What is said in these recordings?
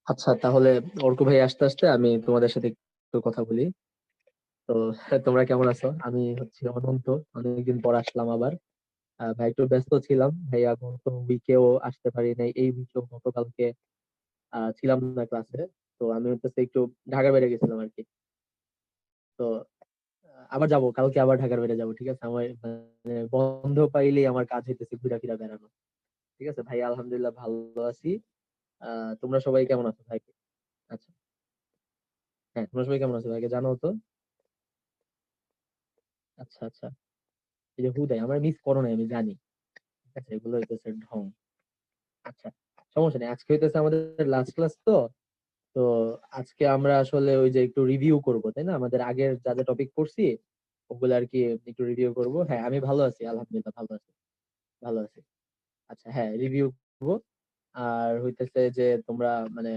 আচ্ছা, তাহলে অর্ক ভাই আসতে আসতে আমি তোমাদের সাথে একটু কথা বলি। তো তোমরা কেমন আছো? আমি হচ্ছে অনন্ত। অনেকদিন পর আসলাম আবার। ভাই একটু ব্যস্ত ছিলাম, ভাইয়া গত উইকেও আসতে পারি নাই, এই উইকেও গতকালকে ছিলাম না ক্লাসে। তো আমি হচ্ছে একটু ঢাকা বেড়ে গেছিলাম আর কি। তো আবার যাব, কালকে আবার ঢাকার বাইরে যাবো, ঠিক আছে? আমার মানে বন্ধ পাইলেই আমার কাজ হইতেছে ঘুরা ফিরা বেড়ানো। ঠিক আছে ভাই, আলহামদুলিল্লাহ ভালো আছি। তোমরা সবাই কেমন আছো ভাই? আচ্ছা, হ্যাঁ, তোমরা সবাই কেমন আছো ভাইকে জানো তো। আচ্ছা আচ্ছা, এই যে হুদাই আমার মিস করো না, আমি জানি। ঠিক আছে, এগুলো হইতেছে ঢং। আচ্ছা, সমস্যা নেই, আজকে হইতেছে আমাদের লাস্ট ক্লাস তো। তো আজকে আমরা আসলে ওই যে একটু রিভিউ করব, তাই না? আমাদের আগের যা যা টপিক পড়ছি ওগুলো আর কি একটু রিভিউ করব। হ্যাঁ, আমি ভালো আছি, আলহামদুলিল্লাহ ভালো আছি, ভালো আছি। আচ্ছা, হ্যাঁ, রিভিউ করব। আর হইতেছে যে তোমরা মানে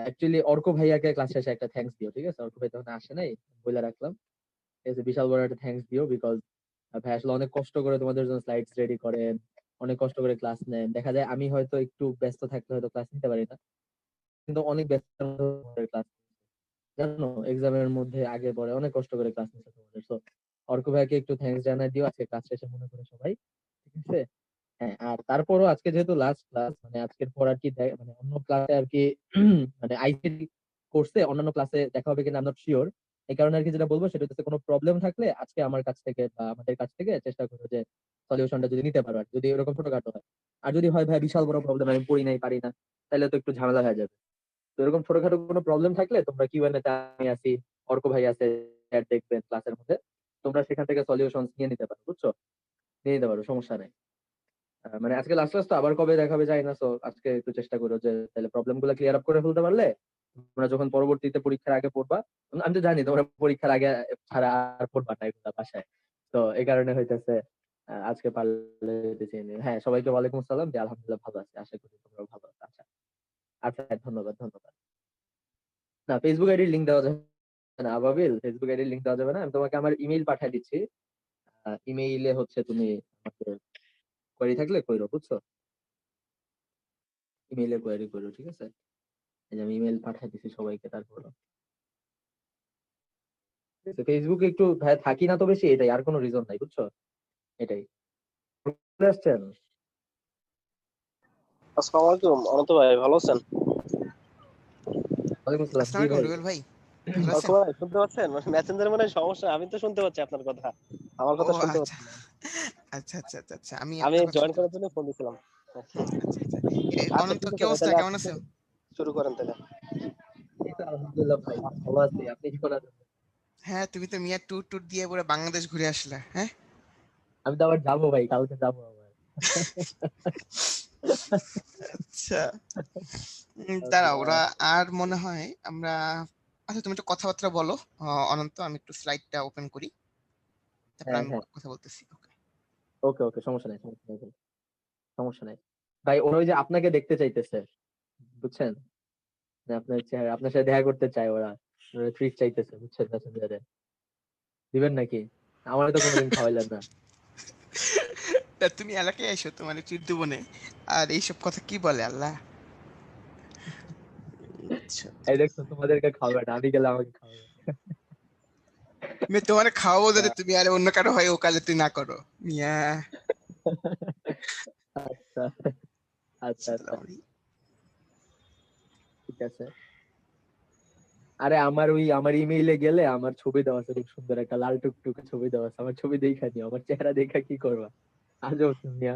অ্যাকচুয়ালি অর্ক ভাইয়াকে ক্লাস শেষে একটা থ্যাঙ্কস দিও, ঠিক আছে? অর্ক ভাই তখন আসে নাই, বলে রাখলাম। ঠিক আছে, বিশাল বড় একটা থ্যাঙ্কস দিও, বিকজ ভাই আসলে অনেক কষ্ট করে তোমাদের জন্য স্লাইডস রেডি করেন, অনেক কষ্ট করে ক্লাস নেন। দেখা যায় আমি হয়তো একটু ব্যস্ত থাকলে হয়তো ক্লাস নিতে পারি না, কিন্তু অনেক ব্যস্ত ক্লাস, জানো, এক্সামের মধ্যে আগে পরে অনেক কষ্ট করে ক্লাস নিচ্ছে তোমাদের। তো অর্ক ভাইকে একটু থ্যাঙ্কস জানাই দিও আজকে ক্লাস শেষে মনে করে সবাই, ঠিক আছে? হ্যাঁ, আর তারপরও আজকে যেহেতু লাস্ট ক্লাস, মানে আজকের পর আর কি মানে অন্য ক্লাসে আর কি মানে আইসিটি কোর্সে অন্যান্য ক্লাসে দেখা হবে কিনা আই এম নট শিওর। এই কারণে আর কি যেটা বলবো সেটা হচ্ছে কোনো প্রবলেম থাকলে আজকে আমার কাছ থেকে বা আমাদের কাছ থেকে চেষ্টা করবো যে সলিউশনটা যদি নিতে পারো, আর যদি এরকম ছোটখাটো হয়। আর যদি হয় ভাই বিশাল বড় প্রবলেম, আমি পড়ি নাই পারি না, তাহলে তো একটু ঝামেলা হয়ে যাবে। তো এরকম ছোটখাটো কোনো প্রবলেম থাকলে তোমরা কিউএনএ তে আমি আছি, অর্ক ভাই আছে, স্যার দেখবেন ক্লাসের মধ্যে, তোমরা সেখান থেকে সলিউশন নিয়ে নিতে পারো, বুঝছো? নিয়ে নিতে পারো, সমস্যা নেই। মানে আজকে লাস্ট ক্লাস তো, আবার কবে দেখাবে যায় না, তো আজকে একটু চেষ্টা করো যে তাহলে প্রবলেম গুলো ক্লিয়ার আপ করে ফেলতে পারলে তোমরা যখন পরবর্তীতে পরীক্ষার আগে পড়বা। আমি তো জানি তোমরা পরীক্ষার আগে ছাড়া আর পড়বা না এগুলা বাসায়। তো এই কারণে হইতেছে আজকে পারলে দিতে চেয়ে নিও। হ্যাঁ, সবাইকে ওয়ালাইকুম আসসালাম, যে আলহামদুলিল্লাহ ভালো আছে, আশা করি তোমরা ভালো আছো। আচ্ছা আচ্ছা, ধন্যবাদ ধন্যবাদ। না, ফেসবুক আইডির লিঙ্ক দেওয়া যাবে না আবাবিল, ফেসবুক আইডির লিঙ্ক দেওয়া যাবে না। আমি তোমাকে আমার ইমেইল পাঠিয়ে দিচ্ছি। ইমেইলে হচ্ছে তুমি আমাকে কোয়েরি থাকলে কইরো, বুঝছো? ইমেইলে কোয়েরি করো, ঠিক আছে? এই যে আমি ইমেল পাঠিয়ে দিচ্ছি সবাইকে, তারপর ফেসবুকে একটু ভাই থাকি না তো বেশি, এটাই, আর কোনো রিজন নাই, বুঝছো? এটাই। বুঝতে পারছেন? আসসালামু আলাইকুম অনন্ত ভাই, ভালো আছেন? ওয়ালাইকুম আসসালাম, জি আসসালামু আলাইকুম ভাই। রুবেল ভাই, ভালো অর্ক আছেন? ভাই শুনতে পাচ্ছেন? মেসেঞ্জারে মানে সমস্যা, আমি তো শুনতে পাচ্ছি আপনার কথা, আমার ও কথা শুনতে আচ্ছা পাচ্ছি না। আচ্ছা আচ্ছা আচ্ছা আচ্ছা, আমি আমি আপনার কথা জয়েন শুনতে করার পাচ্ছি। জন্য ফোন দিছিলাম। আচ্ছা আচ্ছা। আচ্ছা অনন্ত, ঠিক কি আছে ভাই, অবস্থা, তাহলে কেমন আপনি আছো? শুরু করেন তাহলে। এই তো আলহামদুলিল্লাহ ভাই, ভালো আছি। আপনি কেমন আছেন? হ্যাঁ, তুমি তো মিয়া ট্যুর ট্যুর দিয়ে পুরো বাংলাদেশ ঘুরে আসলে, হ্যাঁ? আমি তো আবার যাবো ভাই, কালকে যাবো আবার। আচ্ছা। দাঁড়াও, আল্লাহ। ওরা আর মনে হয় আমরা, আচ্ছা তুমি একটু কথাবার্তা বলো। অনন্ত, আমি একটু স্লাইডটা ওপেন করি, তারপর হ্যাঁ আমি হ্যাঁ, কথা বলতেছি, ওকে? ওকে ওকে, সমস্যা নাই, সমস্যা নাই ভাই, সমস্যা নাই। ভাই ওরা ওই যে আপনাকে দেখতে চাইতেছে, বুঝছেন? যে আপনার চেহারা, আপনার সাথে দেখা করতে চায় ওরা। ট্রিট চাইতেছে, বুঝছেন? মেসেঞ্জারে দিবেন নাকি? আমারে তো কোনোদিন খাওয়াইলেন না। তা তুমি এলাকায় এসো, তোমার ট্রিট দেবো নে। আর এইসব কথা কি বলে আল্লাহ। আচ্ছা, এই দেখছো, তোমাদেরকে খাওয়াবে না, আমি গেলে আমাকে খাওয়াবে। তোমার খাওয়াবো যদি তুমি আর অন্য কারো হয় ও কালে তুই না করো মিয়া। আচ্ছা আচ্ছা আচ্ছা, সালামালাইকুম। ঠিক আছে। আরে আমার ওই আমার ইমেইলে গেলে আমার ছবি দেওয়া আছে, খুব সুন্দর একটা লাল টুকটুকে ছবি দেওয়া আছে, আমার ছবি দেখা নিও, আমার চেহারা দেখা কি করবা? আজব দুনিয়া।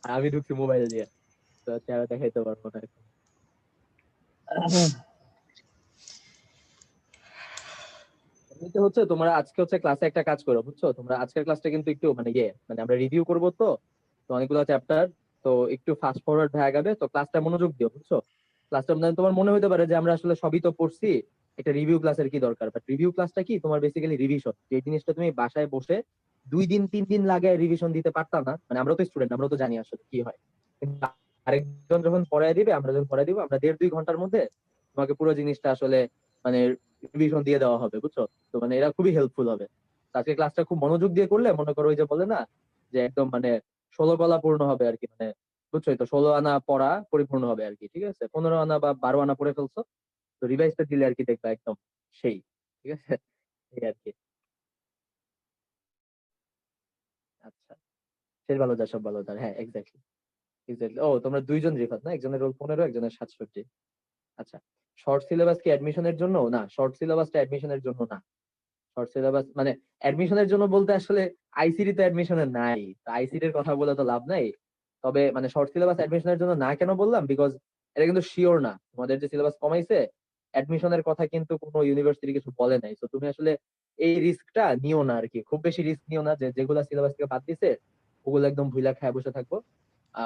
আর আমি ঢুকছি মোবাইল দিয়ে, তো চেহারা দেখাইতে পারবো না এখন। এমনিতে হচ্ছে তোমরা আজকে হচ্ছে ক্লাসে একটা কাজ করো, বুঝছো? তোমরা আজকের ক্লাসটা কিন্তু একটু মানে মানে আমরা রিভিউ করবো তো, তো অনেকগুলো চ্যাপ্টার, তো একটু ফাস্ট ফরওয়ার্ড হয়ে যাবে, তো ক্লাসটা মনোযোগ দিও, বুঝছো? ক্লাসটা মানে তোমার মনে হতে পারে যে আমরা আসলে সবই তো পড়ছি, একটা রিভিউ ক্লাসের কি দরকার? বাট রিভিউ ক্লাসটা কি তোমার বেসিক্যালি রিভিশন, যে জিনিসটা তুমি বাসায় বসে 2 দিন 3 দিন লাগে রিভিশন দিতে পারতাম না। মানে আমরাও তো স্টুডেন্ট, আমরাও তো জানি আসলে কি হয়, কিন্তু আরেকজন যখন পড়ায় দিবে, আমরা যখন পড়ায় দিব, আমরা 1.5-2 ঘন্টার মধ্যে তোমাকে পুরো জিনিসটা আসলে মানে রিভিশন দিয়ে দেওয়া হবে, বুঝছো? তো মানে এরা খুবই হেল্পফুল হবে। তো আজকে ক্লাসটা খুব মনোযোগ দিয়ে করলে মনে করো ওই যে বলে না, যে একদম মানে 16 কলা পূর্ণ হবে আর কি, মানে বুঝছোই তো, 16 আনা পড়া পরিপূর্ণ হবে আর কি। ঠিক আছে, 15 আনা বা 12 আনা পড়ে ফেলছো, তো রিভাইজটা দিলে আর কি দেখবা একদম সেই। ঠিক আছে, এই আর কি। আচ্ছা, শেষ ভালো যা সব ভালো তার, হ্যাঁ এক্স্যাক্টলি এক্স্যাক্টলি। ও তোমরা দুইজন রিফাত না, একজনের রোল 15, একজনের 67। আচ্ছা, শর্ট সিলেবাস কি অ্যাডমিশনের জন্য? না, শর্ট সিলেবাসটা অ্যাডমিশনের জন্য না। শর্ট সিলেবাস মানে অ্যাডমিশনের জন্য বলতে আসলে আইসিডি তো অ্যাডমিশনের নাই, আইসিডি এর কথা বলে তো লাভ নাই। তবে মানে শর্ট সিলেবাস অ্যাডমিশনের জন্য না কেন বললাম, বিকজ এটা কিন্তু শিওর না, তোমাদের যে সিলেবাস কমাইছে অ্যাডমিশনের কথা কিন্তু কোনো ইউনিভার্সিটি কিছু বলে নাই। তো তুমি আসলে এই রিস্কটা নিও না আর কি, খুব বেশি রিস্ক নিও না যে যেগুলা সিলেবাস থেকে বাদ দিছে ওগুলো একদম ভুইলা খায় বসে থাকবো।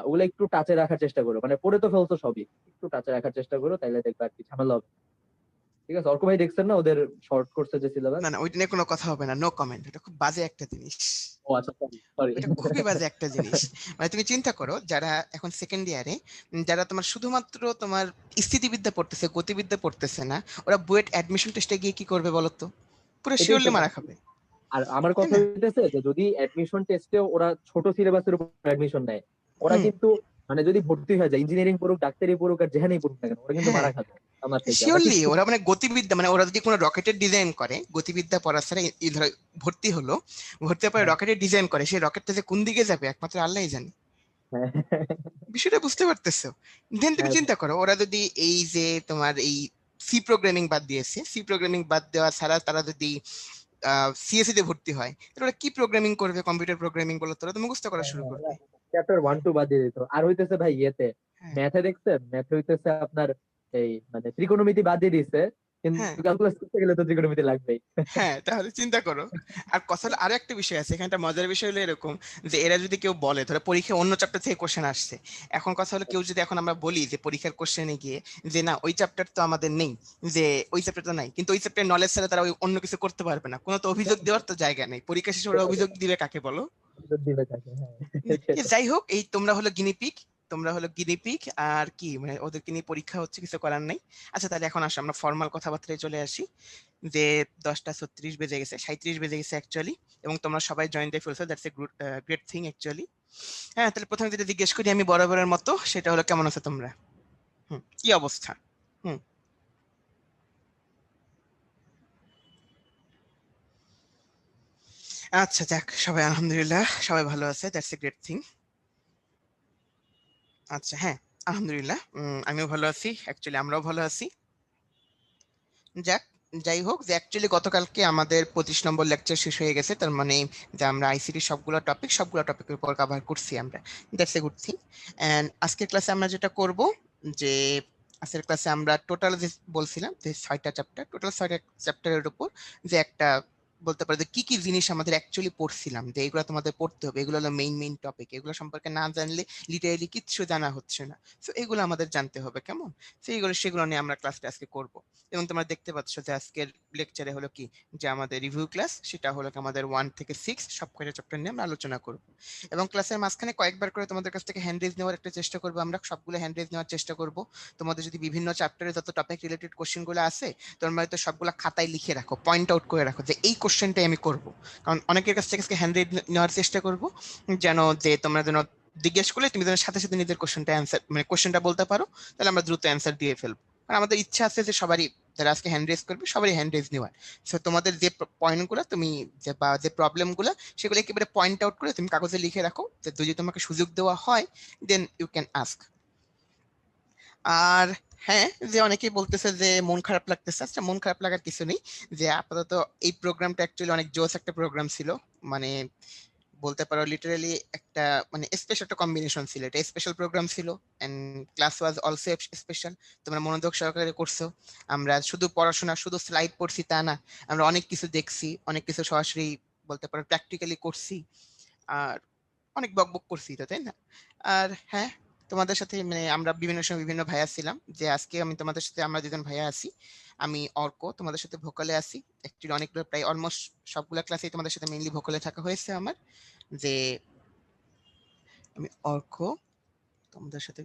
ওগুলো একটু টাচে রাখার চেষ্টা করো, মানে পড়ে তো ফেলছো সবই, একটু টাচে রাখার চেষ্টা করো, তাইলে দেখবা আর কি ঝামেলা হবে না। ঠিক আছে, অর্ক ভাই দেখছেন না ওদের শর্ট কোর্সের যে সিলেবাস? না না, ওইটা নিয়ে কোনো কথা হবে না, নো কমেন্ট। এটা খুব বাজে একটা জিনিস, ও আচ্ছা, সরি সরি। এটা খুবই বাজে একটা জিনিস। মানে তুমি চিন্তা করো, যারা এখন সেকেন্ড ইয়ারে, যারা তোমার শুধুমাত্র তোমার স্থিতিবিদ্যা পড়তেছে, গতিবিদ্যা পড়তেছে না, ওরা বুয়েট অ্যাডমিশন টেস্টে গিয়ে কি করবে বলো তো? পুরো এটাই তো শিওরলি মারা কথা। খাবে, আর আমার তাই কথা না? হইতেছে যে যদি অ্যাডমিশন টেস্টে ওরা ছোট সিলেবাসের উপর অ্যাডমিশন নেয়, ওরা হুম, কিন্তু মানে যদি ভর্তি হয়ে যায়, ইঞ্জিনিয়ারিং পড়ুক ডাক্তারি পড়ুক আর যেখানেই পড়ুক না কেন, ওরা কিন্তু হ্যাঁ মারা খাবে আমার থেকে। ওরা শিওরলি। কিচ্ছু ওরা মানে গতিবিদ্যা, মানে ওরা যদি কোনো রকেটের ডিজাইন করে, গতিবিদ্যা পড়া ছাড়া এই ধরো ভর্তি হলো, ভর্তি হওয়ার পরে হ্যাঁ রকেটের ডিজাইন করে, সেই রকেটটা যে কোন দিকে যাবে একমাত্র আল্লাহই জানে। হ্যাঁ বিষয়টা বুঝতে পারতেছো? দেন তুমি হ্যাঁ চিন্তা করো, ওরা যদি এই যে তোমার এই সি প্রোগ্রামিং বাদ দিয়েছে, সি প্রোগ্রামিং বাদ দেওয়া ছাড়া তারা যদি সিএসসি তে ভর্তি হয়, তাহলে ওরা কি প্রোগ্রামিং করবে? কম্পিউটার প্রোগ্রামিং বলো, তোরা তো মুখস্থ করা শুরু করবে। চ্যাপ্টার 1 2 বাদ দিয়ে দিত। আর হইতেছে ভাই ইয়েতে হ্যাঁ ম্যাথে দেখছেন, ম্যাথে হইতেছে আপনার এই মানে ত্রিকোণমিতি বাদ দিয়ে দিছে, হ্যাঁ কিন্তু ক্যালকুলাস করতে গেলে তো ত্রিকোণমিতি লাগবেই। হ্যাঁ, তাহলে চিন্তা করো। আর কথা হলো, আরো একটা বিষয় আছে এখানটা, মজার বিষয় হলো এরকম, যে এরা যদি কেউ বলে ধরো পরীক্ষায় অন্য চ্যাপ্টার থেকে কোশ্চেন আসছে, এখন কথা হলো কেউ যদি এখন আমরা বলি যে পরীক্ষার কোশ্চেনে গিয়ে যে না ওই চ্যাপ্টার তো আমাদের নেই, যে ওই চ্যাপ্টার তো নাই, কিন্তু ওই চ্যাপ্টার নলেজ ছাড়া তারা ওই অন্য কিছু করতে পারবে না, কোনো তো অভিযোগ দেওয়ার তো জায়গা নেই, পরীক্ষা শেষে ওরা অভিযোগ দিবে কাকে বলো? দিবে থাকে, হ্যাঁ সেটাই। যাই হোক, এই তোমরা হলো গিনিপিগ, তোমরা হলো গিনিপিগ, আর কি মানে ওদেরকে নিয়ে পরীক্ষা হচ্ছে, কিছু করার নাই। আচ্ছা তাহলে এখন আসো আমরা ফর্মাল কথাবার্তায় চলে আসি, যে 10টা 36 বেজে গেছে, 37 বেজে গেছে অ্যাকচুয়ালি, এবং তোমরা সবাই জয়েন দিয়ে ফেলছো, that's a great thing actually. হ্যাঁ, তাহলে প্রথমে যেটা জিজ্ঞেস করি আমি বরাবরের মতো, সেটা হলো কেমন আছো তোমরা? কি অবস্থা? হুম। আচ্ছা যাক, সবাই আলহামদুলিল্লাহ সবাই ভালো আছে, দ্যাটস এ গ্রেট থিং। আচ্ছা হ্যাঁ, আলহামদুলিল্লাহ আমিও ভালো আছি, অ্যাকচুয়ালি আমরাও ভালো আছি। যাক, যাই হোক, যে অ্যাকচুয়ালি গতকালকে আমাদের 25 নম্বর লেকচার শেষ হয়ে গেছে, তার মানে যে আমরা আইসিটি সবগুলো টপিকের উপর কভার করছি আমরা, that's a good thing. And আজকের ক্লাসে আমরা যেটা করব, যে আজকের ক্লাসে আমরা টোটাল যে বলছিলাম যে 6টা চ্যাপ্টার, টোটাল 6টা চ্যাপ্টারের উপর যে একটা বলতে পারো যে কি কি জিনিস আমাদের অ্যাকচুয়ালি পড়ছিলাম, যে এগুলো তোমাদের পড়তে হবে, এগুলো হলো মেইন টপিক, এগুলো সম্পর্কে না জানলে লিটারেলি কিচ্ছু জানা হচ্ছে না। তো এগুলো আমাদের জানতে হবে, কেমন? তো সেগুলো নিয়ে আমরা ক্লাসটা আজকে করব। এবং তোমরা দেখতে পাচ্ছ যে আজকের লেকচারে হলো কি, যে আমাদের রিভিউ ক্লাস, সেটা হলো কি আমাদের 1 থেকে 6 সব কয়টা চ্যাপ্টার নিয়ে আমরা আলোচনা করব। এবং ক্লাসের মাঝখানে কয়েকবার করে তোমাদের কাছ থেকে হ্যান্ড রেজ নেওয়ার একটা চেষ্টা করবো, আমরা সবগুলো হ্যান্ড রেজ নেওয়ার চেষ্টা করব। তোমাদের যদি বিভিন্ন চ্যাপ্টারে যত টপিক রিলেটেড কোশ্চেনগুলো আছে, তোমরা হয়তো সবগুলো খাতায় লিখে রাখো, পয়েন্ট আউট করে রাখো যে এই কোশ্চেনটাই আমি করব। কারণ অনেকের কাছ থেকে আজকে হ্যান্ড রেজ নেওয়ার চেষ্টা করব, যেন যে তোমরা যেন জিজ্ঞেস করলে তুমি যেন সাথে সাথে নিজের কোশ্চেনটা অ্যান্সার মানে কোশ্চেনটা বলতে পারো, তাহলে আমরা দ্রুত অ্যান্সার দিয়ে ফেলবো। আর আমাদের ইচ্ছা আছে যে সবারই, যারা আজকে হ্যান্ড রেজ করবে সবারই হ্যান্ড রেজ নেওয়ার। সো তোমাদের যে পয়েন্টগুলো তুমি যে বা যে প্রবলেমগুলো, সেগুলো একেবারে পয়েন্ট আউট করে তুমি কাগজে লিখে রাখো, যে যদি তোমাকে সুযোগ দেওয়া হয় দেন ইউ ক্যান আস্ক। আর হ্যাঁ, যে অনেকেই বলতেছে যে মন খারাপ লাগতেছে, আচ্ছা মন খারাপ লাগার কিছু নেই। যে আপাতত এই প্রোগ্রামটা অ্যাকচুয়ালি অনেক জোস একটা প্রোগ্রাম ছিল, মানে বলতে পারো লিটারালি একটা মানে স্পেশাল একটা কম্বিনেশন ছিল, এটা স্পেশাল প্রোগ্রাম ছিল, and class was also special. তোমরা মনোযোগ সহকারে করছো, আমরা শুধু পড়াশোনা শুধু স্লাইড পড়ছি তা না, আমরা অনেক কিছু দেখছি, অনেক কিছু সরাসরি বলতে পারো প্র্যাকটিক্যালি করছি, আর অনেক বকবক করছি তো, তাই না? আর হ্যাঁ, তোমাদের সাথে মানে আমরা বিভিন্ন সময় বিভিন্ন ভাইয়া ছিলাম, যে আজকে আমি তোমাদের সাথে আমরা দুজন ভাইয়া আছি। আমি অর্ক, তোমাদের সাথে ভোকালে আছি, অ্যাকচুয়ালি অনেকগুলো প্রায় অলমোস্ট সবগুলো ক্লাসেই তোমাদের সাথে মেইনলি ভোকালে থাকা হয়েছে আমার। যে আমি অর্ক, তোমাদের সাথে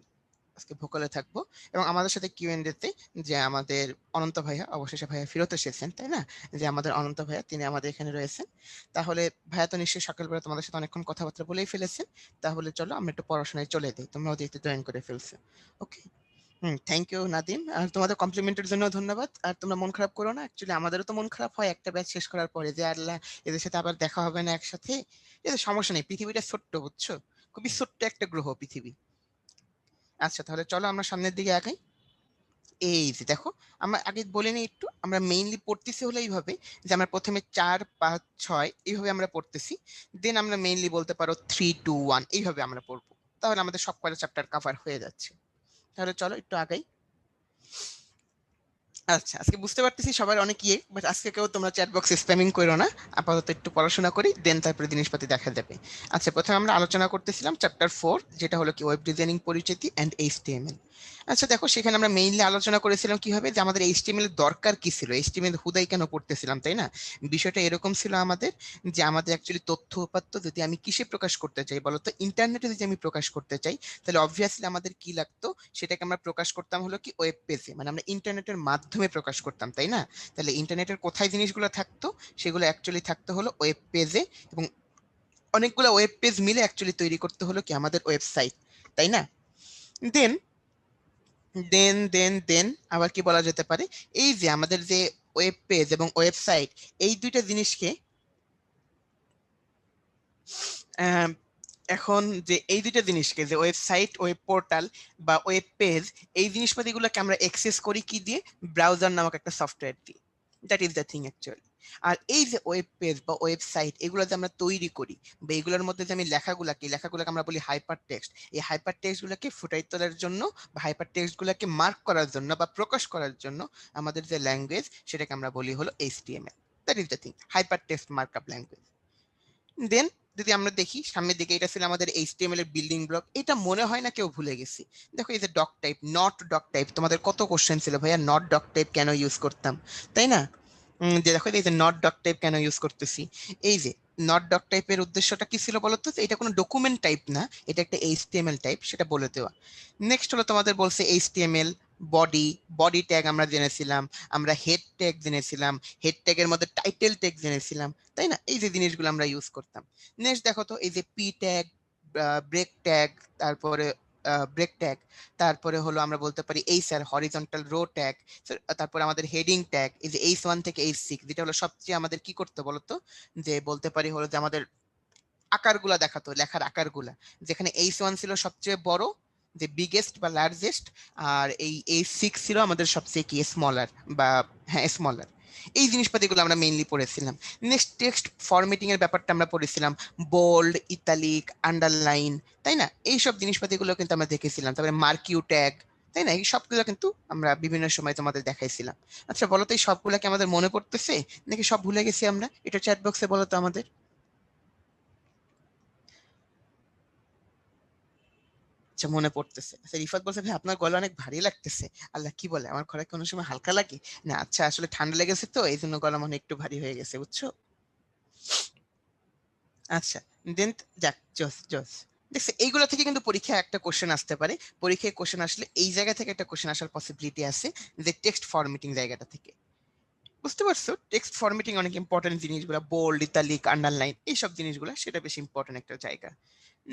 আজকে ভোকালে থাকবো, এবং আমাদের সাথে কিউএনডি তে যে আমাদের অনন্ত ভাইয়া, অবশেষে ভাইয়া ফিরত এসেছেন, তাই না? যে আমাদের অনন্ত ভাইয়া, তিনি আমাদের এখানে রয়েছেন। তাহলে ভাইয়া তো নিশ্চয়ই সকালবেলা তোমাদের সাথে অনেকক্ষণ কথাবার্তা বলেই ফেলেছেন, তাহলে চলো আমরা একটু পড়াশোনায় চলে যাই, তোমরা ওদিকে জয়েন করে ফেলছো। ওকে, থ্যাংক ইউ নাদিম, আর তোমাদের কমপ্লিমেন্টের জন্য ধন্যবাদ। আর তোমরা মন খারাপ করো না, অ্যাকচুয়ালি আমাদেরও তো মন খারাপ হয় একটা ব্যাচ শেষ করার পরে, যে আল্লাহ এদের সাথে আবার দেখা হবে না একসাথে। এদের সমস্যা নেই, পৃথিবীটা ছোট্ট, বুঝছো, খুবই ছোট্ট একটা গ্রহ পৃথিবী। আচ্ছা, তাহলে চলো আমরা সামনের দিকে আগাই। এই যে দেখো, আমরা আগে বলে নিই একটু, আমরা মেইনলি পড়তেছি হলো এইভাবে, যে আমরা প্রথমে 4, 5, 6 এইভাবে আমরা পড়তেছি, দেন আমরা মেইনলি বলতে পারো 3, 2, 1 এইভাবে আমরা পড়বো, তাহলে আমাদের সব কয়টা চ্যাপ্টার কভার হয়ে যাচ্ছে। তাহলে চলো একটু আগাই। আচ্ছা, আজকে বুঝতে পারতেছি সবার অনেক বাট আজকে কেউ তোমরা চ্যাট বক্সে স্প্যামিং করো না, আপাতত একটু পড়াশোনা করি, দেন তারপরে জিনিসপাতি দেখা যাবে। আচ্ছা, প্রথমে আমরা আলোচনা করতেছিলাম চ্যাপ্টার 4, যেটা হলো কি ওয়েব ডিজাইনিং পরিচিতি অ্যান্ড এইচটিএমএল। আচ্ছা দেখো, সেখানে আমরা মেইনলি আলোচনা করেছিলাম কিভাবে, যে আমাদের এইচটিএমএল এর দরকার কি ছিল, এইচটিএমএল হুদাই কেন পড়তেছিলাম, তাই না? বিষয়টা এরকম ছিল আমাদের, যে আমাদের অ্যাকচুয়ালি তথ্য উপাত্ত যদি আমি কিসে প্রকাশ করতে চাই বলতো, ইন্টারনেটে যদি আমি প্রকাশ করতে চাই, তাহলে অবভিয়াসলি আমাদের কি লাগতো, সেটাকে আমরা প্রকাশ করতাম হলো কি ওয়েব পেজে, মানে আমরা ইন্টারনেটের মাধ্যমে প্রকাশ করতাম, তাই না? তাহলে ইন্টারনেটের কোথায় জিনিসগুলো থাকতো, সেগুলো অ্যাকচুয়ালি থাকতো হলো ওয়েব পেজে, এবং অনেকগুলো ওয়েব পেজ মিলে অ্যাকচুয়ালি তৈরি করতে হলো কি আমাদের ওয়েবসাইট, তাই না? দেন দেন আবার কি বলা যেতে পারে, এই যে আমাদের যে ওয়েব পেজ এবং ওয়েবসাইট, এই দুইটা জিনিসকে আহ, এখন যে এই দুইটা জিনিসকে, যে ওয়েবসাইট, ওয়েব পোর্টাল বা ওয়েব পেজ, এই জিনিসপাতিগুলোকে আমরা অ্যাক্সেস করি কি দিয়ে, ব্রাউজার নামক একটা সফটওয়্যার দিয়ে। That is the thing actually. আর এই যে ওয়েব পেজ বা ওয়েবসাইট, এগুলো যে আমরা তৈরি করি, বা এগুলোর মধ্যে যে আমি লেখাগুলোকে আমরা বলি হাইপার টেক্সট, এই হাইপার টেক্সট গুলোকে ফুটাই তোলার জন্য, বা হাইপার টেক্সট গুলোকে মার্ক করার জন্য বা প্রকাশ করার জন্য আমাদের যে ল্যাঙ্গুয়েজ, সেটাকে আমরা বলি হলো HTML. That is the thing, hypertext markup language. Then যদি আমরা দেখি সামনের দিকে, এটা ছিল আমাদের এইচটিএমএল এর বিল্ডিং ব্লক। এটা মনে হয় না কেউ ভুলে গেছি। দেখো এই যে doctype, not doctype, তোমাদের কত কোশ্চেন ছিল ভাইয়া, নট ডক টাইপ কেন ইউজ করতাম, তাই না? যে দেখো এই যে নট ডক টাইপ কেন ইউজ করতেছি, এই যে নট ডক টাইপের উদ্দেশ্যটা কি ছিল বলতো, এটা কোনো ডকুমেন্ট টাইপ না, এটা একটা এইচটিএমএল টাইপ, সেটা বলে দেওয়া। নেক্সট হলো তোমাদের বলছে এইচটিএমএল বডি, বডি ট্যাগ আমরা জেনেছিলাম, আমরা হেড ট্যাগ জেনেছিলাম, হেড ট্যাগের মধ্যে টাইটেল ট্যাগ জেনেছিলাম, তাই না? এই যে জিনিসগুলো আমরা ইউজ করতাম। নেক্সট দেখো তো, এই যে পি ট্যাগ, ব্রেক ট্যাগ, তারপরে ব্রেক ট্যাগ, তারপরে হলো আমরা বলতে পারি এইচআর, হরিজন্টাল রো ট্যাগ, তারপরে আমাদের হেডিং ট্যাগ, এই যে H1 থেকে H6, যেটা হলো সবচেয়ে আমাদের কি করতে বলতো, যে বলতে পারি হলো যে আমাদের আকারগুলা দেখাতো, লেখার আকারগুলা, যেখানে H1 ছিল সবচেয়ে বড়, যে বিগেস্ট বা লার্জেস্ট, আর এই H6 ছিল আমাদের সবচেয়ে কি স্মলার, বা হ্যাঁ স্মলার। এই জিনিসপাতিগুলো আমরা মেইনলি পড়েছিলাম। নেক্সট টেক্সট ফরম্যাটিং এর ব্যাপারটা আমরা পড়েছিলাম, বোল্ড, ইতালিক, আন্ডারলাইন, তাই না? এইসব জিনিসপাতিগুলো কিন্তু আমরা দেখেছিলাম। তারপরে মার্কিউ ট্যাগ, তাই না? এই সবগুলো কিন্তু আমরা বিভিন্ন সময় তোমাদের দেখাইছিলাম। আচ্ছা বলো তো, এই সবগুলো কি আমাদের মনে পড়তেছে, নাকি সব ভুলে গেছি আমরা? এটা চ্যাট বক্সে বলো তো আমাদের। আচ্ছা মনে পড়তেছে। আচ্ছা রিফাত বলছে ভাই আপনার গলা অনেক ভারী লাগতেছে। আল্লাহ কি বলে, আমার গলা কোনো সময় হালকা লাগে না? আচ্ছা আসলে ঠান্ডা লেগেছে তো, এই জন্য গলা মনে হয় একটু ভারী হয়ে গেছে, বুঝছো? আচ্ছা, দেন যাক, জোস জোস। দেখছে এইগুলো থেকে কিন্তু পরীক্ষায় একটা কোশ্চেন আসতে পারে। পরীক্ষায় কোশ্চেন আসলে এই জায়গা থেকে একটা কোশ্চেন আসার পসিবিলিটি আছে, যে টেক্সট ফরম্যাটিং জায়গাটা থেকে। বুঝতে পারছো? টেক্সট ফরম্যাটিং অনেক ইম্পর্টেন্ট জিনিসগুলো, বোল্ড, ইতালিক, আন্ডারলাইন, এইসব জিনিসগুলো, সেটা বেশি ইম্পর্টেন্ট একটা জায়গা।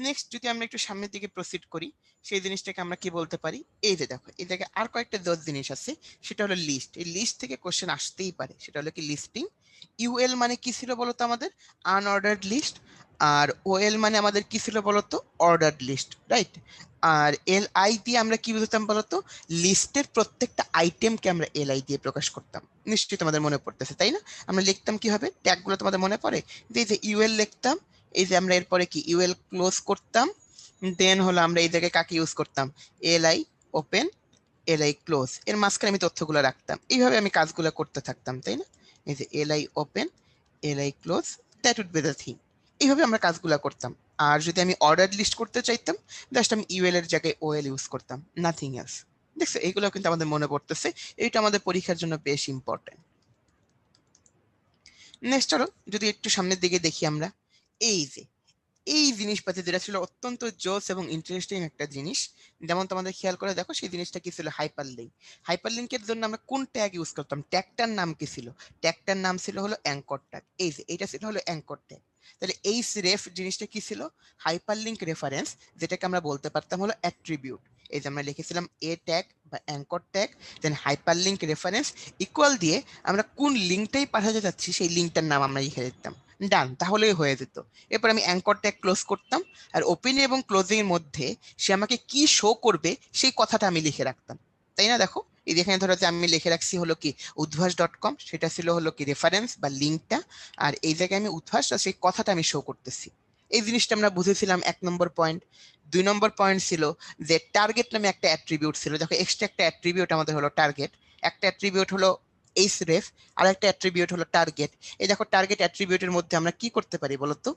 নেক্সট যদি আমরা একটু সামনের দিকে প্রসিড করি, সেই জিনিসটাকে আমরা কি বলতে পারি, এই যে দেখো এই জায়গায় আর কয়েকটা দশ জিনিস আছে, সেটা হলো লিস্ট। এই লিস্ট থেকে কোশ্চেন আসতেই পারে, সেটা হলো কি লিস্টিং। ইউএল মানে কি ছিল বলতো আমাদের, আনঅর্ডার্ড লিস্ট। আর ওএল মানে আমাদের কি ছিল বলতো, অর্ডার্ড লিস্ট, রাইট? আর এল আই দিয়ে আমরা কি বুঝতাম বলতো, লিস্টের প্রত্যেকটা আইটেমকে আমরা এল আই দিয়ে প্রকাশ করতাম। নিশ্চয়ই তোমাদের মনে পড়তেছে, তাই না? আমরা লিখতাম কিভাবে, ট্যাগগুলো তোমাদের মনে পড়ে, যে এই যে ইউএল লিখতাম, এই যে আমরা এরপরে কি ইউএল ক্লোজ করতাম, দেন হলো আমরা এই জায়গায় কাকে ইউজ করতাম, এল I open, L I close, এর মাঝখানে আমি তথ্যগুলো রাখতাম। এইভাবে আমি কাজগুলো করতে থাকতাম, তাই না? এই যে L I open, L I close, that would be the thing. এইভাবে আমরা কাজগুলো করতাম। আর যদি আমি অর্ডার লিস্ট করতে চাইতাম, জাস্ট আমি ইউএল এর জায়গায় ওএল ইউজ করতাম, নাথিং এলস। দেখছো এগুলো কিন্তু আমাদের মনে পড়তেছে, এইটা আমাদের পরীক্ষার জন্য বেশ ইম্পর্টেন্ট। নেক্সট চলো যদি একটু সামনের দিকে দেখি আমরা, এই যে এই জিনিসপাতি যেটা ছিল অত্যন্ত জোস এবং ইন্টারেস্টিং একটা জিনিস, যেমন তোমাদের খেয়াল করে দেখো সেই জিনিসটা কি ছিল, হাইপারলিঙ্ক। হাইপারলিঙ্কের জন্য আমরা কোন ট্যাগ ইউজ করতাম, ট্যাগটার নাম কি ছিল, ট্যাগটার নাম ছিল হলো অ্যাঙ্কর ট্যাগ। এই যে এটা ছিল হলো অ্যাঙ্কর ট্যাগ। তাহলে এই রেফ জিনিসটা কি ছিল, হাইপারলিঙ্ক রেফারেন্স, যেটাকে আমরা বলতে পারতাম হলো অ্যাট্রিবিউট। এই যে আমরা লিখেছিলাম এ ট্যাগ বা অ্যাঙ্কর ট্যাগ, দেন হাইপারলিঙ্ক রেফারেন্স ইকুয়াল দিয়ে আমরা কোন লিঙ্কটাই পাঠাতে যাচ্ছি সেই লিঙ্কটার নাম আমরা লিখে দিতাম, ডান, তাহলেই হয়ে যেত। এরপর আমি অ্যাঙ্কর ট্যাগ ক্লোজ করতাম, আর ওপেন এবং ক্লোজিং এর মধ্যে সে আমাকে কি শো করবে সেই কথাটা আমি লিখে রাখতাম, তাই না? দেখো এই যেখানে ধরো যে আমি লিখে রাখছি হলো কি udvas.com, সেটা ছিল হলো কি রেফারেন্স বা লিঙ্কটা, আর এই জায়গায় আমি উদ্ভাস সেই কথাটা আমি শো করতেছি। এই জিনিসটা আমরা বুঝেছিলাম 1 নম্বর পয়েন্ট। 2 নম্বর পয়েন্ট ছিল যে টার্গেট নামে একটা অ্যাট্রিবিউট ছিল। দেখো এক্সট্রা একটা অ্যাট্রিবিউট আমাদের হলো টার্গেট, একটা অ্যাট্রিবিউট হলো এইচ রেফ, আর একটা অ্যাট্রিবিউট হলো টার্গেট। এই দেখো টার্গেট অ্যাট্রিবিউটের মধ্যে আমরা কি করতে পারি বলতো,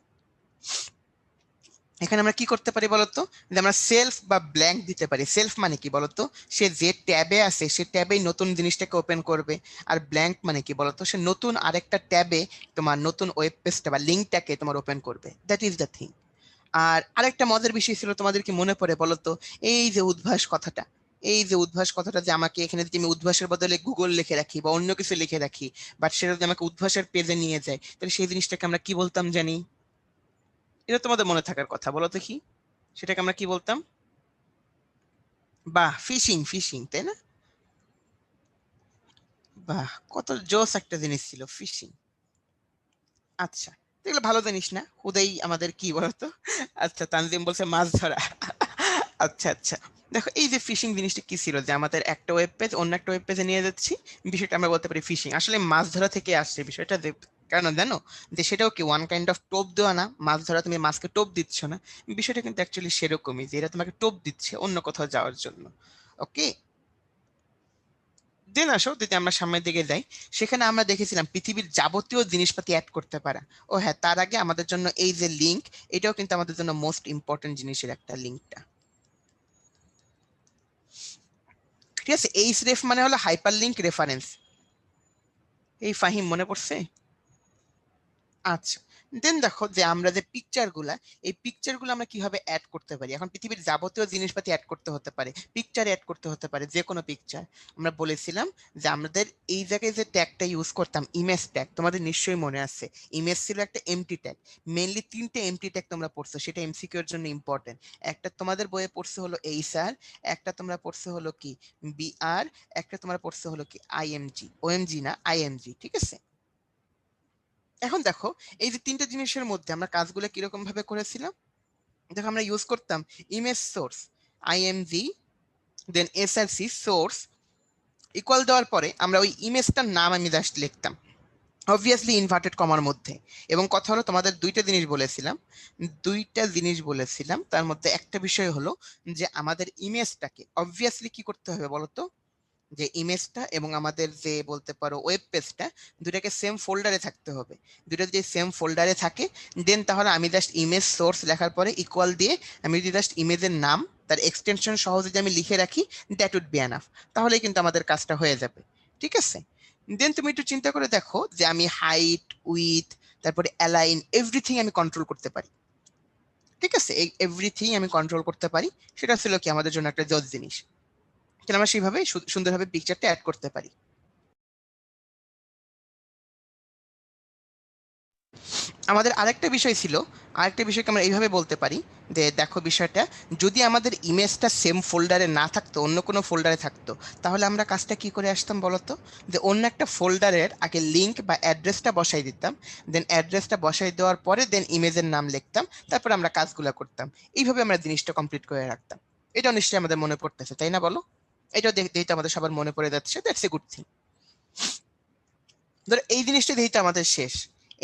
এখানে আমরা কি করতে পারি বলতো, যে আমরা সেলফ বা ব্ল্যাঙ্ক দিতে পারি। সেলফ মানে কি বলতো, সে যে ট্যাবে আছে সে ট্যাবেই নতুন জিনিসটাকে ওপেন করবে, আর ব্ল্যাঙ্ক মানে কি বলতো, সে নতুন আরেকটা ট্যাবে তোমার নতুন ওয়েব পেজটা বা লিঙ্কটাকে তোমার ওপেন করবে, দ্যাট ইজ দ্য থিং। আর আরেকটা মজার বিষয় ছিল, তোমাদের কি মনে পড়ে বলতো, এই যে উদ্ভাস কথাটা, এই যে উদ্ভাস কথাটা যে আমাকে এখানে যদি আমি উদ্ভাসের বদলে গুগল লিখে রাখি বা অন্য কিছু লিখে রাখি, বাট সেটা যদি আমাকে উদ্ভাসের পেজে নিয়ে যায়, তাহলে সেই জিনিসটাকে আমরা কি বলতাম জানি, এটা তোমাদের মনে থাকার কথা, বলো তো কি, সেটাকে আমরা কি বলতাম, বাহ, ফিশিং, ফিশিং, তাই না? বাহ, কত জোস একটা জিনিস ছিল ফিশিং। আচ্ছা, এগুলো ভালো জিনিস না, হুদেই আমাদের কি বলতো। আচ্ছা, তানজিম বলছে মাছ ধরা। আচ্ছা আচ্ছা, দেখো এই যে ফিশিং জিনিসটা কি ছিল, যে আমাদের একটা ওয়েব পেজ অন্য একটা ওয়েব পেজে নিয়ে যাচ্ছি, বিষয়টা আমরা বলতে পারি ফিশিং। আসলে মাছ ধরা থেকে আসছে বিষয়টা, কেন জানো, যে সেটাও কি ওয়ান কাইন্ড অফ টোপ দেওয়া না, মাছ ধরা তুমি মাছকে টোপ দিচ্ছ না, বিষয়টা কিন্তু অ্যাকচুয়ালি সেরকমই, যে এরা তোমাকে টোপ দিচ্ছে অন্য কোথাও যাওয়ার জন্য। ওকে, দেন আসো যদি আমরা সামনের দিকে যাই, সেখানে আমরা দেখেছিলাম পৃথিবীর যাবতীয় জিনিসপাতি অ্যাড করতে পারা। ও হ্যাঁ, তার আগে আমাদের জন্য এই যে লিঙ্ক, এটাও কিন্তু আমাদের জন্য মোস্ট ইম্পর্টেন্ট জিনিসের একটা, লিঙ্কটা। ঠিক আছে, এই রেফ মানে হলো হাইপার লিঙ্ক রেফারেন্স। এই ফাহিম মনে পড়ছে? আচ্ছা, দেন দেখো যে আমরা যে পিকচারগুলা, এই পিকচারগুলো আমরা কিভাবে অ্যাড করতে পারি। এখন পৃথিবীর যাবতীয় জিনিসপাতি অ্যাড করতে হতে পারে, পিকচার অ্যাড করতে হতে পারে, যে কোনো পিকচার। আমরা বলেছিলাম যে আমাদের এই জায়গায় যে ট্যাগটা ইউজ করতাম, ইমেজ ট্যাগ, তোমাদের নিশ্চয়ই মনে আছে, ইমেজ ছিল একটা এমটি ট্যাগ। মেইনলি 3টে এমটি ট্যাগ তোমরা পড়ছো, সেটা এমসিকিউ এর জন্য ইম্পর্টেন্ট। একটা তোমাদের বইয়ে পড়ছে হলো এইচআর, একটা তোমরা পড়ছে হলো কি বিআর, একটা তোমরা পড়ছে হলো কি আইএমজি, ওএমজি না আইএমজি, ঠিক আছে? এখন দেখো এই যে 3টে জিনিসের মধ্যে আমরা কাজগুলো কিরকম ভাবে করেছিলাম, দেখো আমরা ইউজ করতাম ইমেজ সোর্স, আইএমজি, দেন এসআরসি সোর্স ইকুয়াল দেওয়ার পরে আমরা ওই ইমেজটার নাম আমি জাস্ট লিখতাম, অবভিয়াসলি ইনভার্টেড কমার মধ্যে। এবং কথা হলো তোমাদের দুইটা জিনিস বলেছিলাম, তার মধ্যে একটা বিষয় হলো যে আমাদের ইমেজটাকে অবভিয়াসলি কি করতে হবে বলতো, যে ইমেজটা এবং আমাদের যে বলতে পারো ওয়েব পেজটা, দুটাকে সেম ফোল্ডারে থাকতে হবে। দুটো যদি সেম ফোল্ডারে থাকে, দেন তাহলে আমি জাস্ট ইমেজ সোর্স লেখার পরে ইকুয়াল দিয়ে আমি যদি জাস্ট ইমেজের নাম তার এক্সটেনশন সহ যদি আমি লিখে রাখি, দ্যাট উড বি এনাফ, তাহলে কিন্তু আমাদের কাজটা হয়ে যাবে। ঠিক আছে, দেন তুমি একটু চিন্তা করে দেখো যে আমি হাইট, উইথ, তারপরে অ্যালাইন, এভরিথিং আমি কন্ট্রোল করতে পারি। ঠিক আছে, এই এভরিথিং আমি কন্ট্রোল করতে পারি, সেটা ছিল কি আমাদের জন্য একটা জজ জিনিস। তাহলে আমরা সেইভাবে সুন্দরভাবে পিকচারটা অ্যাড করতে পারি। আমাদের আরেকটা বিষয়কে আমরা এইভাবে বলতে পারি যে দেখো বিষয়টা, যদি আমাদের ইমেজটা সেম ফোল্ডারে না থাকতো, অন্য কোনো ফোল্ডারে থাকতো, তাহলে আমরা কাজটা কি করে আসতাম বলতো, যে অন্য একটা ফোল্ডারের আগে লিঙ্ক বা অ্যাড্রেসটা বসাই দিতাম, দেন অ্যাড্রেসটা বসাই দেওয়ার পরে দেন ইমেজের নাম লিখতাম, তারপর আমরা কাজগুলো করতাম। এইভাবে আমরা জিনিসটা কমপ্লিট করে রাখতাম। এটাও নিশ্চয়ই আমাদের মনে পড়তেছে, তাই না বলো? এটাও দেখতে আমাদের সবার মনে পড়ে যাচ্ছে, দ্যাটস এ গুড থিং। ধরো এই জিনিসটা যেহেতু আমাদের শেষ,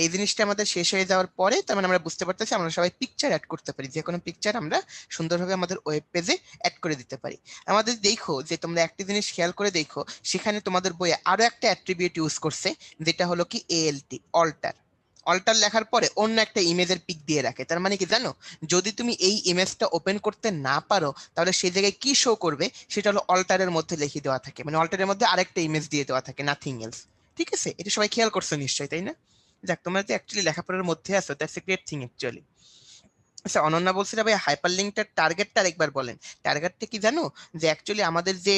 এই জিনিসটা আমাদের শেষ হয়ে যাওয়ার পরে তার মানে আমরা বুঝতে পারতেছি আমরা সবাই পিকচার অ্যাড করতে পারি, যে কোনো পিকচার আমরা সুন্দরভাবে আমাদের ওয়েব পেজে অ্যাড করে দিতে পারি। আমাদের দেখো যে তোমরা একটা জিনিস খেয়াল করে দেখো, সেখানে তোমাদের বইয়ে আরো একটা অ্যাট্রিবিউট ইউজ করছে, যেটা হলো কি এএলটি, অল্টার। অল্টার লেখার পরে অন্য একটা ইমেজের পিক দিয়ে রাখে, তার মানে কি জানো, যদি তুমি এই ইমেজটা ওপেন করতে না পারো, তাহলে সেই জায়গায় কি শো করবে, সেটা হলো অল্টারের মধ্যে লিখে দেওয়া থাকে, মানে অল্টারের মধ্যে আরেকটা ইমেজ দিয়ে দেওয়া থাকে, নাথিং এলস। ঠিক আছে, এটা সবাই খেয়াল করছো নিশ্চয়ই, তাই না? যাক, তোমরা যে অ্যাকচুয়ালি লেখাপড়ার মধ্যে আছো, that's a great thing actually. আচ্ছা, অনন্যা বলছিল ভাই হাইপারলিংকটার টার্গেটটা আরেকবার বলেন। টার্গেটটা কি জানো, যে অ্যাকচুয়ালি আমাদের যে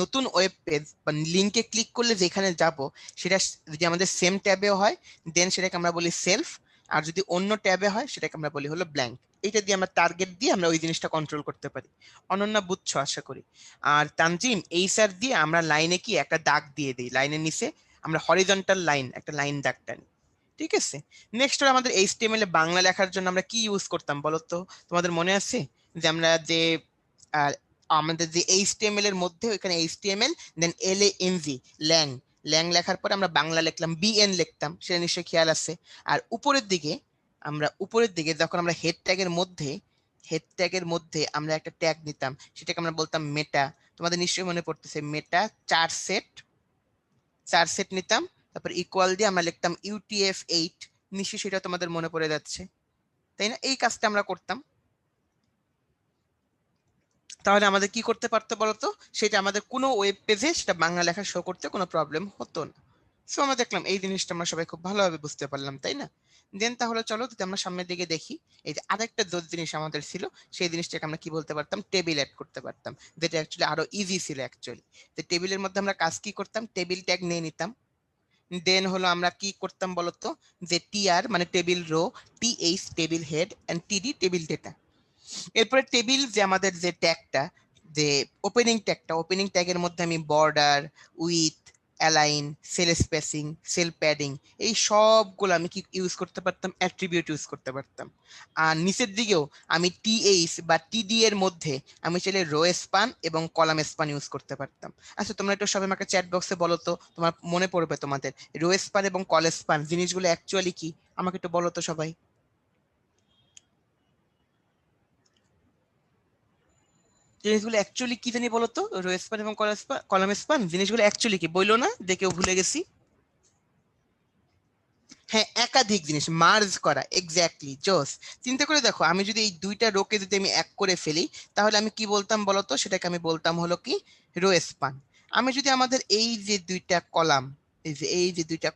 নতুন ওয়েব পেজ বা লিংকে ক্লিক করলে যেখানে যাব, সেটা যদি আমাদের সেম ট্যাবেও হয় দেন সেটাকে আমরা বলি সেলফ, আর যদি অন্য ট্যাবে হয় সেটাকে আমরা বলি হলো ব্ল্যাঙ্ক। এটা দিয়ে আমরা টার্গেট দিয়ে আমরা ওই জিনিসটা কন্ট্রোল করতে পারি। অনন্যা বুঝছো আশা করি। আর তানজিম, এই স্যার দিয়ে আমরা লাইনে কি একটা দাগ দিয়ে দিই, লাইনের নিচে আমরা হরিজন্টাল লাইন একটা লাইন দাগ টানি, ঠিক আছে। নেক্সট হলো আমাদের এইচটিএমএল এ বাংলা লেখার জন্য আমরা কি ইউজ করতাম বলো তো? তোমাদের মনে আছে যে আমরা যে আহ, আমাদের যে এইচটিএমএল এর মধ্যে ওইখানে এইচটিএমএল দেন এলএএনজি ল্যাং, ল্যাং লেখার পরে আমরা বাংলা লিখলাম বিএন লিখতাম, সেটা নিশ্চয়ই খেয়াল আছে। আর উপরের দিকে যখন আমরা হেড ট্যাগের মধ্যে আমরা একটা ট্যাগ নিতাম, সেটাকে আমরা বলতাম মেটা। তোমাদের নিশ্চয়ই মনে পড়তেছে মেটা, 4 সেট নিতাম, তারপর ইকুয়াল দিয়ে আমরা লিখতাম UTF-8, নিশ্চয়ই সেটা তোমাদের মনে পড়ে যাচ্ছে, তাই না? এই কাজটা আমরা করতাম। তাহলে আমাদের কি করতে পারতো বলতো, সেটা আমাদের কোনো ওয়েব পেজে সেটা বাংলা লেখা শো করতে কোনো প্রবলেম হতো না। সো আমরা দেখলাম এই জিনিসটা আমরা সবাই খুব ভালোভাবে বুঝতে পারলাম, তাই না? দেন তাহলে চলো যদি আমরা সামনের দিকে দেখি, এই যে আরেকটা জিনিস আমাদের ছিল, সেই জিনিসটাকে আমরা কি বলতে পারতাম, টেবিল অ্যাড করতে পারতাম, যেটা অ্যাকচুয়ালি আরো ইজি ছিল অ্যাকচুয়ালি। তো টেবিলের মধ্যে আমরা কাজ কি করতাম, টেবিল ট্যাগ নিয়ে নিতাম। দেন হলো আমরা কি করতাম বলতো, যে টিআর মানে table row, TH table head and TD table data. এরপরে টেবিল যে আমাদের যে ট্যাগটা, যে ওপেনিং ট্যাগের মধ্যে আমি border, width, align, cell spacing, cell padding, এই সবগুলো আমি কি ইউজ করতে পারতাম, অ্যাট্রিবিউট ইউজ করতে পারতাম। আর নিচের দিকেও আমি টিএইচ বা টিডি এর মধ্যে আমি চাইলে রো স্পান এবং কলাম স্পান ইউজ করতে পারতাম। আচ্ছা তোমরা একটু সবাই আমাকে চ্যাট বক্সে বলো তো, তোমার মনে পড়বে তোমাদের রো স্পান এবং কল স্পান জিনিসগুলো অ্যাকচুয়ালি কি, আমাকে একটু বলো তো সবাই। জিনিসগুলো অ্যাকচুয়ালি কি জানি বলতো, রো স্পান এবং কলাম স্পান জিনিসগুলো অ্যাকচুয়ালি কি, বইলো না যে কেউ ভুলে গেছি। হ্যাঁ, একাধিক জিনিস মার্জ করা, এক্স্যাক্টলি জোস। চিন্তা করে দেখো, আমি যদি এই দুইটা রোকে যদি আমি এক করে ফেলি, তাহলে আমি কি বলতাম বলতো, সেটাকে আমি বলতাম হলো কি, রো স্পান। আমি যদি আমাদের এই যে দুইটা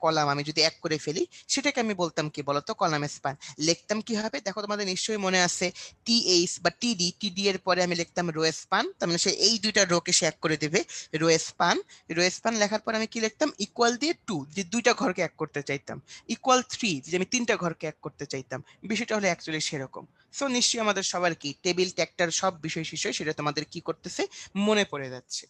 কলাম আমি যদি এক করে ফেলি, সেটাকে আমি বলতাম কি বলতো, কলাম স্পান। লিখতাম কি হবে দেখো, তোমাদের নিশ্চয়ই মনে আছে, টিএইচ বা টিডি এর পরে আমি লিখতাম রো স্পান, তার মানে সে এই দুইটা রোকে সে এক করে দেবে, রো স্পান। রো স্পান লেখার পর আমি কি লিখতাম, ইকুয়াল দিয়ে 2, যে দুইটা ঘরকে এক করতে চাইতাম, ইকুয়াল 3, যে আমি 3টা ঘরকে এক করতে চাইতাম। বিষয়টা হলো অ্যাকচুয়ালি সেরকম। সো নিশ্চয়ই আমাদের সবার কি টেবিল ট্যাগটার সব বিষয় সেটা তোমাদের কি করতেছে, মনে পড়ে যাচ্ছে।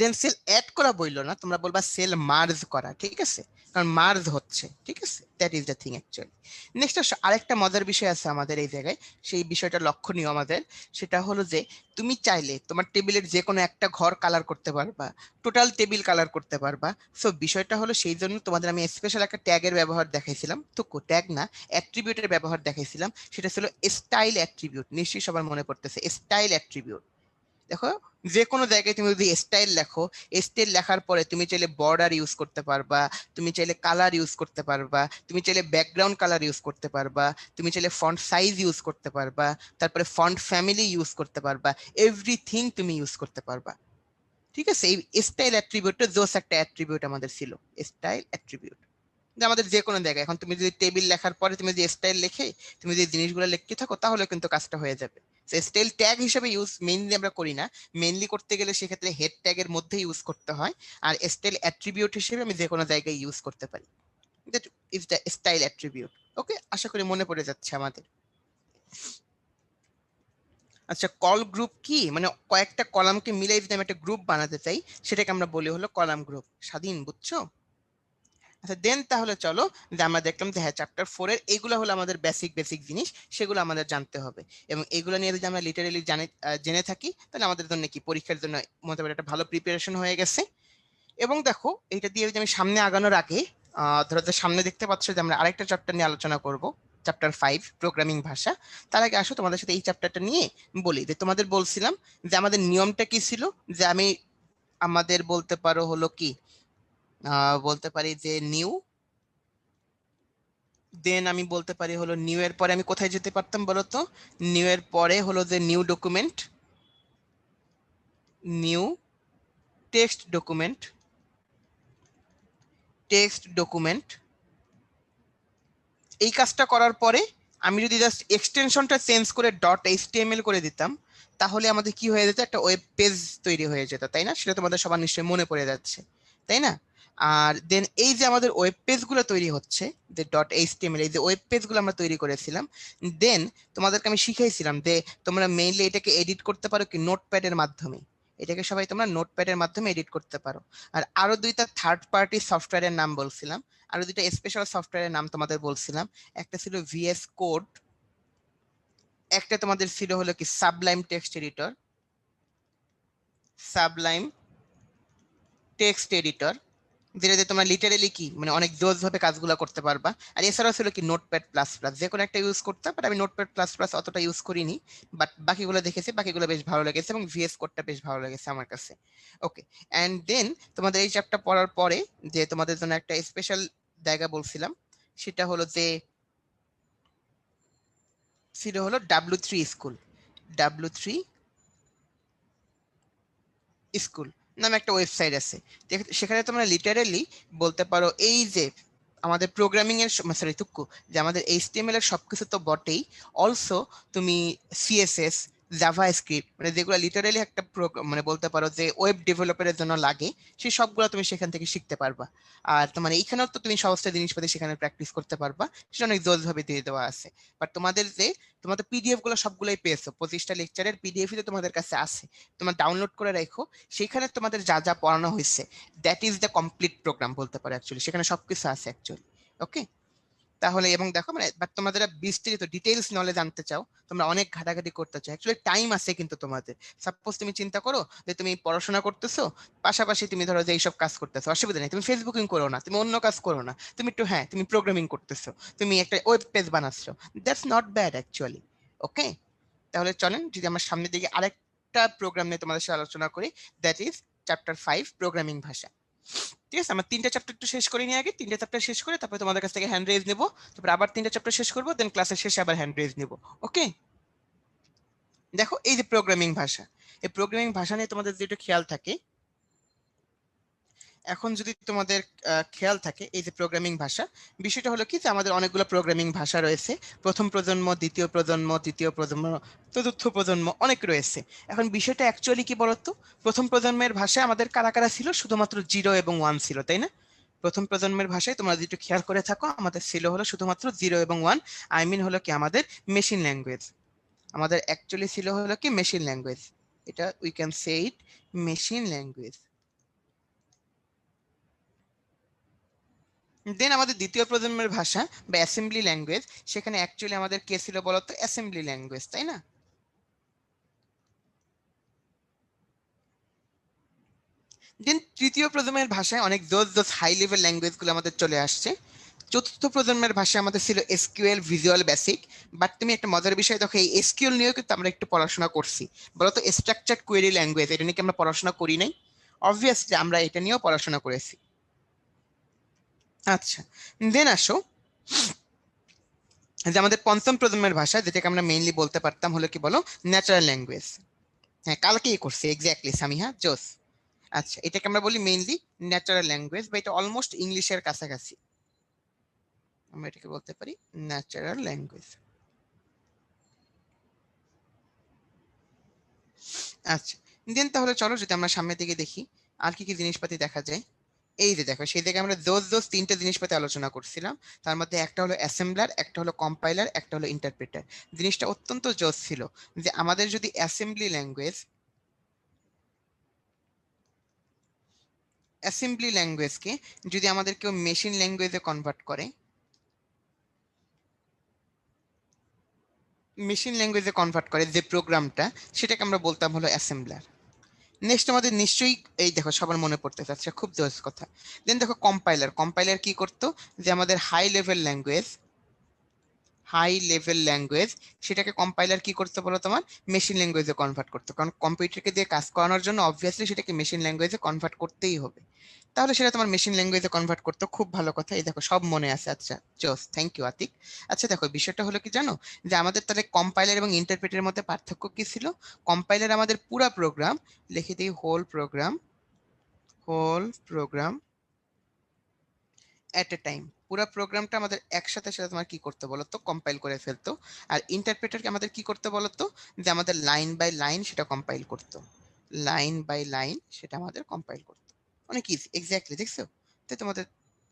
দেন সেল অ্যাড করা বইলো না, তোমরা বলবা সেল মার্জ করা, ঠিক আছে, কারণ মার্জ হচ্ছে, ঠিক আছে, that is the thing actually. Next আরেকটা মজার বিষয় আছে আমাদের এই জায়গায়, সেই বিষয়টা লক্ষণীয় আমাদের, সেটা হলো যে তুমি চাইলে তোমার টেবিলের যে কোনো একটা ঘর কালার করতে পারবা, টোটাল টেবিল কালার করতে পারবা। সো বিষয়টা হলো সেই জন্য তোমাদের আমি স্পেশাল একটা ট্যাগের ব্যবহার দেখাইছিলাম, তো ট্যাগ না, অ্যাট্রিবিউটের ব্যবহার দেখাইছিলাম, সেটা ছিল স্টাইল অ্যাট্রিবিউট, নিশ্চয়ই সবার মনে পড়তেছে স্টাইল অ্যাট্রিবিউট। দেখো, যে কোনো জায়গায় তুমি যদি স্টাইল লেখো, স্টাইল লেখার পরে তুমি চাইলে বর্ডার ইউজ করতে পারবা, তুমি চাইলে কালার ইউজ করতে পারবা, তুমি চাইলে ব্যাকগ্রাউন্ড কালার ইউজ করতে পারবা, তুমি চাইলে ফন্ট সাইজ ইউজ করতে পারবা, তারপরে ফন্ট ফ্যামিলি ইউজ করতে পারবা, এভরিথিং তুমি ইউজ করতে পারবা, ঠিক আছে। এই স্টাইল অ্যাট্রিবিউটটা জোস একটা অ্যাট্রিবিউট আমাদের ছিল, স্টাইল অ্যাট্রিবিউট। আমাদের যে কোনো জায়গায় এখন তুমি যদি টেবিল লেখার পরে তুমি যদি স্টাইল লিখে তুমি যদি জিনিসগুলো লিখতে থাকো, তাহলে কিন্তু কাজটা হয়ে যাবে। স্টাইল ট্যাগ হিসেবে ইউজ মেইনলি আমরা করি না, মেইনলি করতে গেলে সেক্ষেত্রে হেড ট্যাগের মধ্যে ইউজ করতে হয়। আর স্টাইল অ্যাট্রিবিউট হিসেবে আমি যে কোনো জায়গায় ইউজ করতে পারি, that is the style attribute. Okay, আশা করি মনে পড়ে যাচ্ছে আমাদের। আচ্ছা, কল গ্রুপ কি, মানে কয়েকটা কলামকে মিলাই যদি আমি একটা গ্রুপ বানাতে চাই, সেটাকে আমরা বলি হলো কলাম গ্রুপ। স্বাধীন, বুঝছো? আচ্ছা দেন তাহলে চলো, যে আমরা দেখলাম যে হ্যাঁ চ্যাপ্টার 4 এর এগুলো হলো আমাদের বেসিক জিনিস, সেগুলো আমাদের জানতে হবে। এবং এগুলো নিয়ে যদি আমরা লিটারেলি জেনে থাকি, তাহলে আমাদের জন্য কি পরীক্ষার জন্য মোটামুটি একটা ভালো প্রিপারেশন হয়ে গেছে। এবং দেখো, এটা দিয়ে যদি আমি সামনে আগানোর আগে ধরো যে সামনে দেখতে পাচ্ছ যে আমরা আরেকটা চ্যাপ্টার নিয়ে আলোচনা করব, চ্যাপ্টার 5 প্রোগ্রামিং ভাষা। তার আগে আসো তোমাদের সাথে এই চ্যাপ্টারটা নিয়ে বলি, যে তোমাদের বলছিলাম যে আমাদের নিয়মটা কি ছিল, যে আমাদের বলতে পারো হলো কি, বলতে পারি যে নিউ, দেন আমি বলতে পারি হলো নিউ এর পরে আমি কোথায় যেতে পারতাম বলতো, নিউ এর পরে হলো যে নিউ টেক্সট ডকুমেন্ট। এই কাজটা করার পরে আমি যদি জাস্ট এক্সটেনশনটা চেঞ্জ করে .html করে দিতাম, তাহলে আমাদের কি হয়ে যেত, একটা ওয়েব পেজ তৈরি হয়ে যেত, তাই না? সেটা তোমাদের সবার নিশ্চয়ই মনে পড়ে যাচ্ছে, তাই না? আর দেন এই যে আমাদের ওয়েব পেজগুলো তৈরি হচ্ছে, যে .html, এই যে ওয়েব পেজগুলো আমরা তৈরি করেছিলাম, দেন তোমাদেরকে আমি শিখাইছিলাম যে তোমরা মেইনলি এটাকে এডিট করতে পারো কি নোটপ্যাডের মাধ্যমে। এটাকে সবাই তোমরা নোটপ্যাডের মাধ্যমে এডিট করতে পারো। আর আরো দুইটা থার্ড পার্টি সফটওয়্যারের নাম বলছিলাম, আরো দুইটা স্পেশাল সফটওয়্যারের নাম তোমাদের বলছিলাম। একটা ছিল VS কোড, একটা তোমাদের ছিল হলো কি Sublime text editor, Sublime text editor, যেটাতে তোমরা লিটারেলি কি মানে অনেক জোস ভাবে কাজগুলো করতে পারবা। আর এছাড়াও ছিল কি নোটপ্যাড প্লাস প্লাস, যে কোনো একটা ইউজ করতে, বাট আমি নোটপ্যাড প্লাস প্লাস অতটা ইউজ করিনি, বাট বাকিগুলো দেখেছি, বাকিগুলো বেশ ভালো লেগেছে, এবং VS কোডটা বেশ ভালো লেগেছে আমার কাছে। ওকে, অ্যান্ড দেন তোমাদের এই চ্যাপ্টার পড়ার পরে যে তোমাদের জন্য একটা স্পেশাল জায়গা বলছিলাম, সেটা হলো যে ছিল হলো W3 স্কুল। W3 স্কুল নামে একটা ওয়েবসাইট আছে, সেখানে তোমরা লিটারেলি বলতে পারো এই যে আমাদের প্রোগ্রামিং এর সরি তুক্কু, যে আমাদের HTML এর সবকিছু তো বটেই, অলসো তুমি CSS, জাভাস্ক্রিপ্ট, মানে যেগুলো লিটারেলি একটা মানে বলতে পারো যে ওয়েব ডেভেলপারের জন্য লাগে, সেই সবগুলো তুমি সেখান থেকে শিখতে পারবা। আর তোমার এইখানেও তো তুমি সমস্ত জিনিসপাতি সেখানে প্র্যাকটিস করতে পারবা, সেটা অনেক জোস ভাবে দিয়ে দেওয়া আছে। বাট তোমাদের PDF গুলো সবগুলোই পেয়েছো, 25টা লেকচারের PDF তো তোমাদের কাছে আছে, তোমরা ডাউনলোড করে রাখো। সেখানে তোমাদের যা যা পড়ানো হয়েছে, that is the complete program বলতে পারো অ্যাকচুয়ালি, সেখানে সবকিছু আছে অ্যাকচুয়ালি। ওকে, তাহলে এবং দেখো মানে তোমরা যারা বিস্তারিত ডিটেইলস নলেজ জানতে চাও, তোমরা অনেক ঘাটাঘাটি করতে চাও, অ্যাকচুয়ালি টাইম আছে কিন্তু তোমাদের। সাপোজ তুমি চিন্তা করো যে তুমি পড়াশোনা করতেছো, পাশাপাশি তুমি ধরো যে এইসব কাজ করতেছো, অসুবিধা নেই, তুমি ফেসবুকিং করো না, তুমি অন্য কাজ করো না, তুমি একটু হ্যাঁ তুমি প্রোগ্রামিং করতেছো, তুমি একটা ওয়েব পেজ বানাচ্ছো, that's not bad actually. Okay, তাহলে চলেন যদি আমরা সামনের দিকে আরেকটা প্রোগ্রাম নিয়ে তোমাদের সাথে আলোচনা করি, দ্যাট ইজ চ্যাপ্টার 5 প্রোগ্রামিং ভাষা। ঠিক আছে, আমরা 3টা চ্যাপ্টার একটু শেষ করে নিই আগে, 3টা চ্যাপ্টার শেষ করে তারপরে তোমাদের কাছ থেকে হ্যান্ড রেজ নেবো, তারপর আবার 3টা চ্যাপ্টার শেষ করবো, দেন ক্লাসের শেষে আবার হ্যান্ড রেজ নেবো। ওকে, দেখো এই যে প্রোগ্রামিং ভাষা, এই প্রোগ্রামিং ভাষা নিয়ে তোমাদের যেটা খেয়াল থাকে, এখন যদি তোমাদের খেয়াল থাকে এই যে প্রোগ্রামিং ভাষা, বিষয়টা হলো কি যে আমাদের অনেকগুলো প্রোগ্রামিং ভাষা রয়েছে, প্রথম প্রজন্ম, দ্বিতীয় প্রজন্ম, তৃতীয় প্রজন্ম, চতুর্থ প্রজন্ম, অনেক রয়েছে। এখন বিষয়টা অ্যাকচুয়ালি কি বলতো, প্রথম প্রজন্মের ভাষায় আমাদের কারা কারা ছিল, শুধুমাত্র 0 এবং 1 ছিল, তাই না? প্রথম প্রজন্মের ভাষায় তোমরা যদি একটু খেয়াল করে থাকো, আমাদের ছিল হলো শুধুমাত্র 0 এবং 1, আই মিন হলো কি আমাদের মেশিন ল্যাঙ্গুয়েজ, আমাদের অ্যাকচুয়ালি ছিল হলো কি মেশিন ল্যাঙ্গুয়েজ, এটা we can say it machine language. Then আমাদের দ্বিতীয় প্রজন্মের ভাষা বা অ্যাসেম্বলি ল্যাঙ্গুয়েজ, সেখানে অ্যাকচুয়ালি আমাদের কে ছিল বলতো, অ্যাসেম্বলি ল্যাঙ্গুয়েজ, তাই না? দেন তৃতীয় প্রজন্মের ভাষায় অনেক দোজ হাই লেভেল ল্যাঙ্গুয়েজ গুলো আমাদের চলে আসছে। চতুর্থ প্রজন্মের ভাষায় আমাদের ছিল SQL, ভিজুয়াল বেসিক। বাট তুমি একটা মজার বিষয় দেখো, এই SQL নিয়েও কিন্তু আমরা একটু পড়াশোনা করছি, বলতো স্ট্রাকচার্ড কোয়েরি ল্যাঙ্গুয়েজ, এটা নিয়ে কি আমরা পড়াশোনা করি নাই? অবভিয়াসলি আমরা এটা নিয়েও পড়াশোনা করেছি। আচ্ছা, দেন আসো যে আমাদের পঞ্চম প্রজন্মের ভাষা, যেটাকে আমরা মেইনলি বলতে পারতাম হলো কি বলো, ন্যাচারাল ল্যাঙ্গুয়েজ। হ্যাঁ, কালকেই করছি এক্স্যাক্টলি সামিহা, জোস। আচ্ছা, এটাকে আমরা বলি মেইনলি ন্যাচারাল ল্যাঙ্গুয়েজ, বা এটা অলমোস্ট ইংলিশের কাছাকাছি, আমরা এটাকে বলতে পারি ন্যাচারাল ল্যাঙ্গুয়েজ। আচ্ছা, দেন তাহলে চলো যদি আমরা সামনের দিকে দেখি আর কি কি জিনিসপাতি দেখা যায়। এই যে দেখো, সেই থেকে আমরা জোস 3টে জিনিসপাতি আলোচনা করছিলাম, তার মধ্যে একটা হলো অ্যাসেম্বলার, একটা হলো কম্পাইলার, একটা হলো ইন্টারপ্রেটার। জিনিসটা অত্যন্ত জোস ছিল যে আমাদের যদি অ্যাসেম্বলি ল্যাঙ্গুয়েজকে যদি আমাদের কেউ মেশিন ল্যাঙ্গুয়েজে কনভার্ট করে, যে প্রোগ্রামটা, সেটাকে আমরা বলতাম হলো অ্যাসেম্বলার। নেক্সট আমাদের নিশ্চয়ই এই দেখো সবার মনে পড়তে চাচ্ছে, খুব জোস কথা। দেন দেখো কম্পাইলার কি করতো, যে আমাদের হাই লেভেল ল্যাঙ্গুয়েজ, সেটাকে কম্পাইলার কি করতে বলো তোমার, মেশিন ল্যাঙ্গুয়েজে কনভার্ট করতে, কারণ কম্পিউটারকে দিয়ে কাজ করানোর জন্য অবভিয়াসলি সেটাকে মেশিন ল্যাঙ্গুয়েজে কনভার্ট করতেই হবে। তাহলে সেটা তোমার মেশিন ল্যাঙ্গুয়েজে কনভার্ট করতে, খুব ভালো কথা, এই দেখো সব মনে আছে। আচ্ছা জোস, থ্যাংক ইউ আতিক। আচ্ছা দেখো, বিষয়টা হলো কি জানো, যে আমাদের তাহলে কম্পাইলার এবং ইন্টারপ্রেটের মধ্যে পার্থক্য কি ছিল? কম্পাইলার আমাদের পুরো প্রোগ্রাম, লিখে দিই whole program at a time, পুরো প্রোগ্রামটা আমাদের একসাথে সাথে তোমার কি করতে বলো তো, কম্পাইল করে ফেলতো। আর ইন্টারপ্রেটারকে আমাদের কি করতে বলো তো, যে আমাদের লাইন বাই লাইন সেটা কম্পাইল করতো, লাইন বাই লাইন সেটা আমাদের কম্পাইল করতো। অনেক ইজি, এক্স্যাক্টলি, দেখছো? তো তোমাদের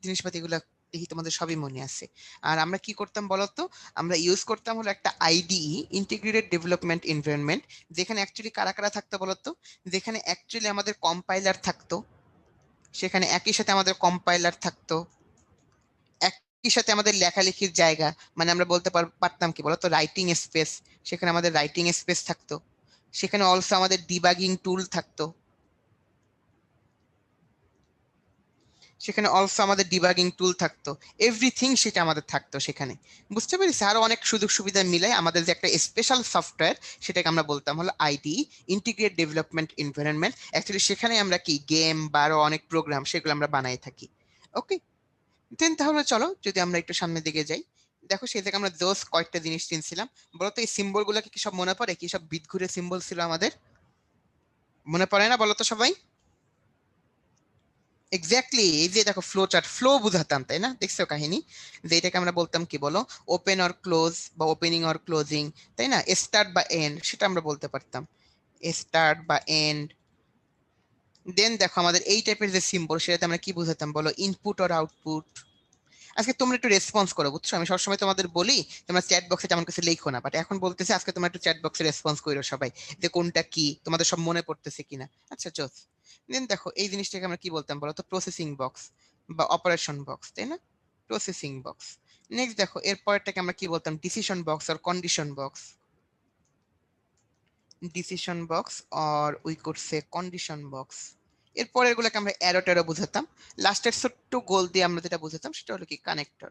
জিনিসপাতিগুলো দেখি তোমাদের সবই মনে আছে। আর আমরা কি করতাম বলতো, আমরা ইউজ করতাম হলো একটা আইডিই, ইন্টিগ্রেটেড ডেভেলপমেন্ট এনভায়রনমেন্ট, যেখানে অ্যাকচুয়ালি কারা কারা থাকতো বলতো, যেখানে অ্যাকচুয়ালি আমাদের কম্পাইলার থাকতো, সেখানে একই সাথে আমাদের কম্পাইলার থাকতো, একই সাথে আমাদের লেখালেখির জায়গা, মানে আমরা বলতে পারতাম কি বলতো, রাইটিং স্পেস, সেখানে আমাদের রাইটিং স্পেস থাকতো, সেখানে অলসো আমাদের ডিবাগিং টুল থাকতো, সেখানে অলসো আমাদের ডিবাগিং টুল থাকতো, এভরিথিং সেটা আমাদের থাকতো সেখানে। বুঝতে পেরেছি? আরো অনেক সুযোগ সুবিধা মিলাই আমাদের যে একটা স্পেশাল সফটওয়্যার, সেটাকে আমরা বলতাম হলো ID, integrate development environment. Actually সেখানে আমরা কি গেম বা আরো অনেক প্রোগ্রাম সেগুলো আমরা বানাই থাকি। ওকে, দেন তাহলে চলো যদি আমরা একটু সামনের দিকে যাই। দেখো সেই থেকে আমরা দোষ কয়েকটা জিনিস চিনছিলাম। বলতো এই সিম্বল গুলো কি সব মনে পড়ে? কি সব বিদঘুরে সিম্বল ছিল আমাদের, মনে পড়ে না বলতো সবাই? এক্স্যাক্টলি, এই যে দেখো ফ্লো চার্ট, ফ্লো বুঝাতাম তাই না? দেখছো কাহিনী, যে এটাকে আমরা বলতাম কি বলো, ওপেন অর ক্লোজ বা ওপেনিং অর ক্লোজিং, তাই না? স্টার্ট বা এন্ড সেটা আমরা বলতে পারতাম, স্টার্ট বা এন্ড। দেন দেখো আমাদের এই টাইপের যে সিম্বল, সেটাতে আমরা কি বুঝাতাম বলো, ইনপুট অর আউটপুট। আজকে তোমরা একটু রেসপন্স করো, বুঝছো? আমি সবসময় তোমাদের বলি তোমরা চ্যাট বক্সে তেমন কিছু লিখো না, বাট এখন বলতেছে আজকে তোমরা একটু চ্যাট বক্সে রেসপন্স করো সবাই, যে কোনটা কি তোমাদের সব মনে পড়তেছে কিনা। আচ্ছা চল, দেন দেখো এই জিনিসটাকে আমরা কি বলতাম বলো তো, প্রসেসিং বক্স বা অপারেশন বক্স, তাই না? Processing box. নেক্সট দেখো এর পরেরটাকে আমরা কি বলতাম, ডিসিশন বক্স আর কন্ডিশন বক্স, ডিসিশন বক্স আর we could say condition box. এর পরের গুলোকে আমরা অ্যারো ট্যারো বুঝাতাম। লাস্টের ছোট্ট গোল দিয়ে আমরা যেটা বুঝাতাম সেটা হলো কি connector.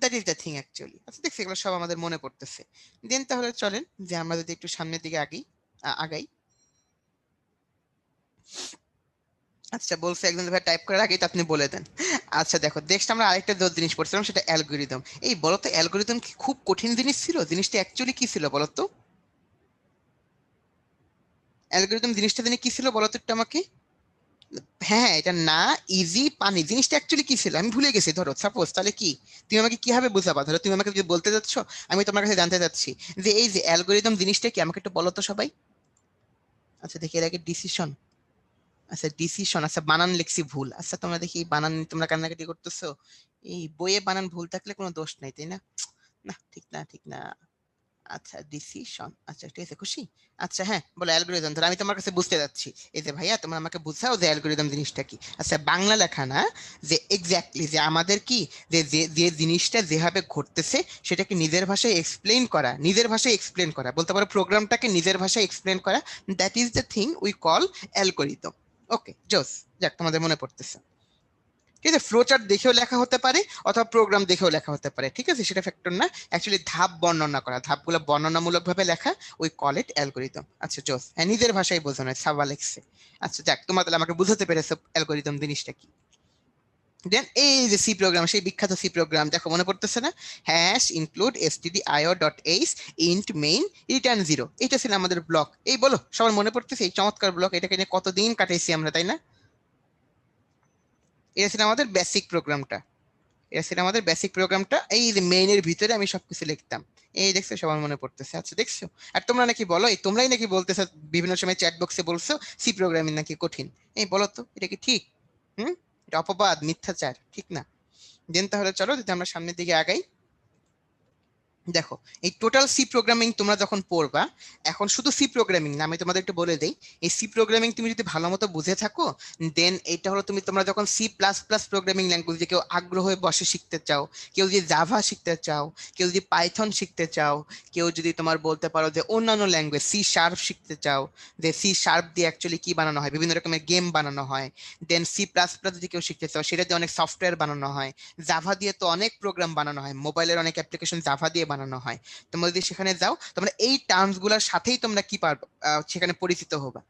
That is the thing actually. আচ্ছা দেখছি এগুলো সব আমাদের মনে পড়তেছে। দেন তাহলে চলেন যে আমরা যদি একটু সামনের দিকে আগাই। আচ্ছা বলছে একজন ভাই টাইপ করার আগেই তো আপনি বলে দেন। আচ্ছা দেখো নেক্সট আমরা আরেকটা জিনিস পড়ছিলাম, সেটা অ্যালগোরিদম। এই বলো তো অ্যালগোরিদম কি খুব কঠিন জিনিস ছিল? জিনিসটা অ্যাকচুয়ালি কি ছিল বলো তো? অ্যালগোরিদম জিনিসটা জানি কি ছিল বলো তো একটু আমাকে? হ্যাঁ এটা না, ইজি পানি জিনিসটা অ্যাকচুয়ালি কি ছিল আমি ভুলে গেছি। ধরো সাপোজ তাহলে কি, তুমি আমাকে কিভাবে বুঝাবা? ধরো তুমি আমাকে যদি বলতে যাচ্ছ, আমি তোমার কাছে জানতে চাচ্ছি যে এই যে অ্যালগোরিদম জিনিসটা কি, আমাকে একটু বলো তো সবাই। আচ্ছা দেখি এর আগে ডিসিশন, আচ্ছা ডিসিশন, আচ্ছা বানান লিখছি ভুল। আচ্ছা তোমরা দেখি এই বানান নিয়ে তোমরা কান্নাকাটি করতেছো, এই বইয়ে বানান ভুল থাকলে কোনো দোষ নাই তাই না? না ঠিক না, ঠিক না। আচ্ছা ডিসিশন, আচ্ছা ঠিক আছে খুশি। আচ্ছা হ্যাঁ বলো অ্যালগোরিদম, ধরো আমি তোমার কাছে বুঝতে যাচ্ছি, এই যে ভাইয়া তোমরা আমাকে বুঝাও যে অ্যালগোরিদম জিনিসটা কি। আচ্ছা বাংলা লেখা না, যে এক্স্যাক্টলি যে আমাদের কি, যে যে যে জিনিসটা যেভাবে ঘটতেছে সেটাকে নিজের ভাষায় এক্সপ্লেইন করা, নিজের ভাষায় এক্সপ্লেন করা, বলতে পারো প্রোগ্রামটাকে নিজের ভাষায় এক্সপ্লেন করা, that is the thing we call algorithm. Okay জোস, যাক তোমাদের মনে পড়তেছে। ঠিক আছে, ফ্লো চার্ট দেখেও লেখা হতে পারে অথবা প্রোগ্রাম দেখেও লেখা হতে পারে, ঠিক আছে সেটা ফ্যাক্টর না। অ্যাকচুয়ালি ধাপ বর্ণনা করা, ধাপগুলো বর্ণনামূলক ভাবে লেখা, উই কল ইট অ্যালগোরিদম। আচ্ছা জোস, হ্যাঁ নিজের ভাষায় বোঝানো, সাবা লেখছে। আচ্ছা যাক তোমরা তাহলে আমাকে বুঝাতে পেরেছো অ্যালগোরিদম জিনিসটা কি। দেন এই যে সি প্রোগ্রাম, সেই বিখ্যাত সি প্রোগ্রাম দেখো মনে পড়তেছে না? Hash include stdio dot H int main return zero, এটা ছিল আমাদের ব্লক। এই বলো সবার মনে পড়তেছে এই চমৎকার ব্লক, এটাকে নিয়ে কতদিন কাটাইছি আমরা তাই না? এটা ছিল আমাদের বেসিক প্রোগ্রামটা, এটা ছিল আমাদের বেসিক প্রোগ্রামটা। এই যে মেইনের ভিতরে আমি সবকিছু লিখতাম। এই দেখছো সবার মনে পড়তেছে? আচ্ছা দেখছো। আর তোমরা নাকি বলো, এই তোমরাই নাকি বলতেছো বিভিন্ন সময় চ্যাট বক্সে বলছো সি প্রোগ্রামিং নাকি কঠিন। এই বলো তো এটা কি ঠিক? হুম, এটা অপবাদ, মিথ্যাচার, ঠিক না? দেন তাহলে চলো যদি আমরা সামনের দিকে আগাই। দেখো এই টোটাল সি প্রোগ্রামিং তোমরা যখন পড়বা, এখন শুধু সি প্রোগ্রামিং না, আমি তোমাদের একটু বলে দেই, এই সি প্রোগ্রামিং তুমি যদি ভালো মতো বুঝে থাকো, দেন এটা হলো তোমরা যখন C plus plus programming language কেউ আগ্রহ হয়ে বসে শিখতে চাও, কেউ যদি জাভা শিখতে চাও, কেউ যদি পাইথন শিখতে চাও, কেউ যদি তোমার বলতে পারো যে অন্যান্য ল্যাঙ্গুয়েজ সি শার্প শিখতে চাও, যে সি শার্প দিয়ে অ্যাকচুয়ালি কি বানানো হয়, বিভিন্ন রকমের গেম বানানো হয়। দেন সি প্লাস প্লাস যদি কেউ শিখতে চাও, সেটা দিয়ে অনেক সফটওয়্যার বানানো হয়। জাভা দিয়ে তো অনেক প্রোগ্রাম বানানো হয়, মোবাইলের অনেক অ্যাপ্লিকেশন জাভা দিয়ে বানানো হয়। তোমরা যদি সেখানে যাও তোমরা এই টার্মস গুলোর সাথেই তোমরা কি পারবে, সেখানে পরিচিত হবা,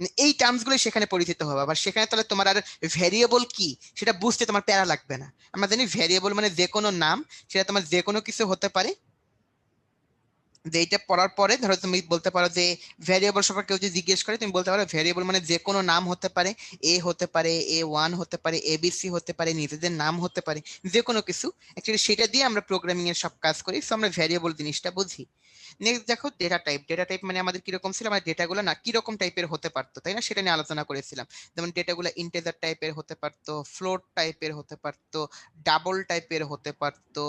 মানে এই টার্মস গুলো সেখানে পরিচিত হবা। আবার সেখানে তাহলে তোমার আর ভ্যারিয়েবল কি সেটা বুঝতে তোমার প্যারা লাগবে না। আমরা জানি ভ্যারিয়েবল মানে যে কোনো নাম, সেটা তোমার যে কোনো কিছু হতে পারে, যে এটা পড়ার পরে ধরো তুমি বলতে পারো যে ভ্যারিয়েবল সম্পর্কে কেউ যদি জিজ্ঞেস করে তুমি বলতে পারো ভ্যারিয়েবল মানে যে কোনো নাম হতে পারে, এ হতে পারে, A1 হতে পারে, ABC হতে পারে, নিজেদের নাম হতে পারে, যে কোনো কিছু। অ্যাকচুয়ালি সেটা দিয়ে আমরা প্রোগ্রামিং এর সব কাজ করি, সো আমরা ভ্যারিয়েবল জিনিসটা বুঝি। নেক্সট দেখো ডেটা টাইপ। ডেটা টাইপ মানে আমাদের কিরকম ছিল, আমাদের ডেটাগুলো না কিরকম টাইপের হতে পারতো, তাই না, সেটা নিয়ে আলোচনা করেছিলাম। যেমন ডেটাগুলো ইন্টিজার টাইপের হতে পারতো, ফ্লোট টাইপের হতে পারতো, ডাবল টাইপের হতে পারতো,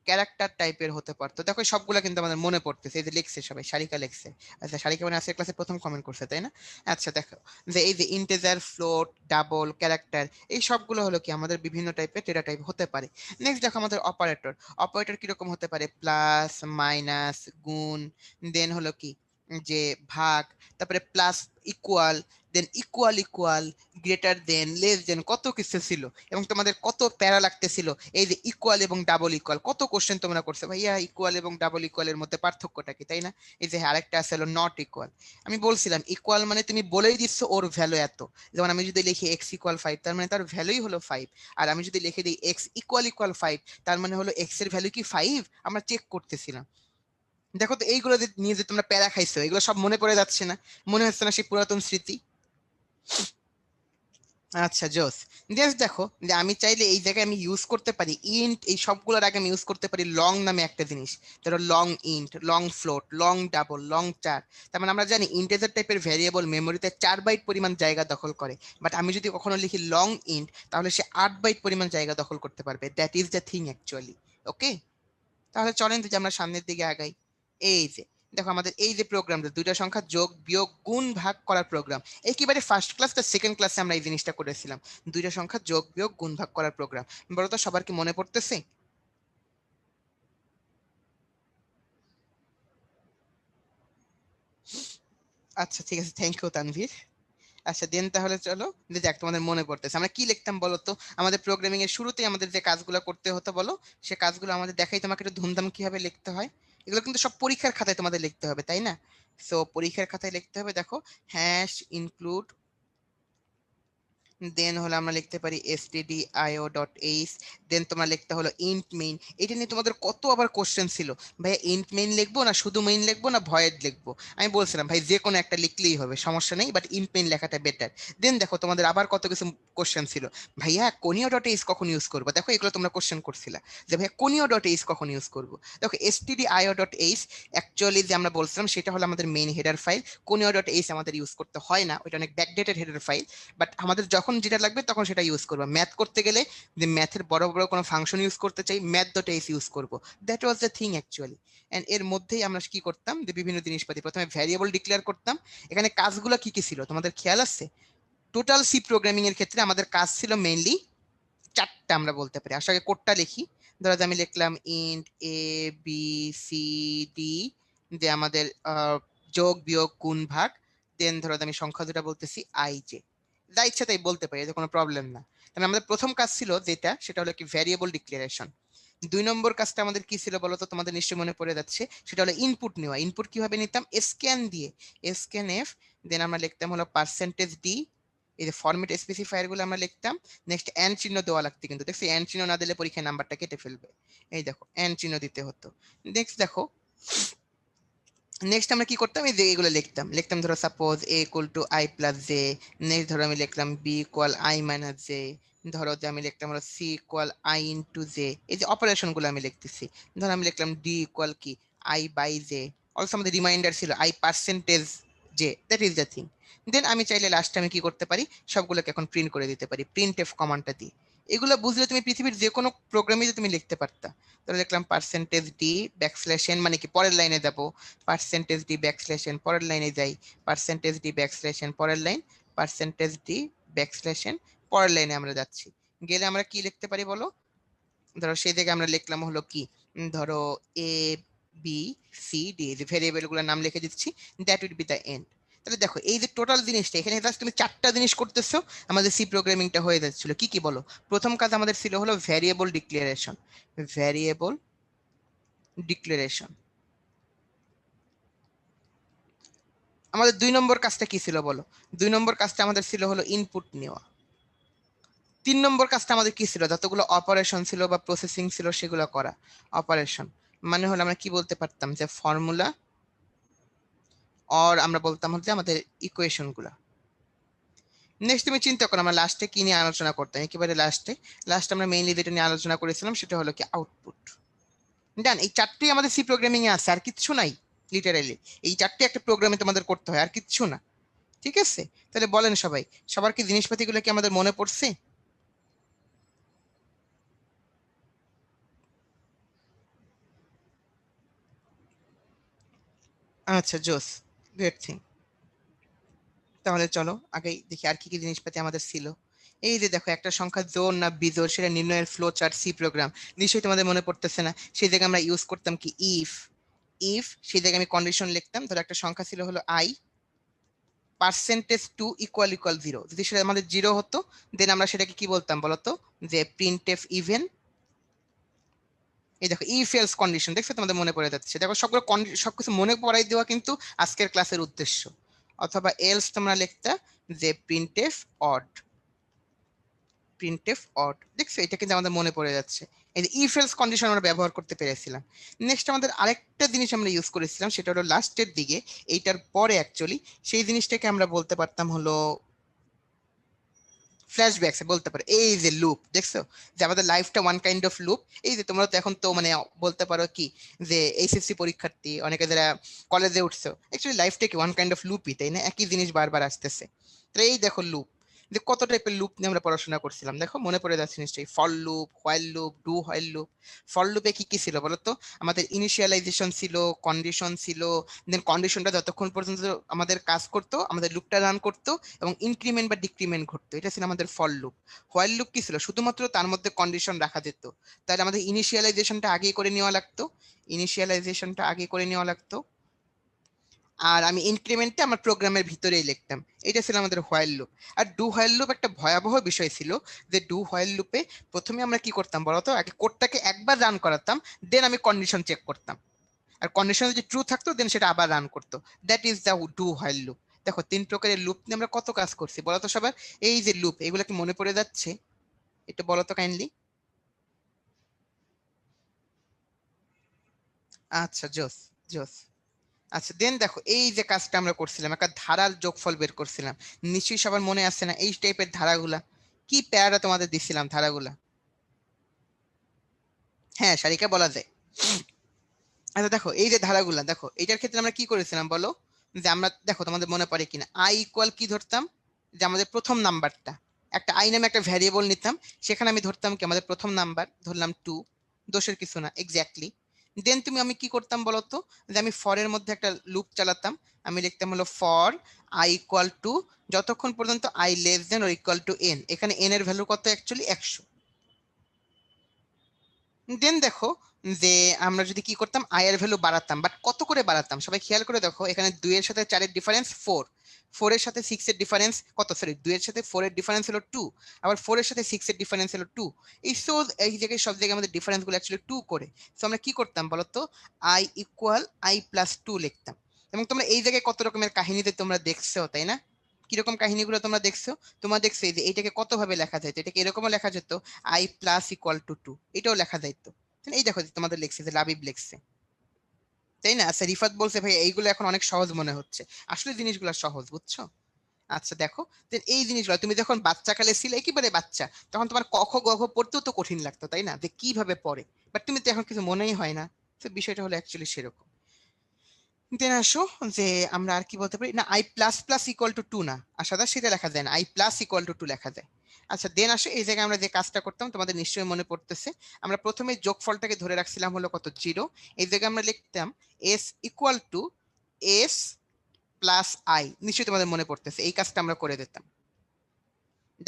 ক্যারেক্টার টাইপের হতে পারতো। দেখো সবগুলো কিন্তু আমাদের মনে পড়তেছে, এই যে লিখছে সবাই, সারিকা লিখছে। আচ্ছা সারিকা মানে আজকের ক্লাসে প্রথম কমেন্ট করছে, তাই না? আচ্ছা দেখো যে এই যে ইন্টিজার, ফ্লোট, ডাবল, ক্যারেক্টার, এই সবগুলো হলো কি আমাদের বিভিন্ন টাইপের ডেটা টাইপ হতে পারে। নেক্সট দেখো আমাদের অপারেটর। অপারেটর কিরকম হতে পারে, প্লাস, মাইনাস, গুণ, দেন হলো কি যে ভাগ, তারপরে plus, equal, than equal equal, greater than, less than, কত কিছু ছিল। এবং তোমাদের কত প্যারা লাগতেছিল এই যে ইকুয়াল এবং ডাবল ইকুয়াল, কত কোশ্চেন তোমরা করছো ভাইয়া ইকুয়াল এবং ডাবল ইকুয়ালের মধ্যে পার্থক্যটা কি, তাই না? এই যে আরেকটা আছে হলো নট ইকুয়াল। আমি বলছিলাম ইকুয়াল মানে তুমি বলেই দিচ্ছ ওর ভ্যালু এত। যেমন আমি যদি লিখি এক্স ইকুয়াল 5, তার মানে তার ভ্যালুই হলো 5। আর আমি যদি লিখে দিই এক্স ইকুয়াল ইকুয়াল 5, তার মানে হলো এক্স এর ভ্যালু কি 5, আমরা চেক করতেছিলাম। দেখো তো এইগুলো নিয়ে যে তোমরা প্যারা খাইছো, এগুলো সব মনে পড়ে যাচ্ছে না? মনে হচ্ছে না সেই পুরাতন স্মৃতি? আচ্ছা জোস। জাস্ট দেখো যে আমি চাইলে এই জায়গায় আমি ইউজ করতে পারি ইন্ট, এই সবগুলোর আগে আমি ইউজ করতে পারি লং নামে একটা জিনিস। ধরো long int, long float, long double, long চার। তার মানে আমরা জানি ইন্টিজার টাইপের ভ্যারিয়েবল মেমোরিতে 4 বাইট পরিমাণ জায়গা দখল করে, বাট আমি যদি কখনো লিখি লং ইন্ট তাহলে সে 8 বাইট পরিমাণ জায়গা দখল করতে পারবে। That is the thing actually. Okay, তাহলে চলেন তো যে আমরা সামনের দিকে আগাই। এই যে দেখো আমাদের এই যে প্রোগ্রামটা, দুইটা সংখ্যা যোগ বিয়োগ গুণ ভাগ করার প্রোগ্রাম, একেবারে ফার্স্ট ক্লাস বা সেকেন্ড ক্লাসে আমরা এই জিনিসটা করেছিলাম। দুইটা সংখ্যা যোগ বিয়োগ গুণ ভাগ করার প্রোগ্রাম, বলো তো সবার কি মনে পড়তেছে? আচ্ছা ঠিক আছে, থ্যাংক ইউ তানভীর। আচ্ছা দেন তাহলে চলো যে দেখ তোমাদের মনে পড়তেছে আমরা কি লিখতাম বলো তো। আমাদের প্রোগ্রামিং এর শুরুতেই আমাদের যে কাজগুলো করতে হতো বলো, সে কাজগুলো আমাদের দেখাই তোমাকে একটু ধুমধাম কিভাবে লিখতে হয়। এগুলো কিন্তু সব পরীক্ষার খাতায় তোমাদের লিখতে হবে, তাই না? সো পরীক্ষার খাতায় লিখতে হবে, দেখো হ্যাশ ইনক্লুড, দেন হলো আমরা লিখতে পারি stdio.h, দেন তোমরা লিখতে হলো ইন্ট মেইন। এটা নিয়ে তোমাদের কত আবার কোশ্চেন ছিল, ভাই ইন্ট মেইন লিখবো না শুধু মেইন লিখবো না ভয়েড লিখবো। আমি বলছিলাম ভাই যে কোনো একটা লিখলেই হবে, সমস্যা নেই, বাট ইন্ট মেইন লেখাটা বেটার। দেন দেখো তোমাদের আবার কত কিছু কোশ্চেন ছিল, ভাইয়া কোনিও ডট এইচ কখন ইউজ করবো, দেখো এগুলো তোমরা কোশ্চেন করছিলা যে ভাইয়া কোনিও ডট এইচ কখন ইউজ করবো। দেখো stdio.h অ্যাকচুয়ালি যে আমরা বলছিলাম সেটা হলো আমাদের main header file. Conio dot H আমাদের ইউজ করতে হয় না, ওইটা অনেক ব্যাকডেটেড হেডার ফাইল। বাট আমাদের যখন যেটা লাগবে তখন সেটা ইউজ করবো। ম্যাথ করতে গেলে যে ম্যাথের বড় বড় কোনো ফাংশন ইউজ করতে চাই, ম্যাথ ডট এইচ ইউজ করবো। That was the thing actually. And এর মধ্যেই আমরা কি করতাম যে বিভিন্ন জিনিসপাতি প্রথমে ভ্যারিয়েবল ডিক্লেয়ার করতাম। এখানে কাজগুলো কি কি ছিল তোমাদের খেয়াল আছে? টোটাল সি প্রোগ্রামিং এর ক্ষেত্রে আমাদের কাজ ছিল মেইনলি চারটা, আমরা বলতে পারি। আসলে কোডটা লিখি, ধরো যে আমি লিখলাম int A B C D, যে আমাদের যোগ বিয়োগ গুণ ভাগ, দেন ধরো আমি সংখ্যা দুটা বলতেছি আই জে, যা ইচ্ছা তাই বলতে পারি, এতে কোনো প্রবলেম না। তাহলে আমাদের প্রথম কাজ ছিল যেটা, সেটা হলো কি ভ্যারিয়েবল ডিক্লারেশন। 2 নম্বর কাজটা আমাদের কি ছিল বলতো, তোমাদের নিশ্চয়ই মনে পড়ে যাচ্ছে, সেটা হলো ইনপুট নেওয়া। ইনপুট কিভাবে নিতাম, স্ক্যান দিয়ে, স্ক্যান এফ, দেন আমরা লিখতাম হলো পার্সেন্টেজ ডি, এই যে ফরম্যাট স্পেসিফায়ার গুলো আমরা লিখতাম। নেক্সট এন্ড চিহ্ন দেওয়া লাগতো, কিন্তু দেখছি এন্ড চিহ্ন না দিলে পরীক্ষায় নাম্বারটা কেটে ফেলবে। এই দেখো এন্ড চিহ্ন দিতে হতো। নেক্সট দেখো, নেক্সট আমরা কি করতাম, এই যে এগুলো লিখতাম লিখতাম ধরো suppose a equal to i plus j. Next ধরো আমি লিখলাম b equal i minus j. ধরো যে আমি লিখলাম হলো c equal i into j. এই যে অপারেশন গুলো আমি লিখতেছি। ধরো আমি লিখলাম ডি ইকুয়াল কি আই বাই জে। অলসো আমাদের রিমাইন্ডার ছিল i percentage j, that is the thing. Then আমি চাইলে লাস্টে আমি কি করতে পারি, সবগুলোকে এখন প্রিন্ট করে দিতে পারি প্রিন্ট এফ কমান্ডটা দিয়ে। এগুলো বুঝলে তুমি পৃথিবীর যে কোনো প্রোগ্রামে তুমি লিখতে পারতা। তাহলে লিখলাম পার্সেন্টেজ ডি ব্যাকস্ল্যাশ এন, মানে কি পরের লাইনে যাবো, পার্সেন্টেজ ডি ব্যাকস্ল্যাশ এন পরের লাইনে যাই, পার্সেন্টেজ ডি ব্যাকস্ল্যাশ এন পরের line, percentage D backslash N পরের লাইনে আমরা যাচ্ছি। গেলে আমরা কি লিখতে পারি বলো, ধরো সেই জায়গায় আমরা লিখলাম হলো কি, ধরো এ বি সি ডি, যে ভেরিয়েবল গুলোর নাম লিখে দিচ্ছি, that weed B the end. তাহলে দেখো এই যে টোটাল জিনিসটা, এখানে জাস্ট তুমি 4টা জিনিস করতেছো, আমাদের সি প্রোগ্রামিংটা হয়ে যাচ্ছিল। কি কি বলো? প্রথম কাজ আমাদের ছিল হলো ভ্যারিয়েবল ডিক্লারেশন, ভ্যারিয়েবল ডিক্লারেশন। আমাদের 2 নম্বর কাজটা কি ছিল বলো? 2 নম্বর কাজটা আমাদের ছিল হলো ইনপুট নেওয়া। 3 নম্বর কাজটা আমাদের কি ছিল, যতগুলো অপারেশন ছিল বা প্রসেসিং ছিল সেগুলো করা, অপারেশন। মানে হলো আমরা কি বলতে পারতাম যে ফর্মুলা, আর আমরা বলতাম হচ্ছে আমাদের ইকুয়েশন গুলা। নেক্সট তুমি চিন্তা করো আমরা লাস্টে কি নিয়ে আলোচনা করতাম, একেবারে লাস্টে আমরা মেইনলি যেটা নিয়ে আলোচনা করেছিলাম সেটা হলো কি আউটপুট। ডান, এই চারটেই আমাদের সি প্রোগ্রামিং এ আছে, আর কিচ্ছু নাই লিটারালি। এই চারটে একটা প্রোগ্রামে তোমাদের করতে হয়, আর কিচ্ছু না। ঠিক আছে, তাহলে বলেন সবাই, সবার কি জিনিসপাতিগুলো কি আমাদের মনে পড়ছে? আচ্ছা, জোস, গ্রেট থিং। তাহলে চলো আগে দেখি আর কি কি জিনিসপাতি আমাদের ছিল। এই যে দেখো, একটা সংখ্যা জোড় না বিজোড় সেটা নির্ণয়ের ফ্লো চার্ট সি প্রোগ্রাম, নিশ্চয়ই তোমাদের মনে পড়তেছে না? সেই জায়গায় আমরা ইউজ করতাম কি ইফ সেই জায়গায় আমি কন্ডিশন লিখতাম, ধরো একটা সংখ্যা ছিল হলো i %2 = 0, যদি সেটা আমাদের 0 হতো দেন আমরা সেটাকে কি বলতাম বলতো, যে printf ইভেন। এই দেখো ইফ এলস কন্ডিশন, দেখছো তোমাদের মনে পড়ে যাচ্ছে। দেখো সবকিছু মনে পড়াই দেওয়া কিন্তু আজকের ক্লাসের উদ্দেশ্য। অথবা এলস তোমরা লিখতা যে প্রিন্টএফ অড, দেখছো এটা কিন্তু আমাদের মনে পড়ে যাচ্ছে। এই যে ইফ এলস কন্ডিশন আমরা ব্যবহার করতে পেরেছিলাম। নেক্সট আমাদের আরেকটা জিনিস আমরা ইউজ করেছিলাম, সেটা হলো লাস্টের দিকে, এইটার পরে অ্যাকচুয়ালি সেই জিনিসটাকে আমরা বলতে পারতাম হলো ফ্ল্যাশব্যাকস বলতে পারে। এই যে লুপ, দেখছো যে আমাদের লাইফটা ওয়ান কাইন্ড অফ লুপ। এই যে তোমরা তো এখন তো মানে বলতে পারো কি যে এইচএসসি পরীক্ষার্থী, অনেকে যারা কলেজে উঠছো, অ্যাকচুয়ালি লাইফটা কি ওয়ান কাইন্ড অফ লুপই, তাই না? একই জিনিস বারবার আসতেছে। তো এই দেখো লুপ, যে কত টাইপের লুপ নিয়ে আমরা পড়াশোনা করছিলাম, দেখো মনে পড়ে যাচ্ছে নিশ্চয়ই। For loop, while loop, do while loop. For লুপে কি কি ছিল বলতো? আমাদের ইনিশিয়ালাইজেশন ছিল, কন্ডিশন ছিল, দেন কন্ডিশনটা যতক্ষণ পর্যন্ত আমাদের কাজ করতো, আমাদের লুপটা রান করতো এবং ইনক্রিমেন্ট বা ডিক্রিমেন্ট ঘটতো, এটা ছিল আমাদের ফর লুপ। হোয়াইল লুপ কি ছিল? শুধুমাত্র তার মধ্যে কন্ডিশন রাখা যেত, তাহলে আমাদের ইনিশিয়ালাইজেশনটা আগে করে নেওয়া লাগতো, আর আমি ইনক্রিমেন্টটা আমার প্রোগ্রামের ভিতরেই লিখতাম। এটা ছিল আমাদের হোয়াইল লুপ। আর ডু হোয়াইল লুপ একটা ভয়াবহ বিষয় ছিল, যে ডু হোয়াইল লুপে প্রথমে আমরা কি করতাম বলতো, আগে কোডটাকে একবার রান করাতাম, দেন আমি কন্ডিশন চেক করতাম, আর কন্ডিশন যদি ট্রু থাকতো দেন সেটা আবার রান করতো। That is the do while loop. দেখো 3 প্রকারের লুপ নিয়ে আমরা কত কাজ করছি বলতো সবার। এই যে লুপ, এগুলো কি মনে পড়ে যাচ্ছে? এটা বলো তো কাইন্ডলি। আচ্ছা, জোস জোস। আচ্ছা দেন দেখো, এই যে কাজটা আমরা করছিলাম, একটা ধারার যোগফল বের করছিলাম, নিশ্চয়ই সবার মনে আছে না এই টাইপের ধারাগুলা? কি প্যারা তোমাদের দিছিলাম ধারাগুলা। হ্যাঁ, সারিকা বলা যায়। আচ্ছা দেখো, এই যে ধারাগুলা, দেখো এটার ক্ষেত্রে আমরা কি করেছিলাম বলো, যে আমরা দেখো তোমাদের মনে পড়ে কিনা, আই ইকুয়াল কি ধরতাম, যে আমাদের প্রথম নাম্বারটা, একটা আই নামে একটা ভ্যারিয়েবল নিতাম, সেখানে আমি ধরতাম কি আমাদের প্রথম নাম্বার ধরলাম 2, দোষের কিছু না, এক্স্যাক্টলি। দেন আমি কি করতাম বলতো, যে আমি ফরের মধ্যে একটা লুপ চালাতাম, আমি লিখতাম হলো ফর আই ইকুয়াল টু যতক্ষণ পর্যন্ত I less than or equal to N, এখানে এন এর ভ্যালু কত, অ্যাকচুয়ালি 100। দেন দেখো যে আমরা যদি কি করতাম, আই এর ভ্যালু বাড়াতাম, বাট কত করে বাড়াতাম সবাই খেয়াল করে দেখো, এখানে 2 এর সাথে 4 এর ডিফারেন্স 4, 4 এর সাথে 6 এর ডিফারেন্স কত, সরি 2 এর সাথে 4 এর ডিফারেন্স হলো 2, আবার 4 এর সাথে 6 এর ডিফারেন্স হলো 2। এই জায়গায় সব জায়গায় আমাদের ডিফারেন্স গুলো অ্যাকচুয়ালি 2 করে। তো আমরা কি করতাম বলতো, আই ইকুয়াল আই প্লাস 2 লিখতাম। এবং তোমরা এই জায়গায় কত রকমের কাহিনীতে তোমরা দেখছো, তাই না? কিরকম কাহিনীগুলো তোমরা দেখছো? তোমরা দেখছো যে এইটাকে কত ভাবে লেখা যায়, এটাকে এরকমও লেখা যেত আই প্লাস ইকুয়াল টু 2, এটাও লেখা যাইতো। এই দেখো তোমাদের লেখছে যে লাবিব লেখছে, তাই না? আচ্ছা রিফাত বলছে ভাই এইগুলো এখন অনেক সহজ মনে হচ্ছে, আসলে জিনিসগুলো সহজ, বুঝছো? আচ্ছা দেখো, এই জিনিসগুলো তুমি যখন বাচ্চা কালে ছিলে, একেবারে বাচ্চা, তখন তোমার ক খ গ ঘ পড়তেও তো কঠিন লাগতো, তাই না? যে কিভাবে পড়ে, বাট তুমি তো এখন কিছু মনেই হয় না। তো বিষয়টা হলো অ্যাকচুয়ালি সেরকম। দেন আসো, যে আমরা আর কি বলতে পারি না, I plus plus equal to 2 না, আশাদা সেটা লেখা যায় না, আই প্লাস ইকুয়াল টু 2 লেখা যায়। আচ্ছা দেন আসো, এই জায়গায় আমরা যে কাজটা করতাম তোমাদের নিশ্চয়ই মনে পড়তেছে, আমরা প্রথমে যোগফলটাকে ধরে রাখছিলাম হলো কত, 0। এই জায়গায় আমরা লিখতাম S equal to S plus I, নিশ্চয়ই তোমাদের মনে পড়তেছে, এই কাজটা আমরা করে দিতাম।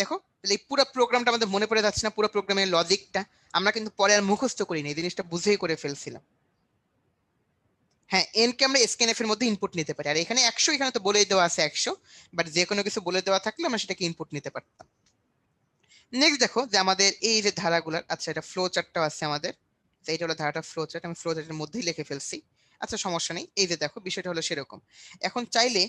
দেখো তাহলে এই পুরো প্রোগ্রামটা আমাদের মনে পড়ে যাচ্ছে না, পুরো প্রোগ্রামের লজিকটা আমরা কিন্তু পরে আর মুখস্থ করিনি, এই জিনিসটা বুঝেই করে ফেলছিলাম। হ্যাঁ, এন কে আমরা এসকেএনএফ এর মধ্যে ইনপুট নিতে পারি, আর এখানে 100, এখানে তো বলেই দেওয়া আছে 100, বাট যে কোনো কিছু বলে দেওয়া থাকলে আমরা সেটাকে ইনপুট নিতে পারতাম। নেক্সট দেখো যে আমাদের এই যে ধারাগুলার, আচ্ছা এটা ফ্লো চার্টটাও আছে আমাদের, তো এইটা হলো ধারাটা ফ্লো চার্ট, আমি ফ্লো চার্টের মধ্যেই লিখে ফেলছি। আচ্ছা সমস্যা নেই, এই যে দেখো বিষয়টা হলো সেরকম। এখন চাইলে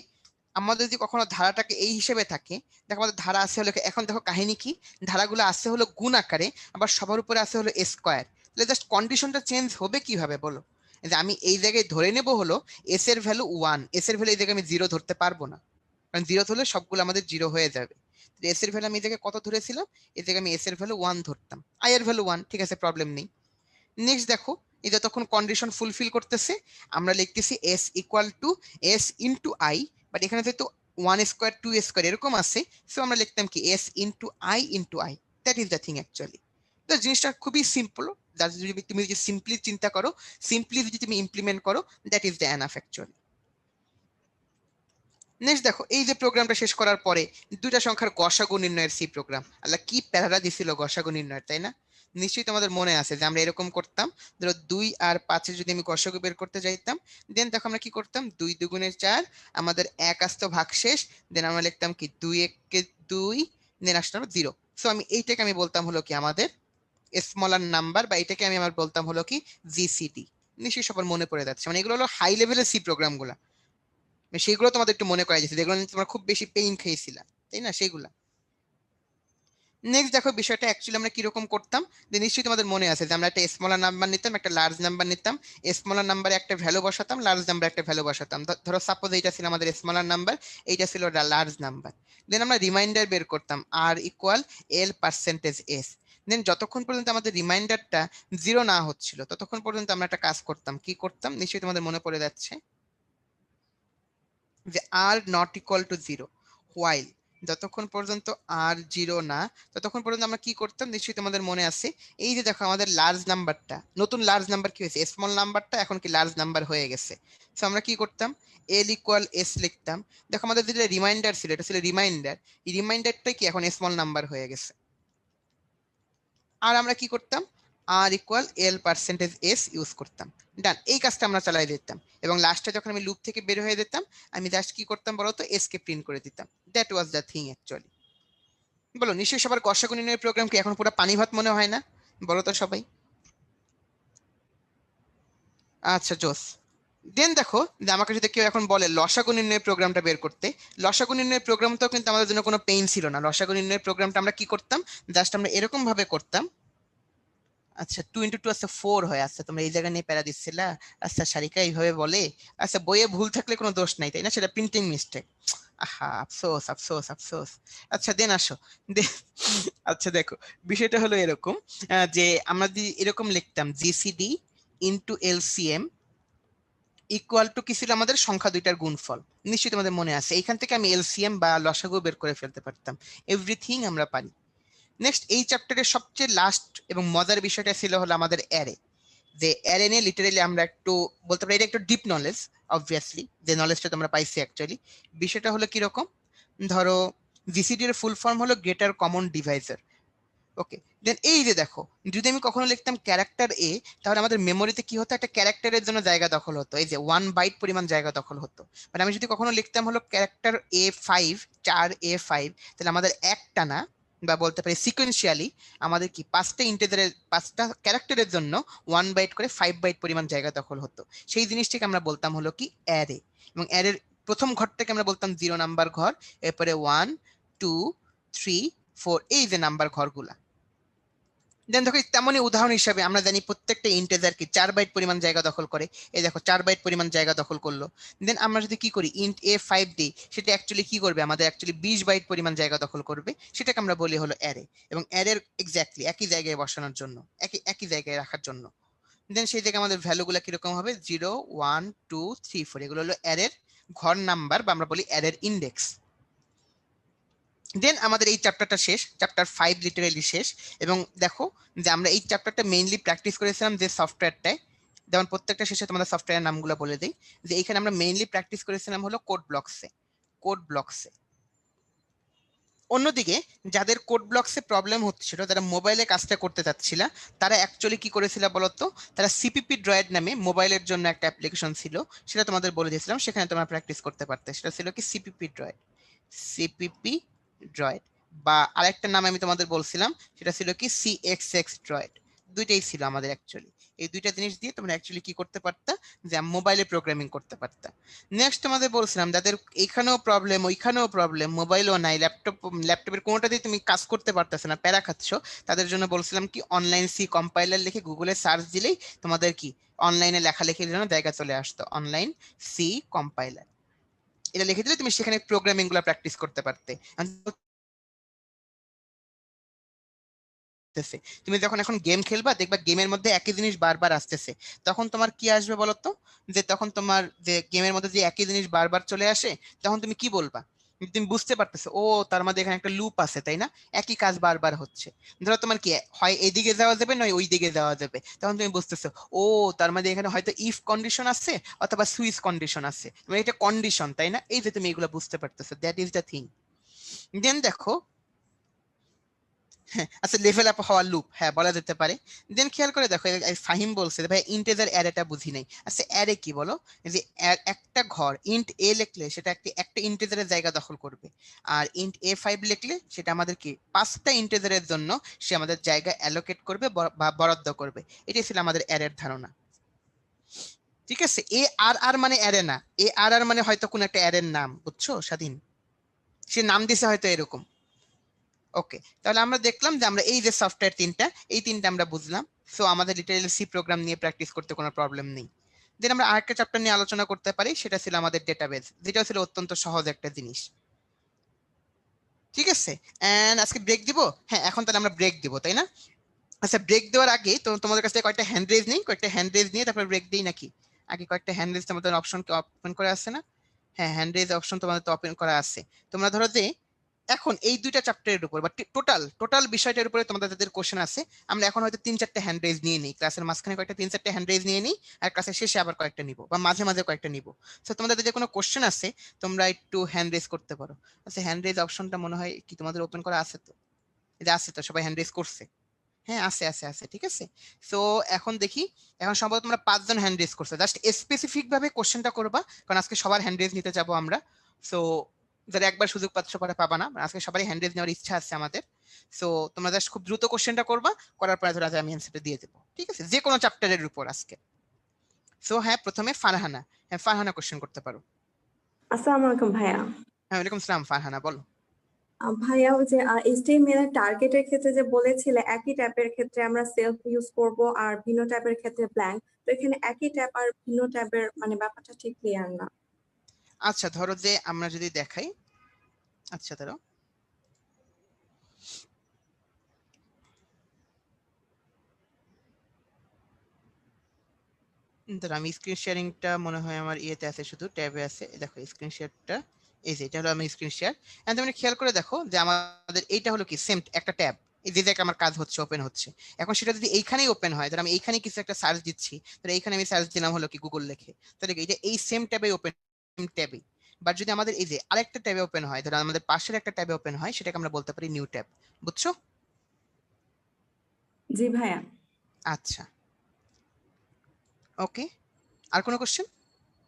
আমাদের যদি কখনো ধারাটাকে এই হিসেবে থাকে, দেখো আমাদের ধারা আছে হলো, এখন দেখো কাহিনী কি, ধারাগুলো আছে হলো গুণ আকারে, আবার সবার উপরে আছে হলো স্কোয়ার, তাহলে জাস্ট কন্ডিশনটা চেঞ্জ হবে কিভাবে বলো? যে আমি এই জায়গায় ধরে নেব হলো এস এর ভ্যালু 1, এস এর ভ্যালু এই জায়গায় আমি 0 ধরতে পারবো না, কারণ 0 ধরলে সবগুলো আমাদের 0 হয়ে যাবে। এস এর ভ্যালু আমি এই জায়গায় কত ধরেছিলাম, এই জায়গায় আমি এস এর ভ্যালু 1 ধরতাম, আই এর ভ্যালু 1, ঠিক আছে, প্রবলেম নেই। নেক্সট দেখো, এই যতক্ষণ কন্ডিশন ফুলফিল করতেছে আমরা লিখতেছি S equal to S into I, but এখানে যেহেতু 1 স্কোয়ার 2 স্কোয়ার এরকম আছে, সো আমরা লিখতাম কি S into I, that is the thing actually. তো জিনিসটা খুবই সিম্পল, তুমি যদি সিম্পলি চিন্তা করো, সিম্পলি যদি তুমি ইমপ্লিমেন্ট করো, that is the enough actually. Next দেখো, এই যে প্রোগ্রামটা শেষ করার পরে দুইটা সংখ্যার গসাগু নির্ণয়ের সি প্রোগ্রাম, আল্লাহ কি প্যারারা দিছিল গসাগু নির্ণয়ের, তাই না? নিশ্চয়ই তোমাদের মনে আছে যে আমরা এরকম করতাম, ধরো 2 আর 5 যদি আমি গসাগু বের করতে যাইতাম, দেন দেখো আমরা কি করতাম, 2 দুগুণে 4, আমাদের 1 আসতো ভাগশেষ, দেন আমরা লিখতাম কি 2 1 2, দেন আসতো 0। সো আমি এইটাকে আমি বলতাম হলো কি আমাদের স্মলার নাম্বার, বা এটাকে আমি আমার বলতাম হলো কি জিসিডি। নিশ্চয়ই সবার মনে পড়ে যাচ্ছে, মানে এগুলো হলো হাই লেভেলের সি প্রোগ্রামগুলো, সেগুলো তোমাদের একটু মনে করা যাচ্ছে, যেগুলো তোমরা খুব বেশি পেইন খেয়েছিলা, তাই না, সেগুলা। নেক্সট দেখো বিষয়টা অ্যাকচুয়ালি আমরা কিরকম করতাম, যে নিশ্চয়ই তোমাদের মনে আছে যে আমরা একটা স্মলার নাম্বার নিতাম, একটা লার্জ নাম্বার নিতাম, স্মলার নাম্বারে একটা ভ্যালু বসাতাম, লার্জ নাম্বার একটা ভ্যালু বসাতাম। ধরো সাপোজ এইটা ছিল আমাদের স্মলার নাম্বার, এইটা ছিল লার্জ নাম্বার, দেন আমরা রিমাইন্ডার বের করতাম আর ইকুয়াল এল পার্সেন্টেজ এস। দেন যতক্ষণ পর্যন্ত আমাদের রিমাইন্ডারটা 0 না হচ্ছিল ততক্ষণ পর্যন্ত আমরা একটা কাজ করতাম, কি করতাম নিশ্চয়ই তোমাদের মনে পড়ে যাচ্ছে, যে are not equal to 0, while যতক্ষণ পর্যন্ত আর 0 না ততক্ষণ পর্যন্ত আমরা কি করতাম, নিশ্চয়ই তোমাদের মনে আছে, এই যে দেখো আমাদের লার্জ নাম্বারটা, নতুন লার্জ নাম্বার কি হয়েছে, স্মল নাম্বারটা এখন কি লার্জ নাম্বার হয়ে গেছে। সো আমরা কি করতাম, এল ইকুয়াল এস লিখতাম, দেখো আমাদের যেটা রিমাইন্ডার ছিল এটা ছিল রিমাইন্ডার, এই রিমাইন্ডারটাই কি এখন স্মল নাম্বার হয়ে গেছে। আর আমরা কি করতাম, আর ইকুয়াল এল পার্সেন্টেজ এস ইউজ করতাম, ডান, এই কাজটা আমরা চালাই দিতাম। এবং লাস্টে যখন আমি লুপ থেকে বের হয়ে যেতাম, আমি জাস্ট কি করতাম বলতো, এস কে প্রিন্ট করে দিতাম, that was the thing actually. বলো, নিশ্চয়ই সবার গসাগু নির্ণয়ের প্রোগ্রাম কি এখন পুরো পানি ভাত মনে হয় না, বলো তো সবাই। আচ্ছা, জোস। দেন দেখো, যে আমাকে যদি কেউ এখন বলে লসাগু নির্ণয়ের প্রোগ্রামটা বের করতে, লসাগু নির্ণয়ের প্রোগ্রামটাও কিন্তু আমাদের জন্য কোনো পেইন ছিল না। লসাগু নির্ণয়ের প্রোগ্রামটা আমরা কি করতাম, জাস্ট আমরা এরকম ভাবে করতাম, আচ্ছা 2 × 2 আচ্ছা 4 হয়, আচ্ছা তোমরা এই জায়গা নিয়ে প্যারা দিচ্ছিলা, আচ্ছা সারিকা এইভাবে বলে, আচ্ছা বইয়ে ভুল থাকলে কোনো দোষ নাই, তাই না, সেটা প্রিন্টিং মিস্টেক, আহা আফসোস আফসোস আফসোস। আচ্ছা দেন আসো, আচ্ছা দেখো বিষয়টা হলো এরকম, যে আমরা যদি এরকম লিখতাম GCD into LCM equal to কি ছিল আমাদের সংখ্যা দুইটার গুণফল, নিশ্চয়ই তোমাদের মনে আছে, এইখান থেকে আমি এলসিএম বা লসাগু বের করে ফেলতে পারতাম, এভরিথিং আমরা পারি। নেক্সট এই চ্যাপ্টারের সবচেয়ে লাস্ট এবং মজার বিষয়টা ছিল হলো আমাদের অ্যারে, যে অ্যারে নিয়ে লিটারেলি আমরা একটু বলতে পারি এটা একটু ডিপ নলেজ, অবভিয়াসলি যে নলেজটা তোমরা পাইছি অ্যাকচুয়ালি। বিষয়টা হলো কিরকম, ধরো জিসিডি এর ফুল ফর্ম হলো গ্রেটার কমন ডিভাইজার, ওকে। দেন এই যে দেখো, যদি আমি কখনো লিখতাম ক্যারেক্টার এ, তাহলে আমাদের মেমোরিতে কি হতো, একটা ক্যারেক্টারের জন্য জায়গা দখল হতো, এই যে 1 বাইট পরিমাণ জায়গা দখল হতো। মানে আমি যদি কখনো লিখতাম হলো ক্যারেক্টার A5, 4A5, তাহলে আমাদের একটা না, বা বলতে পারি সিকোয়েন্সিয়ালি আমাদের কি 5টা ইন্টিজারের 5টা ক্যারেক্টারের জন্য 1 বাইট করে 5 বাইট পরিমাণ জায়গা দখল হতো। সেই জিনিসটাকে আমরা বলতাম হলো কি অ্যারে, এবং অ্যারের প্রথম ঘরটাকে আমরা বলতাম 0 নাম্বার ঘর, এরপরে 1 2 3 4 এই যে নাম্বার ঘরগুলা। দেন দেখো তেমনই উদাহরণ হিসাবে আমরা জানি প্রত্যেকটা ইন্টিজার কি 4 বাইট পরিমাণ জায়গা দখল করে, এই দেখো 4 বাইট পরিমাণ জায়গা দখল করলো। দেন আমরা যদি কি করি ইন্ট A5 দিই, সেটা অ্যাকচুয়ালি কি করবে, আমাদের অ্যাকচুয়ালি 20 বাইট পরিমাণ জায়গা দখল করবে, সেটাকে আমরা বলি হলো অ্যারে। এবং অ্যারের এক্স্যাক্টলি একই জায়গায় বসানোর জন্য, একই জায়গায় রাখার জন্য, দেন সেই জায়গায় আমাদের ভ্যালুগুলো কিরকম হবে, 0 1 2 3 4, এগুলো হলো অ্যারের ঘর নাম্বার, বা আমরা বলি অ্যারের ইন্ডেক্স। দেন আমাদের এই চ্যাপ্টারটা শেষ, চ্যাপ্টার 5 লিটারেলি শেষ। এবং দেখো যে আমরা এই চ্যাপ্টারটা মেইনলি প্র্যাকটিস করেছিলাম যে সফটওয়্যারটায়, যেমন প্রত্যেকটা শেষে তোমাদের সফটওয়্যারের নামগুলো বলে দিই, যে এখানে আমরা মেইনলি প্র্যাকটিস করেছিলাম হলো কোড ব্লকসে। অন্যদিকে যাদের কোড ব্লকসে প্রবলেম হচ্ছিল, যারা মোবাইলে কাজটা করতে চাচ্ছিল, তারা অ্যাকচুয়ালি কি করেছিল বলতো, তারা সিপিপি ড্রয়েড নামে মোবাইলের জন্য একটা অ্যাপ্লিকেশন ছিল, সেটা তোমাদের বলে দিয়েছিলাম, সেখানে তোমরা প্র্যাকটিস করতে পারতে, সেটা ছিল কি সিপিপি ড্রয়েড, বা আরেকটা নাম আমি তোমাদের বলছিলাম, সেটা ছিল কি সিএক্সএক্স ড্রয়েড, দুইটাই ছিল আমাদের অ্যাকচুয়ালি। এই দুইটা জিনিস দিয়ে তোমরা অ্যাকচুয়ালি কি করতে পারতা, যে মোবাইলে প্রোগ্রামিং করতে পারতা। নেক্সট তোমাদের বলছিলাম যাদের এইখানেও প্রবলেম ওইখানেও প্রবলেম, মোবাইলও নাই, ল্যাপটপের কোনোটাতেই তুমি কাজ করতে পারতেছে না, প্যারা খাচ্ছ, তাদের জন্য বলছিলাম কি অনলাইন সি কম্পাইলার লিখে গুগলে সার্চ দিলেই তোমাদের কি অনলাইনে লেখালেখির জন্য জায়গা চলে আসতো, অনলাইন সি কম্পাইলার। এটা লিখে দিলে তুমি সেখানে প্রোগ্রামিং গুলো প্র্যাকটিস করতে পারতে। তুমি যখন এখন গেম খেলবা দেখবা গেমের মধ্যে একই জিনিস বারবার আসতেছে, তখন তোমার কি আসবে বলতো, যে তখন তোমার যে গেমের মধ্যে যে একই জিনিস বারবার চলে আসে, তখন তুমি কি বলবা, তুমি বুঝতে পারতেছো ও তার মধ্যে এখানে একটা লুপ আছে, তাই না, একই কাজ বারবার হচ্ছে। ধরো তোমার কি হয় এদিকে যাওয়া যাবে নয় ওই দিকে যাওয়া যাবে, তখন তুমি বুঝতেছো ও তার মধ্যে এখানে হয়তো ইফ কন্ডিশন আছে অথবা সুইচ কন্ডিশন আছে, মানে এটা কন্ডিশন, তাই না, এই যে তুমি এগুলো বুঝতে পারতেছো, দ্যাট ইজ দ্য থিং। দেন দেখো, হ্যাঁ আচ্ছা লেভেল আপ হওয়ার লুপ, হ্যাঁ বলা যেতে পারে। দেন খেয়াল করে দেখো ফাহিম বলছে ভাই ইন্টেজার অ্যারেটা বুঝি নাই। আচ্ছা অ্যারে কি বলো, যে একটা ঘর ইন্ট এ লিখলে সেটা একটা ইন্টেজারের জায়গা দখল করবে, আর ইন্ট A5 লিখলে সেটা আমাদের কি 5টা ইন্টেজারের জন্য সে আমাদের জায়গা অ্যালোকেট করবে বা বরাদ্দ করবে। এটাই ছিল আমাদের অ্যারের ধারণা। ঠিক আছে, এ আর আর মানে অ্যারে না, এ আর আর মানে হয়তো কোন একটা অ্যারের নাম, বুঝছো স্বাধীন, সে নাম দিছে হয়তো এরকম। ওকে, তাহলে আমরা দেখলাম যে আমরা এই যে সফটওয়্যার এই তিনটা আমরা বুঝলাম। সো আমাদের লিটারালি সি প্রোগ্রাম নিয়ে প্র্যাকটিস করতে কোনো প্রবলেম নেই। দেন আমরা আরেকটা চ্যাপ্টার নিয়ে আলোচনা করতে পারি, সেটা ছিল আমাদের ডেটাবেস, যেটা ছিল অত্যন্ত সহজ একটা জিনিস। ঠিক আছে, এন্ড আজকে ব্রেক দিব, হ্যাঁ এখন তাহলে আমরা ব্রেক দিব, তাই না? আচ্ছা ব্রেক দেওয়ার আগে তো তোমাদের কাছ থেকে কয়েকটা হ্যান্ড রেজ নেই, কয়েকটা হ্যান্ড রেজ নিয়ে তারপর ব্রেক দিই নাকি? আগে কয়েকটা হ্যান্ড রেজ তোমাদের অপশন ওপেন করে আছে না? হ্যাঁ হ্যান্ড রেজ অপশন তোমাদের তো ওপেন করা আছে। তোমরা ধরো যে এখন এই দুইটা চ্যাপ্টারের উপর বা টোটাল বিষয়টার উপরে তোমাদের যাদের কোশ্চেন আছে, আমরা এখন হয়তো 3-4টা হ্যান্ড রেজ নিয়ে নিই, ক্লাসের মাঝখানে কয়েকটা 3-4টা হ্যান্ড রেজ নিয়ে নিই, আর ক্লাসের শেষে আবার কয়েকটা নিব বা মাঝে মাঝে কয়েকটা নিব। তো তোমাদের যে কোনো কোশ্চেন আছে তোমরা একটু হ্যান্ড রেজ করতে পারো। আচ্ছা হ্যান্ড রেজ অপশনটা মনে হয় কি তোমাদের ওপেন করা আছে? তো এটা আছে তো, সবাই হ্যান্ড রেজ করছে? হ্যাঁ আছে আছে আছে, ঠিক আছে। সো এখন দেখি, এখন সম্ভবত তোমরা 5জন হ্যান্ড রেজ করছো, জাস্ট স্পেসিফিক ভাবে কোশ্চেনটা করবা, কারণ আজকে সবার হ্যান্ড রেজ নিতে যাবো আমরা। সো যারা একবার সুযোগ পাচ্ছ পরে পাবা না, আজকে সবারই হ্যান্ড রেজ নেওয়ার ইচ্ছা আছে আমাদের। সো তোমরা জাস্ট খুব দ্রুত কোশ্চেনটা করবা, করার পরে ধরো আমি অ্যান্সারটা দিয়ে দেবো, ঠিক আছে, যে কোনো চ্যাপ্টারের উপর আজকে। সো হ্যাঁ প্রথমে ফারহানা, হ্যাঁ ফারহানা কোশ্চেন করতে পারো। আসসালামু আলাইকুম ভাইয়া। হ্যাঁ ওয়ালাইকুম সালাম, ফারহানা বলো। ভাইয়া ওই যে HTML এর টার্গেটের ক্ষেত্রে যে বলেছিলে একই ট্যাবের ক্ষেত্রে আমরা সেলফ ইউজ করব আর ভিন্ন ট্যাবের ক্ষেত্রে ব্ল্যাঙ্ক, তো এখানে একই ট্যাব আর ভিন্ন ট্যাবের মানে ব্যাপারটা ঠিক ক্লিয়ার না। আচ্ছা ধরো যে আমরা যদি দেখাই, আচ্ছা ধরো আমি স্ক্রিন শেয়ারিংটা মনে হয় আমার ইয়েতে আছে, শুধু ট্যাবে আছে, দেখো স্ক্রিন শেয়ারটা এই যে এটা হলো আমি স্ক্রিন শেয়ার। এন্ড তুমি খেয়াল করে দেখো যে আমাদের এইটা হলো কি সেম একটা ট্যাব, এই যে জায়গায় আমার কাজ হচ্ছে ওপেন হচ্ছে, এখন সেটা যদি এইখানেই ওপেন হয়, তাহলে আমি এইখানে কিছু একটা সার্চ দিচ্ছি, তাহলে এইখানে আমি সার্চ দিলাম হলো কি গুগল লিখে, তাহলে এটা এই সেম ট্যাবে ওপেন, ট্যাবে। বাট যদি আমাদের এই যে আরেকটা ট্যাবে ওপেন হয়, ধরো আমাদের পাশের একটা ট্যাবে ওপেন হয়, সেটাকে আমরা বলতে পারি নিউ ট্যাব, বুঝছো? জি ভাইয়া। আচ্ছা ওকে, আর কোনো কোশ্চেন?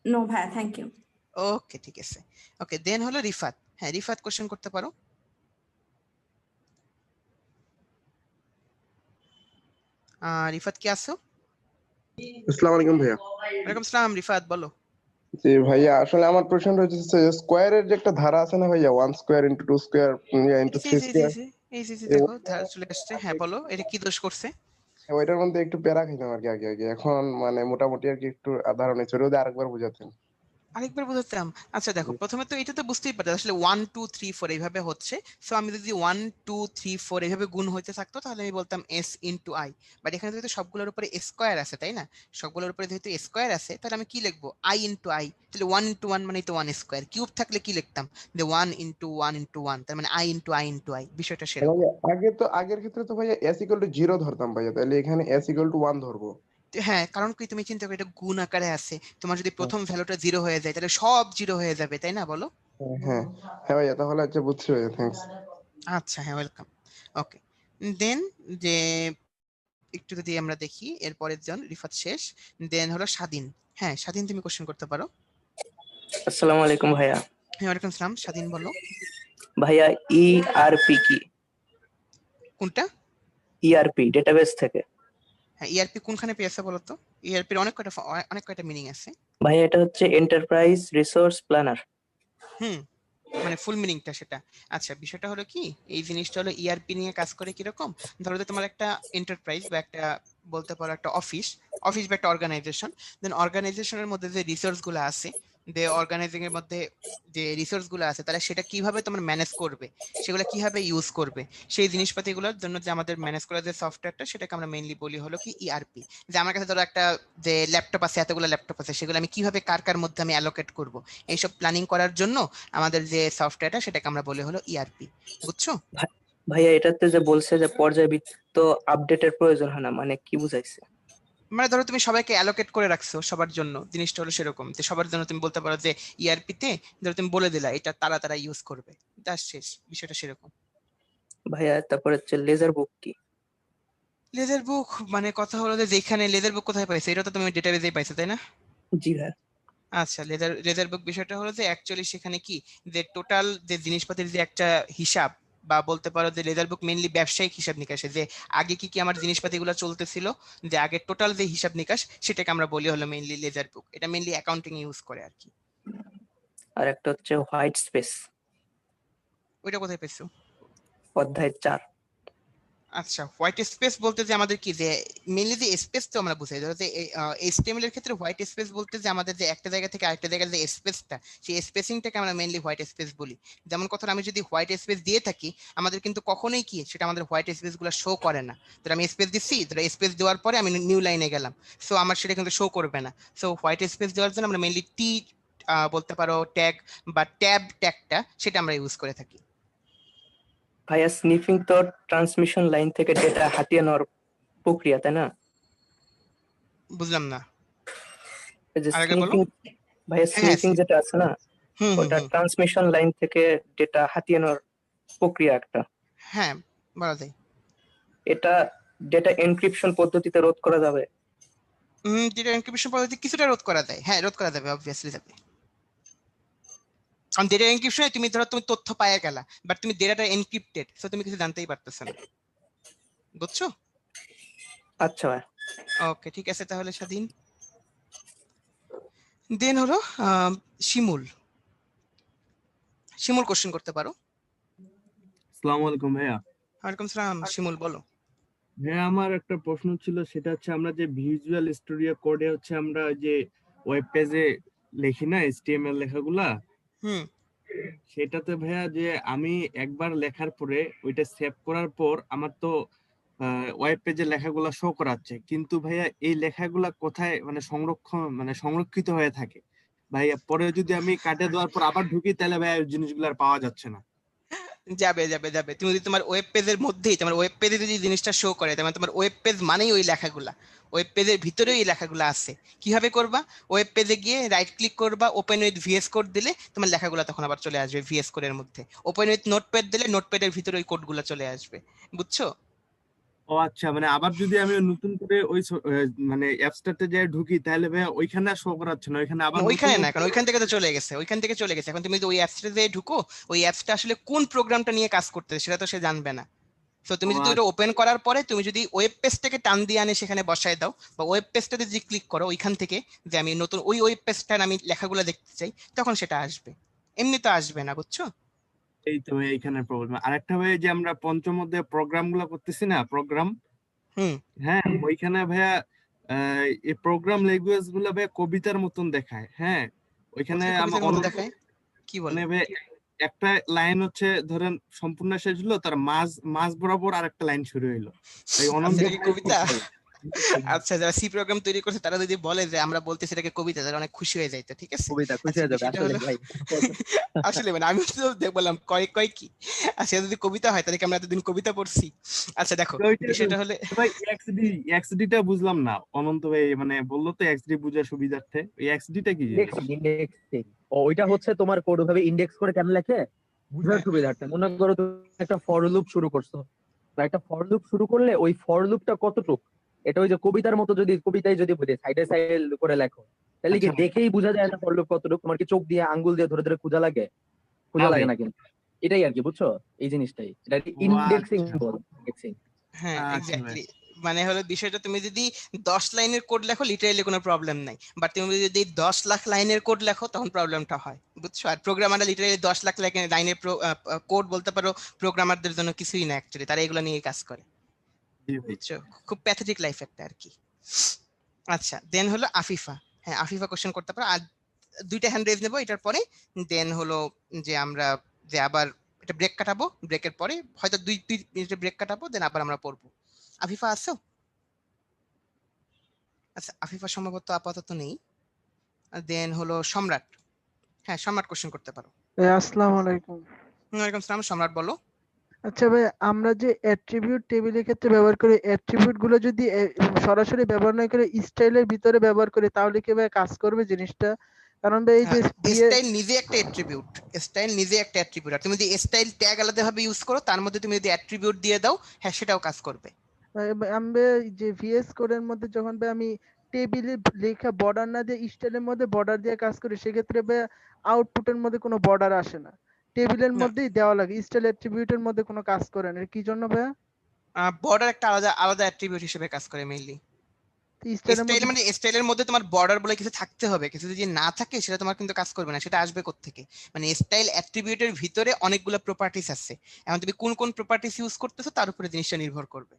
নো ভাইয়া, থ্যাংক ইউ। ওকে ঠিক আছে। ওকে দেন হলো রিফাত, হ্যাঁ রিফাত কোশ্চেন করতে পারো। রিফাত কি আছো? আসসালামু আলাইকুম ভাইয়া। ওয়ালাইকুম সালাম, রিফাত বলো। জি ভাইয়া, আসলে আমার প্রশ্নটা হচ্ছে স্কোয়ারের যে একটা ধারা আছে না ভাইয়া, 1 square into 2 square into 3 square, দেখো ধারা চলে আসছে, হ্যাঁ বলো এটা কি দোষ করছে? ওইটার মধ্যে একটু প্যারা খাইতাম আর কি আগে আগে, এখন মানে মোটামুটি আর কি একটু ধারণা ছিল, যদি আরেকবার বুঝাতেন। আরেকবার বোঝাতাম। আচ্ছা দেখো প্রথমে তো এটা তো বুঝতেই পারছো আসলে 1 2 3 4 এইভাবে হচ্ছে। সো আমি যদি 1 2 3 4 এইভাবে গুণ হইতে থাকতো তাহলে আমি বলতাম s ইনটু i। বাট এখানে যেহেতু সবগুলোর উপরে স্কয়ার আছে, তাই না, সবগুলোর উপরে যেহেতু স্কয়ার আছে, তাহলে আমি কি লিখবো i ইনটু i, তাহলে 1 ইনটু 1 মানে তো 1 স্কয়ার, কিউব থাকলে কি লিখতাম যে 1 ইনটু 1 ইনটু 1, তার মানে i into i into i, বিষয়টা সেরকম। ভাইয়া আগের ক্ষেত্রে তো ভাইয়া s ইকুয়াল টু 0 ধরতাম ভাইয়া, তাহলে এখানে s ইকুয়াল টু 1 ধরবো। হ্যাঁ কারণ কি তুমি চিন্তা করো এটা গুণ আকারে আছে, তোমার যদি প্রথম ভ্যালুটা 0 হয়ে যায় তাহলে সব 0 হয়ে যাবে, তাই না বলো? হ্যাঁ হ্যাঁ হ্যাঁ ভাইয়া, তাহলে আচ্ছা বুঝছি ভাইয়া, থ্যাঙ্কস। আচ্ছা হ্যাঁ ওয়েলকাম। ওকে দেন যে একটু যদি আমরা দেখি এরপরের জন রিফাত শেষ, দেন হলো স্বাধীন। হ্যাঁ স্বাধীন তুমি কোশ্চেন করতে পারো। আসসালামু আলাইকুম ভাইয়া। হ্যাঁ ওয়ালাইকুম সালাম, স্বাধীন বলো। ভাইয়া ইআরপি কি? কোনটা? ইআরপি ডেটাবেস থেকে। হ্যাঁ, ইআরপি কোনখানে পেয়েছে বলো তো? ইআরপির অনেক কয়টা মিনিং আছে। ভাইয়া এটা হচ্ছে এন্টারপ্রাইজ রিসোর্স প্ল্যানার। হুম, মানে ফুল মিনিংটা সেটা। আচ্ছা, বিষয়টা হলো কি, এই জিনিসটা হলো ইআরপি নিয়ে কাজ করে কিরকম, ধরো যে তোমার একটা এন্টারপ্রাইজ বা একটা বলতে পারো একটা অফিস বা একটা অর্গানাইজেশন, দেন অর্গানাইজেশনের মধ্যে যে রিসোর্স গুলো আছে, অর্গানাইজিং এর মধ্যে যে রিসোর্স গুলো আছে, তারা সেটা কিভাবে তোমার ম্যানেজ করবে, সেগুলো কিভাবে ইউজ করবে, সেই জিনিসপাতিগুলোর জন্য যে আমাদের ম্যানেজ করার যে সফটওয়্যারটা, সেটাকে আমরা মেইনলি বলি হলো কি ইআরপি। যে আমার কাছে ধরো একটা যে ল্যাপটপ আছে, এতগুলো ল্যাপটপ আছে, সেগুলো আমি কিভাবে কার কার মধ্যে আমি অ্যালোকেট করব, এইসব প্ল্যানিং করার জন্য আমাদের যে সফটওয়্যারটা, সেটাকে আমরা বলি হলো ইআরপি। বুঝছো? ভাইয়া এটাতে যে বলছে যে পর্যায়বৃত্ত আপডেটের প্রয়োজন হয় না, মানে কি বুঝাইছে? মানে ধরো তুমি সবাইকে অ্যালোকেট করে রাখছো সবার জন্য, জিনিসটা হলো সেরকম যে সবার জন্য তুমি বলতে পারো যে ইআরপি তে ধরো তুমি বলে দিলা এটা তারা ইউজ করবে, তার শেষ, বিষয়টা সেরকম। ভাইয়া তারপরে হচ্ছে লেজার বুক কি? লেজার বুক মানে কথা হলো যে যেখানে লেজার বুক কোথায় পাইছে, এটা তো তুমি ডেটাবেজেই পাইছো, তাই না? জি ভাইয়া। আচ্ছা, লেজার বুক বিষয়টা হলো যে অ্যাকচুয়ালি সেখানে কি, যে টোটাল যে জিনিসপাতির যে একটা হিসাব, বা বলতে পারো যে লেজার বুক মেইনলি ব্যবসায়িক হিসাব নিকাশে, যে আগে কি কি আমার জিনিসপাতিগুলো চলতেছিল, যে আগে টোটাল যে হিসাব নিকাশ, সেটাকে আমরা বলি হলো মেইনলি লেজার বুক। এটা মেইনলি অ্যাকাউন্টিং ইউজ করে আর কি। আর একটা হচ্ছে হোয়াইট স্পেস, ওইটা কোথায় পেয়েছো? অধ্যায় 4। আচ্ছা, হোয়াইট স্পেস বলতে যে আমাদের কি, যে মেইনলি যে স্পেস তো আমরা বুঝাই, ধরো যে এইচটিএমএল এর ক্ষেত্রে হোয়াইট স্পেস বলতে যে আমাদের যে একটা জায়গা থেকে আরেকটা জায়গার যে স্পেসটা, সেই স্পেসিংটাকে আমরা মেইনলি হোয়াইট স্পেস বলি। যেমন কথা, আমি যদি হোয়াইট স্পেস দিয়ে থাকি, আমাদের কিন্তু কখনোই কি সেটা আমাদের হোয়াইট স্পেস গুলো শো করে না। ধরো আমি স্পেস দিচ্ছি, ধরো স্পেস দেওয়ার পরে আমি নিউ লাইনে গেলাম, সো আমার সেটা কিন্তু শো করবে না। সো হোয়াইট স্পেস দেওয়ার জন্য আমরা মেইনলি বলতে পারো ট্যাগ বা ট্যাগটা, সেটা আমরা ইউজ করে থাকি। ভাইয়া স্নিফিং তো ট্রান্সমিশন লাইন থেকে ডেটা হাতিয়ে নেওয়ার প্রক্রিয়া, তাই না? বুঝলাম না, এই যে আরেকবার বলো। স্নিফিং, ভাইয়া হ্যাঁ, স্নিফিং যেটা আছে না, হুম হুম ওটা হুম, ট্রান্সমিশন লাইন থেকে ডেটা হাতিয়ে নেওয়ার প্রক্রিয়া একটা। হ্যাঁ বলা যায়। এটা ডেটা এনক্রিপশন পদ্ধতিতে রোধ করা যাবে। ডেটা এনক্রিপশন পদ্ধতি কিছুটা রোধ করা যায়, হ্যাঁ রোধ করা যাবে, অবভিয়াসলি যাবে। কারণ ডেটা এনক্রিপশনে তুমি ধরো তুমি তথ্য পাইয়া গেলা, বাট তুমি ডেটাটা এনক্রিপ্টেড, সো তুমি কিছু জানতেই পারতেছ না। বুঝছো? আচ্ছা ভাই। ওকে, ঠিক আছে তাহলে স্বাধীন। দেন হলো শিমুল। শিমুল কোশ্চেন করতে পারো। আসসালামু আলাইকুম ভাইয়া। ওয়ালাইকুম সালাম, শিমুল বলো। ভাইয়া আমার একটা প্রশ্ন ছিল, সেটা হচ্ছে আমরা যে ভিজুয়াল স্টুডিও কোডে হচ্ছে আমরা যে ওয়েব পেজে লিখি না এইচটিএমএল লেখাগুলা, হুম, সেটাতে ভাইয়া যে আমি একবার লেখার পরে ওইটা সেভ করার পর আমার তো ওয়েব পেজে লেখাগুলা শো করাচ্ছে, কিন্তু ভাইয়া এই লেখাগুলা কোথায় মানে সংরক্ষিত হয়ে থাকে ভাইয়া? পরে যদি আমি কাটে দেওয়ার পর আবার ঢুকি, তাহলে ভাইয়া ওই জিনিসগুলো আর পাওয়া যাচ্ছে না। যাবে যাবে যাবে। তুমি যদি তোমার ওয়েব পেজের মধ্যেই, তোমার ওয়েব পেজে যদি জিনিসটা শো করে, তার মানে তোমার ওয়েব পেজ মানেই ওই লেখাগুলা, ওয়েব পেজের ভিতরেই এই লেখাগুলো আছে। কিভাবে করবা? ওয়েব পেজে গিয়ে রাইট ক্লিক করবা, ওপেন উইথ ভিএস কোড দিলে তোমার লেখাগুলো তখন আবার চলে আসবে ভিএস কোডের মধ্যে। ওপেন উইথ নোটপ্যাড দিলে নোটপ্যাডের ভিতরে ওই কোডগুলো চলে আসবে। বুঝছো? ও আচ্ছা, মানে আবার যদি আমি নতুন করে ওই মানে অ্যাপসটাতে যাই ঢুকি, তাহলে ভাইয়া ওইখানে আর শো করাচ্ছে না, ওইখানে আবার না, নতুন ওইখানে না, করে। কারণ ওইখান থেকে তো চলে গেছে, ওইখান থেকে চলে গেছে। এখন তুমি যদি ওই অ্যাপসটাতে ঢুকো, ওই অ্যাপসটা আসলে কোন প্রোগ্রামটা নিয়ে কাজ করতেছে সেটা তো সে জানবে না। তো ও তুমি যদি ওটা ওপেন করার পরে তুমি যদি ওয়েব পেজটাকে টান দিয়ে আনে সেখানে বসায় দাও, বা ওয়েব পেজটাতে যদি ক্লিক করো ওইখান থেকে, যে আমি নতুন ওই ওয়েব পেজটার আমি লেখাগুলো দেখতে চাই, তখন সেটা আসবে, এমনি তো আসবে না। বুঝছো? এই তো ভাই এইখানে প্রবলেম। আরেকটা ভাই, যে আমরা পঞ্চম অধ্যায়ে প্রোগ্রাম গুলো করতেছি না, প্রোগ্রাম, হুম, হ্যাঁ ওইখানে ভাইয়া এই প্রোগ্রাম ল্যাঙ্গুয়েজ গুলো ভাইয়া কবিতার মতন দেখায়। হ্যাঁ, ওইখানে কোথায় আমার কবিতার মতো দেখায়? কি বলে? মানে ভাই একটা লাইন হচ্ছে ধরেন সম্পূর্ণ শেষ হলো, তার মাঝ মাঝ বরাবর আরেকটা লাইন শুরু হইলো, এই অনন্ত আচ্ছা, এটা কি কবিতা? ভাই, আচ্ছা, যারা সি প্রোগ্রাম তৈরি করছে তারা যদি বলে যে আমরা বলতেছি এটাকে কবিতা, তারা অনেক খুশি হয়ে যাইতো। ঠিক আছে, কবিতা খুশি আচ্ছা হয়ে যাবে বিষয়টা আসলে হলো ভাই। আসলে মানে আমি তো বললাম কয় কয় কি, আর সে যদি কবিতা হয় তাহলে কি আমরা এতদিন কবিতা পড়ছি? আচ্ছা দেখো, বিষয়টা হলে ভাই এক্সডি টা বুঝলাম না, অনন্ত ভাই মানে বললো তো এক্সডি বুঝার সুবিধার্থে, ওই এক্সডি টা কি জিনিস? ইন্ডেক্সিং। ওইটা হচ্ছে তোমার কোড ভাবে ইন্ডেক্স করে কেন লেখে বুঝার হ্যাঁ, সুবিধার্থে। মনে করো তুমি একটা ফর লুপ শুরু করছো, বা একটা ফর লুপ শুরু করলে ওই ফর লুপটা কতটুক, এটা ওই যে কবিতার মতো যদি কবিতায় যদি বুঝে সাইডে সাইড করে লেখো, তাহলে কি আচ্ছা, দেখেই বোঝা যায় না ফর লুপ কতটুক? তোমার কি চোখ দিয়ে আঙ্গুল দিয়ে ধরে ধরে খোঁজা লাগে? না খোঁজা ভাই। লাগে না কিন্তু। এটাই আর কি, বুঝছো? এই জিনিসটাই এটা ও ইন্ডেক্সিং আচ্ছা, বল, ইন্ডেক্সিং। হ্যাঁ আচ্ছা ভাই। এক্স্যাক্টলি। মানে হলো বিষয়টা, তুমি যদি 10 লাইনের কোড লেখো লিটারালি কোনো প্রবলেম নাই, বাট তুমি যদি 10 লাখ লাইনের কোড লেখো তখন প্রবলেমটা হয়, বুঝছো? আর প্রোগ্রামাররা লিটারালি 10 লাখ লাইনের কোড বলতে পারো প্রোগ্রামারদের জন্য কিছুই না, অ্যাকচুয়ালি তারা এগুলো নিয়ে কাজ করে, জি ভাই। বুঝছো? খুব প্যাথেটিক লাইফ একটা আর কি। আচ্ছা, দেন হলো আফিফা। হ্যাঁ, আফিফা কোশ্চেন করতে পারো। আর 2টা হ্যান্ড রেজ নেবো এটার পরে, দেন হলো যে আমরা যে আবার এটা ব্রেক কাটাবো, ব্রেকের পরে হয়তো 2 মিনিটের ব্রেক কাটাবো, দেন আবার আমরা পড়বো। আফিফা আছো? আচ্ছা, আফিফা সম্ভবত আপাতত নেই। দেন হলো সম্রাট। হ্যাঁ, সম্রাট কোশ্চেন করতে পারো। আসসালামু আলাইকুম। ওয়ালাইকুম সালাম, সম্রাট বলো। আচ্ছা ভাই, আমরা যে অ্যাট্রিবিউট টেবিলের ক্ষেত্রে ব্যবহার করি, অ্যাট্রিবিউট গুলো যদি সরাসরি ব্যবহার না করে স্টাইলের ভিতরে ব্যবহার করি তাহলে কি ভাই কাজ করবে জিনিসটা? কারণ ভাই এই যে স্টাইল নিজে একটা অ্যাট্রিবিউট, স্টাইল নিজে একটা অ্যাট্রিবিউট। আর তুমি যদি স্টাইল ট্যাগ আলাদাভাবে ইউজ করো, তার মধ্যে তুমি যদি অ্যাট্রিবিউট দিয়ে দাও, হ্যাঁ সেটাও কাজ করবে। আমি যে ভিএস কোডের মধ্যে যখন ভাই আমি টেবিলে লেখা বর্ডার না দিয়ে স্টাইলের মধ্যে বর্ডার দিয়ে কাজ করি, সেক্ষেত্রে ভাই আউটপুটের মধ্যে কোনো বর্ডার আসে না, টেবিলের না, মধ্যেই দেওয়া লাগে, স্টাইল অ্যাট্রিবিউটের মধ্যে কোনো কাজ করে না। এর কি জন্য ভাই? বর্ডার একটা আলাদা আলাদা অ্যাট্রিবিউট হিসেবে কাজ করে মেইনলি। স্টাইলের স্টাইল মধ্যে মানে স্টাইলের মধ্যে তোমার বর্ডার বলে কিছু থাকতে হবে, কিছু যদি না থাকে সেটা তোমার কিন্তু কাজ করবে না, সেটা আসবে কোত্থেকে? মানে স্টাইল অ্যাট্রিবিউটের ভিতরে অনেকগুলো প্রপার্টিস আছে, এখন তুমি কোন কোন প্রপার্টিস ইউজ করতেছো তার উপরে জিনিসটা নির্ভর করবে।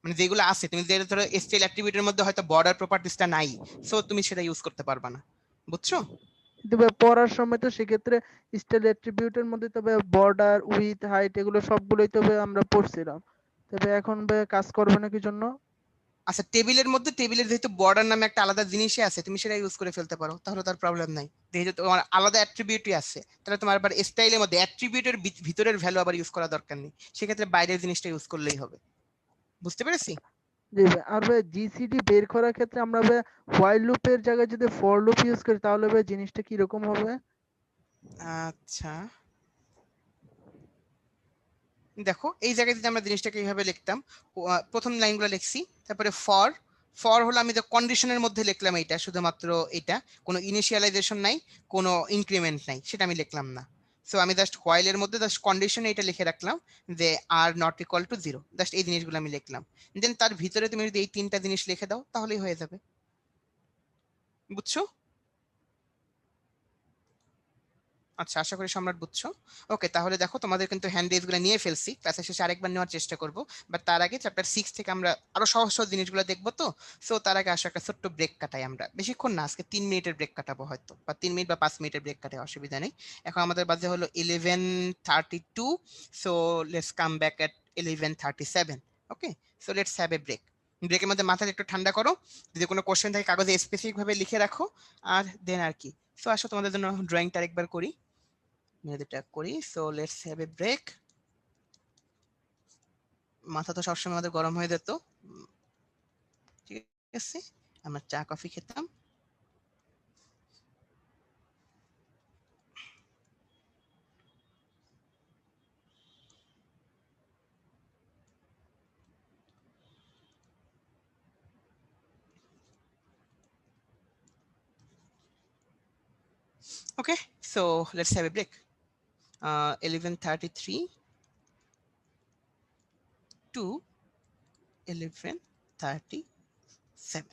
মানে যেগুলো আছে, তুমি যে ধরো স্টাইল অ্যাট্রিবিউটের মধ্যে হয়তো বর্ডার প্রপার্টিসটা নাই, সো তুমি সেটা ইউজ করতে পারবা না, বুঝছো? কিন্তু ভাই পড়ার সময় তো সেক্ষেত্রে স্টাইল অ্যাট্রিবিউটের মধ্যে তবে বর্ডার উইথ হাইট এগুলো সবগুলোই তবে আমরা পড়ছিলাম, তবে এখন ভাই কাজ করবে না কি জন্য? আচ্ছা, টেবিলের মধ্যে টেবিলের যেহেতু বর্ডার নামে একটা আলাদা জিনিসই আছে, তুমি সেটা ইউজ করে ফেলতে পারো, তাহলে তার প্রবলেম নাই। যেহেতু তোমার আলাদা অ্যাট্রিবিউটই আছে, তাহলে তোমার আবার স্টাইলের মধ্যে অ্যাট্রিবিউটের ভিতরের ভ্যালু আবার ইউজ করা দরকার নেই, সেক্ষেত্রে বাইরের জিনিসটা ইউজ করলেই হবে। বুঝতে পেরেছি? জি ভাই। আর ভাই জিসিডি বের করার ক্ষেত্রে আমরা ভাই হোয়াইল লুপের জায়গায় যদি ফর লুপ ইউজ করি তাহলে ভাই জিনিসটা কি রকম হবে? আচ্ছা, দেখো এই জায়গায় যদি আমরা জিনিসটাকে এইভাবে লিখতাম, প্রথম লাইনগুলো লিখছি, তারপরে ফর, ফর হলো আমি যে কন্ডিশনের মধ্যে লিখলাম, এইটা শুধুমাত্র এটা, কোনো ইনিশিয়ালাইজেশন নাই, কোনো ইনক্রিমেন্ট নাই, সেটা আমি লিখলাম না। সো আমি জাস্ট হোয়াইলের মধ্যে জাস্ট কন্ডিশনে এটা লিখে রাখলাম যে are not equal to 0, just এই জিনিসগুলো আমি লিখলাম। দেন তার ভিতরে তুমি যদি এই 3টা জিনিস লিখে দাও তাহলেই হয়ে যাবে, বুঝছো? আচ্ছা, আশা করি সম্রাট বুঝছো। ওকে, তাহলে দেখো তোমাদের কিন্তু হ্যান্ড রেজগুলো নিয়ে ফেলছি, ক্লাসের শেষে আরেকবার নেওয়ার চেষ্টা করব, বাট তার আগে চ্যাপ্টার 6 থেকে আমরা আরো সহজ সহজ জিনিসগুলো দেখবো তো। সো তার আগে আসো একটা ছোট্ট ব্রেক কাটাই, আমরা বেশিক্ষণ না, আজকে 3 মিনিটের ব্রেক কাটাবো হয়তো, বা 3 মিনিট বা 5 মিনিটের ব্রেক কাটে, অসুবিধা নেই। এখন আমাদের বাজে হলো 11:32, so let's come back at 11:37। Okay, so let's have a break. ব্রেকের মধ্যে মাথাটা একটু ঠান্ডা করো, যদি কোনো কোশ্চেন থাকে কাগজে স্পেসিফিক ভাবে লিখে রাখো, আর দেন আর কি। সো আসো তোমাদের জন্য ড্রয়িংটা আরেকবার করি, মেয়েদেরটা করি। So let's have a break. মাথা তো সবসময় আমাদের গরম হয়ে যেত, ঠিক আছে, আমরা চা কফি খেতাম। Okay, so let's have a break. 11:33 to 11:37.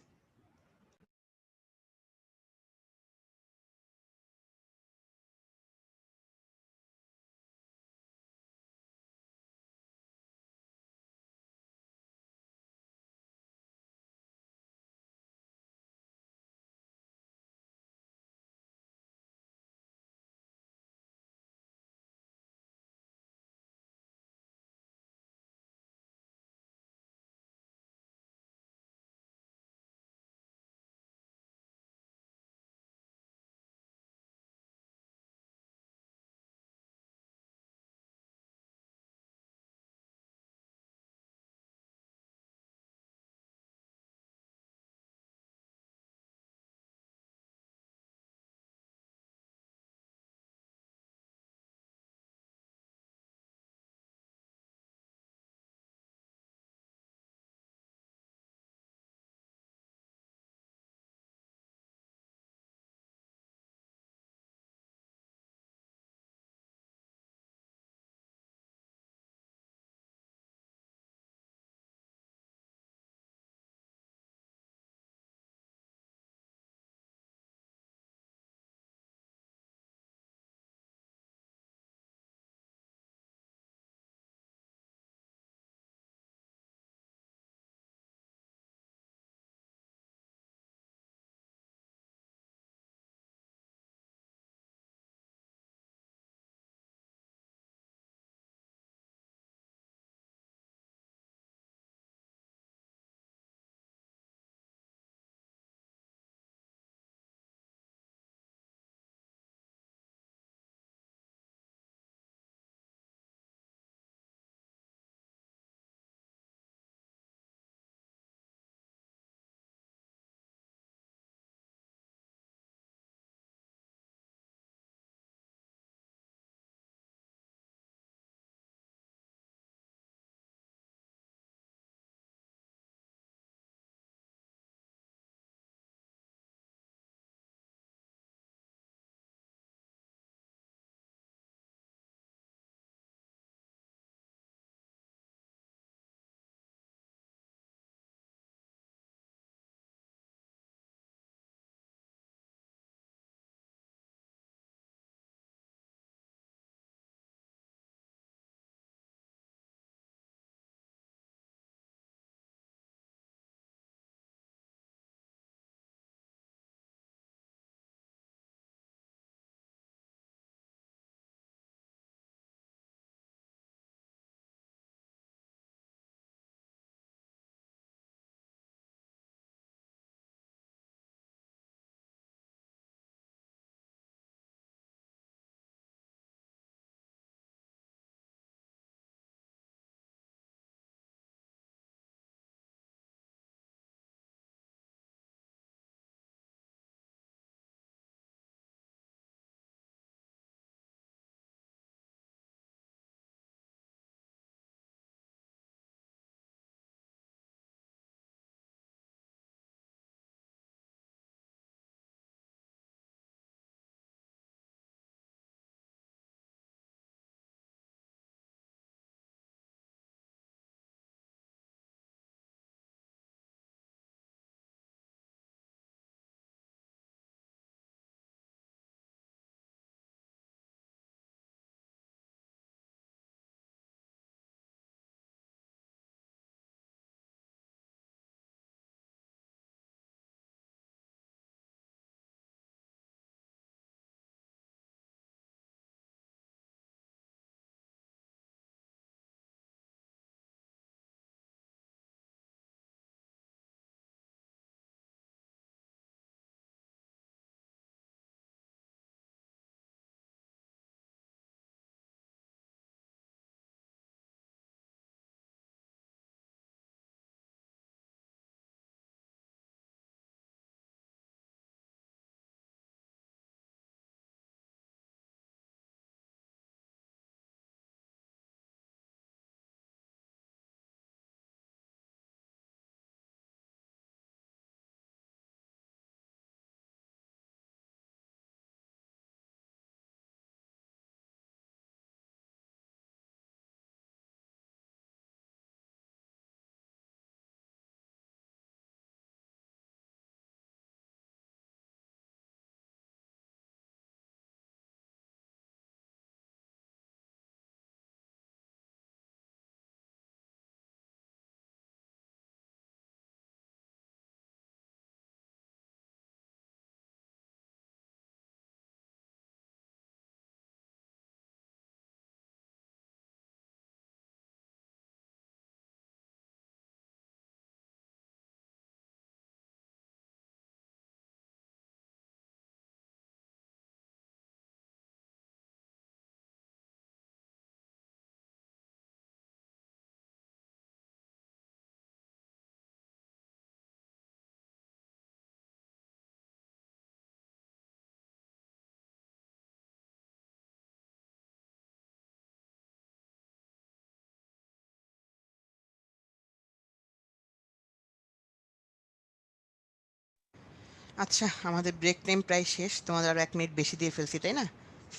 আচ্ছা, আমাদের ব্রেক টাইম প্রায় শেষ, তোমাদের আরো 1 মিনিট বেশি দিয়ে ফেলছি তাই না?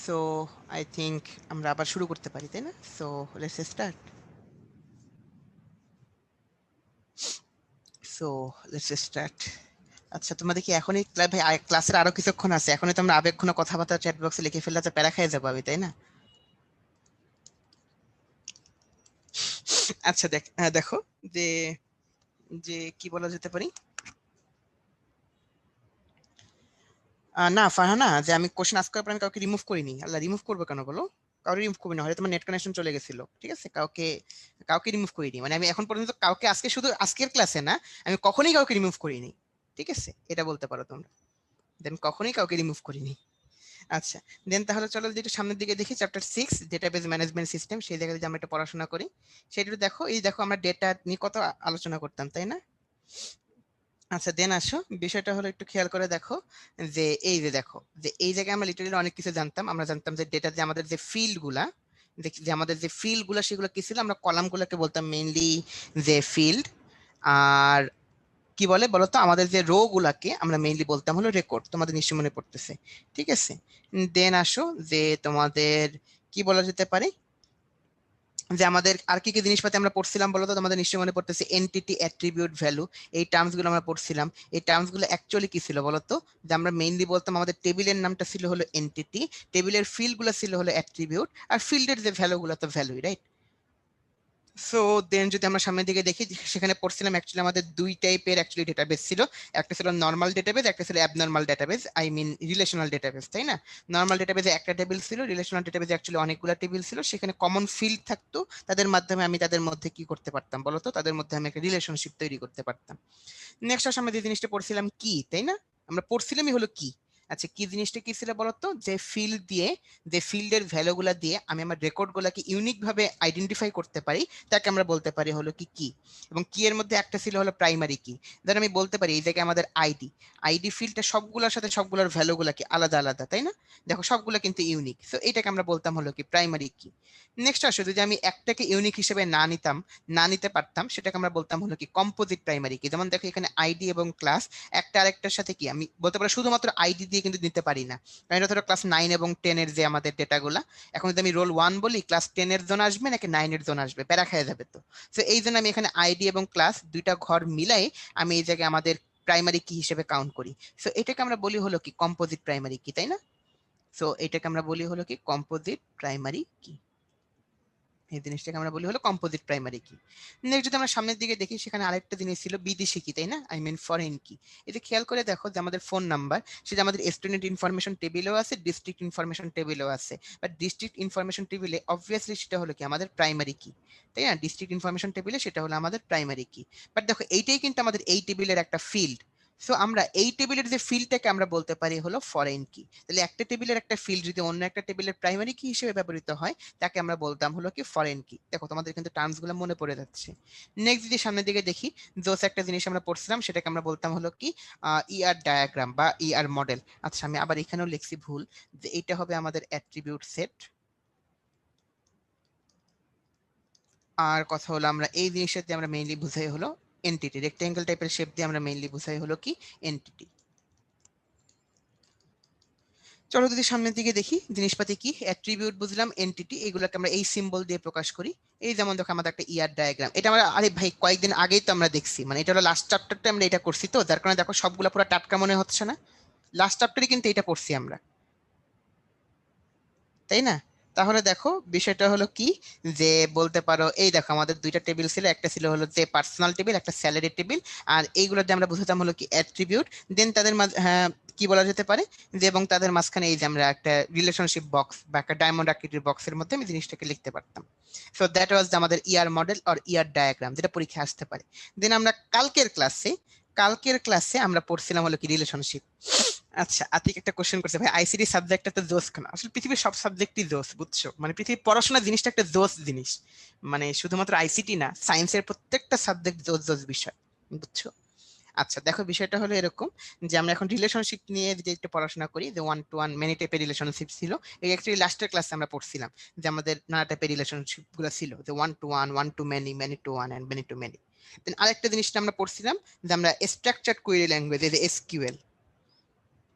সো আই থিংক আমরা আবার শুরু করতে পারি তাই না? So let's start. So let's start. আচ্ছা, তোমাদের কি এখনই ভাই ক্লাসের আরো কিছুক্ষণ আছে, এখনই তোমরা আবেগঘন কথাবার্তা চ্যাট বক্সে লিখে ফেললে তো প্যারা খেয়ে যাবো আমি তাই না? আচ্ছা দেখো যে যে কি বলা যেতে পারি, না ফারহানা, যে আমি কোশ্চেন আস্ক করার পর আমি কাউকে রিমুভ করিনি। আল্লাহ, রিমুভ করবো কেন বলো? কাউকে রিমুভ করবি না, হয়তো তোমার নেট কানেকশন চলে গেছিল, ঠিক আছে? কাউকে রিমুভ করিনি, মানে আমি এখন পর্যন্ত কাউকে আজকে, শুধু আজকের ক্লাসে না, আমি কখনোই কাউকে রিমুভ করিনি, ঠিক আছে? এটা বলতে পারো তোমরা, দেন কখনোই কাউকে রিমুভ করিনি। আচ্ছা, দেন তাহলে চলো যদি একটু সামনের দিকে দেখি, চ্যাপ্টার 6 ডেটাবেজ ম্যানেজমেন্ট সিস্টেম, সেই জায়গায় যদি আমরা একটা পড়াশোনা করি, সেটা দেখো, এই দেখো আমরা ডেটা নিয়ে কত আলোচনা করতাম তাই না? আচ্ছা, দেন আসো, বিষয়টা হলো একটু খেয়াল করে দেখো যে এই যে দেখো যে এই জায়গায় আমরা লিটারালি অনেক কিছু জানতাম। আমরা জানতাম যে ডেটা, যে আমাদের যে ফিল্ড গুলা, সেগুলো কি ছিল, আমরা কলাম গুলাকে বলতাম মেইনলি যে ফিল্ড, আর কি বলে বলতো, আমাদের যে রো গুলাকে আমরা মেইনলি বলতাম হলো রেকর্ড। তোমাদের নিশ্চয় মনে পড়তেছে, ঠিক আছে? দেন আসো যে তোমাদের কি বলা যেতে পারে, যে আমাদের আর কি কি জিনিসপাতি আমরা পড়ছিলাম বলতো, তোমাদের নিশ্চয়ই মনে পড়তেছে এন্টিটি, অ্যাট্রিবিউট, ভ্যালু, এই টার্মস গুলো আমরা পড়ছিলাম। এই টার্মস গুলো অ্যাকচুয়ালি কি ছিল বলতো, যে আমরা মেইনলি বলতাম আমাদের টেবিলের নামটা ছিল হলো এন্টিটি, টেবিলের ফিল্ড গুলো ছিল হলো অ্যাট্রিবিউট, আর ফিল্ডের যে ভ্যালু গুলো তো ভ্যালুই, রাইট? সো দেন যদি আমরা সামনের দিকে দেখি, সেখানে পড়ছিলাম অ্যাকচুয়ালি আমাদের দুই টাইপের অ্যাকচুয়ালি ডেটাবেস ছিল। একটা ছিল নর্মাল ডেটাবেস, একটা ছিল abnormal database, I mean relational database, তাই না? নর্মাল ডেটাবেসে একটা টেবিল ছিল, রিলেশনাল ডেটাবেসে অ্যাকচুয়ালি অনেকগুলো টেবিল ছিল। সেখানে কমন ফিল্ড থাকতো, তাদের মাধ্যমে আমি তাদের মধ্যে কি করতে পারতাম বলতো, তাদের মধ্যে আমি একটা রিলেশনশিপ তৈরি করতে পারতাম। নেক্সট আসলে আমরা যে জিনিসটা পড়ছিলাম কি, তাই না? আমরা পড়ছিলামই হলো কি। আচ্ছা, কি জিনিসটা কি ছিল বলতো, যে ফিল্ড দিয়ে, যে ফিল্ডের ভ্যালুগুলা দিয়ে আমি আমার রেকর্ড গুলাকে ইউনিক ভাবে আইডেন্টিফাই করতে পারি, তাকে আমরা বলতে পারি হলো কি কি। এবং কি এর মধ্যে একটা ছিল হলো প্রাইমারি কি। ধর আমি বলতে পারি এই জায়গায় আমাদের আইডি ফিল্ডটা সবগুলোর সাথে সবগুলোর ভ্যালুগুলা কি আলাদা আলাদা, তাই না? দেখো সবগুলো কিন্তু ইউনিক, সো এটাকে আমরা বলতাম হলো কি প্রাইমারি কি। নেক্সট আসো, যদি আমি একটাকে ইউনিক হিসেবে না নিতে পারতাম, সেটাকে আমরা বলতাম হলো কি কম্পোজিট প্রাইমারি কি। যেমন দেখো এখানে আইডি এবং ক্লাস একটা আরেকটার সাথে কি আমি বলতে পারি শুধুমাত্র আইডি দিয়ে কিন্তু নিতে পারি না, কারণ এটা ধরো ক্লাস 9 এবং 10 এর যে আমাদের ডেটাগুলা, এখন যদি আমি রোল 1 বলি, ক্লাস 10 এর জন্য আসবে নাকি 9 এর জন্য আসবে, প্যারা খেয়ে যাবে তো। তো এই জন্য আমি এখানে আইডি এবং ক্লাস দুইটা ঘর মিলাই আমি এই জায়গায় আমাদের প্রাইমারি কি হিসেবে কাউন্ট করি। সো এটাকে আমরা বলি হলো কি কম্পোজিট প্রাইমারি কি, তাই না? সো এটাকে আমরা বলি হলো কি কম্পোজিট প্রাইমারি কি, এই জিনিসটাকে আমরা বলি হলো কম্পোজিট প্রাইমারি কি। নেক্সট যদি আমরা সামনের দিকে দেখি, সেখানে আরেকটা জিনিস ছিল বিদেশি কি, তাই না? আই মিন ফরেন কি। এটা খেয়াল করে দেখো যে আমাদের ফোন নাম্বার, সেটা আমাদের স্টুডেন্ট ইনফরমেশন টেবিলেও আছে, ডিস্ট্রিক্ট ইনফরমেশন টেবিলেও আছে। বাট ডিস্ট্রিক্ট ইনফরমেশন টেবিলে অবভিয়াসলি সেটা হলো কি আমাদের প্রাইমারি কি, তাই না? ডিস্ট্রিক্ট ইনফরমেশন টেবিলে সেটা হলো আমাদের প্রাইমারি কি। বাট দেখো এইটাই কিন্তু আমাদের এই টেবিলের একটা ফিল্ড। সো আমরা এই টেবিলের যে ফিল্ডটাকে আমরা বলতে পারি হলো ফরেন কি। তাহলে একটা টেবিলের একটা ফিল্ড যদি অন্য একটা টেবিলের প্রাইমারি কি হিসেবে ব্যবহৃত হয়, তাকে আমরা বলতাম হলো কি ফরেন কি। দেখো তোমাদের কিন্তু টার্মস গুলো মনে পড়ে যাচ্ছে। নেক্সট যদি সামনের দিকে দেখি, জোস একটা জিনিস আমরা পড়ছিলাম, সেটাকে আমরা বলতাম হলো কি ইআর ডায়াগ্রাম বা ইআর মডেল। আচ্ছা, আমি আবার এখানেও লিখছি ভুল, যে এটা হবে আমাদের অ্যাট্রিবিউট সেট। আর কথা হলো আমরা এই জিনিসটা দিয়ে আমরা মেইনলি বুঝাই হলো এন্টিটি, রেক্টেঙ্গেল টাইপের শেপ দিয়ে আমরা মেইনলি বুঝাই হলো কি এন্টিটি। চলো যদি সামনের দিকে দেখি, জিনিসপাতি কি, অ্যাট্রিবিউট বুঝলাম, এন্টিটি, এগুলোকে আমরা এই সিম্বল দিয়ে প্রকাশ করি। এই যেমন দেখো আমাদের একটা ইয়ার ডায়াগ্রাম, এটা আমরা আরে ভাই কয়েকদিন আগেই তো আমরা দেখছি, মানে এটা হলো লাস্ট চ্যাপ্টারটা আমরা এটা করছি, তো যার কারণে দেখো সবগুলো পুরো টাটকা মনে হচ্ছে না। লাস্ট চ্যাপ্টারে কিন্তু এটা পড়ছি আমরা, তাই না? তাহলে দেখো বিষয়টা হলো কি, যে বলতে পারো এই দেখো আমাদের দুইটা টেবিল ছিল, একটা ছিল হলো যে পার্সোনাল টেবিল, একটা স্যালারি টেবিল, আর এইগুলো দিয়ে আমরা বুঝতাম হলো কি অ্যাট্রিবিউট। দেন তাদের মাঝে কি বলা যেতে পারে, যে এবং তাদের মাঝখানে এই যে আমরা একটা রিলেশনশিপ বক্স বা একটা ডায়মন্ড আকৃতির বক্সের মধ্যে আমি জিনিসটাকে লিখতে পারতাম। সো দ্যাট ওয়াজ আমাদের ইয়ার মডেল অর ইয়ার ডায়াগ্রাম, যেটা পরীক্ষা আসতে পারে। দেন আমরা কালকের ক্লাসে আমরা পড়ছিলাম হলো কি রিলেশনশিপ। আচ্ছা, আতিক একটা কোশ্চেন করছে, ভাই আইসিটি সাবজেক্টটা তো জোস কেন? আসলে পৃথিবীর সব সাবজেক্টই জোস, বুঝছো? মানে পৃথিবীর পড়াশোনা জিনিসটা একটা জোস জিনিস, মানে শুধুমাত্র আইসিটি না, সায়েন্সের প্রত্যেকটা সাবজেক্ট জোস জোস বিষয়, বুঝছো? আচ্ছা দেখো, বিষয়টা হলো এরকম, যে আমরা এখন রিলেশনশিপ নিয়ে যে একটু পড়াশোনা করি, যে 1 to 1 মেনি টাইপের রিলেশনশিপ ছিল। এই অ্যাকচুয়ালি লাস্টের ক্লাসে আমরা পড়ছিলাম যে আমাদের নানা টাইপের রিলেশনশিপ গুলো ছিল, যে 1 to 1, 1 to many, many to 1 and many to many। দেন আরেকটা জিনিসটা আমরা পড়ছিলাম, যে আমরা স্ট্রাকচার্ড কোয়েরি ল্যাঙ্গুয়েজ, এই যে এসকিউএল,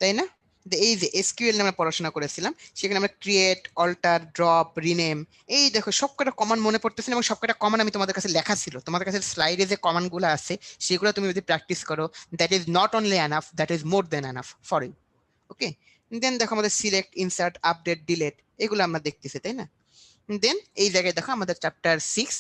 তাই না? এই যে এসকিউএল নিয়ে আমরা পড়াশোনা করেছিলাম, সেখানে আমরা ক্রিয়েট, অল্টার, ড্রপ, রিনেম, এই দেখো সবকটা কমান্ড মনে পড়তেছে না, এবং সবকটা কমান্ড আমি তোমাদের কাছে লেখা ছিল, তোমাদের কাছে স্লাইডে যে কমান্ড গুলো আছে সেগুলো তুমি যদি প্র্যাকটিস করো, that is not only enough, that is more than enough for you. Okay, then দেখো আমাদের সিলেক্ট, ইনসার্ট, আপডেট, ডিলেট এগুলো আমরা দেখতেছি, তাই না? দেন এই জায়গায় দেখো আমাদের চ্যাপ্টার 6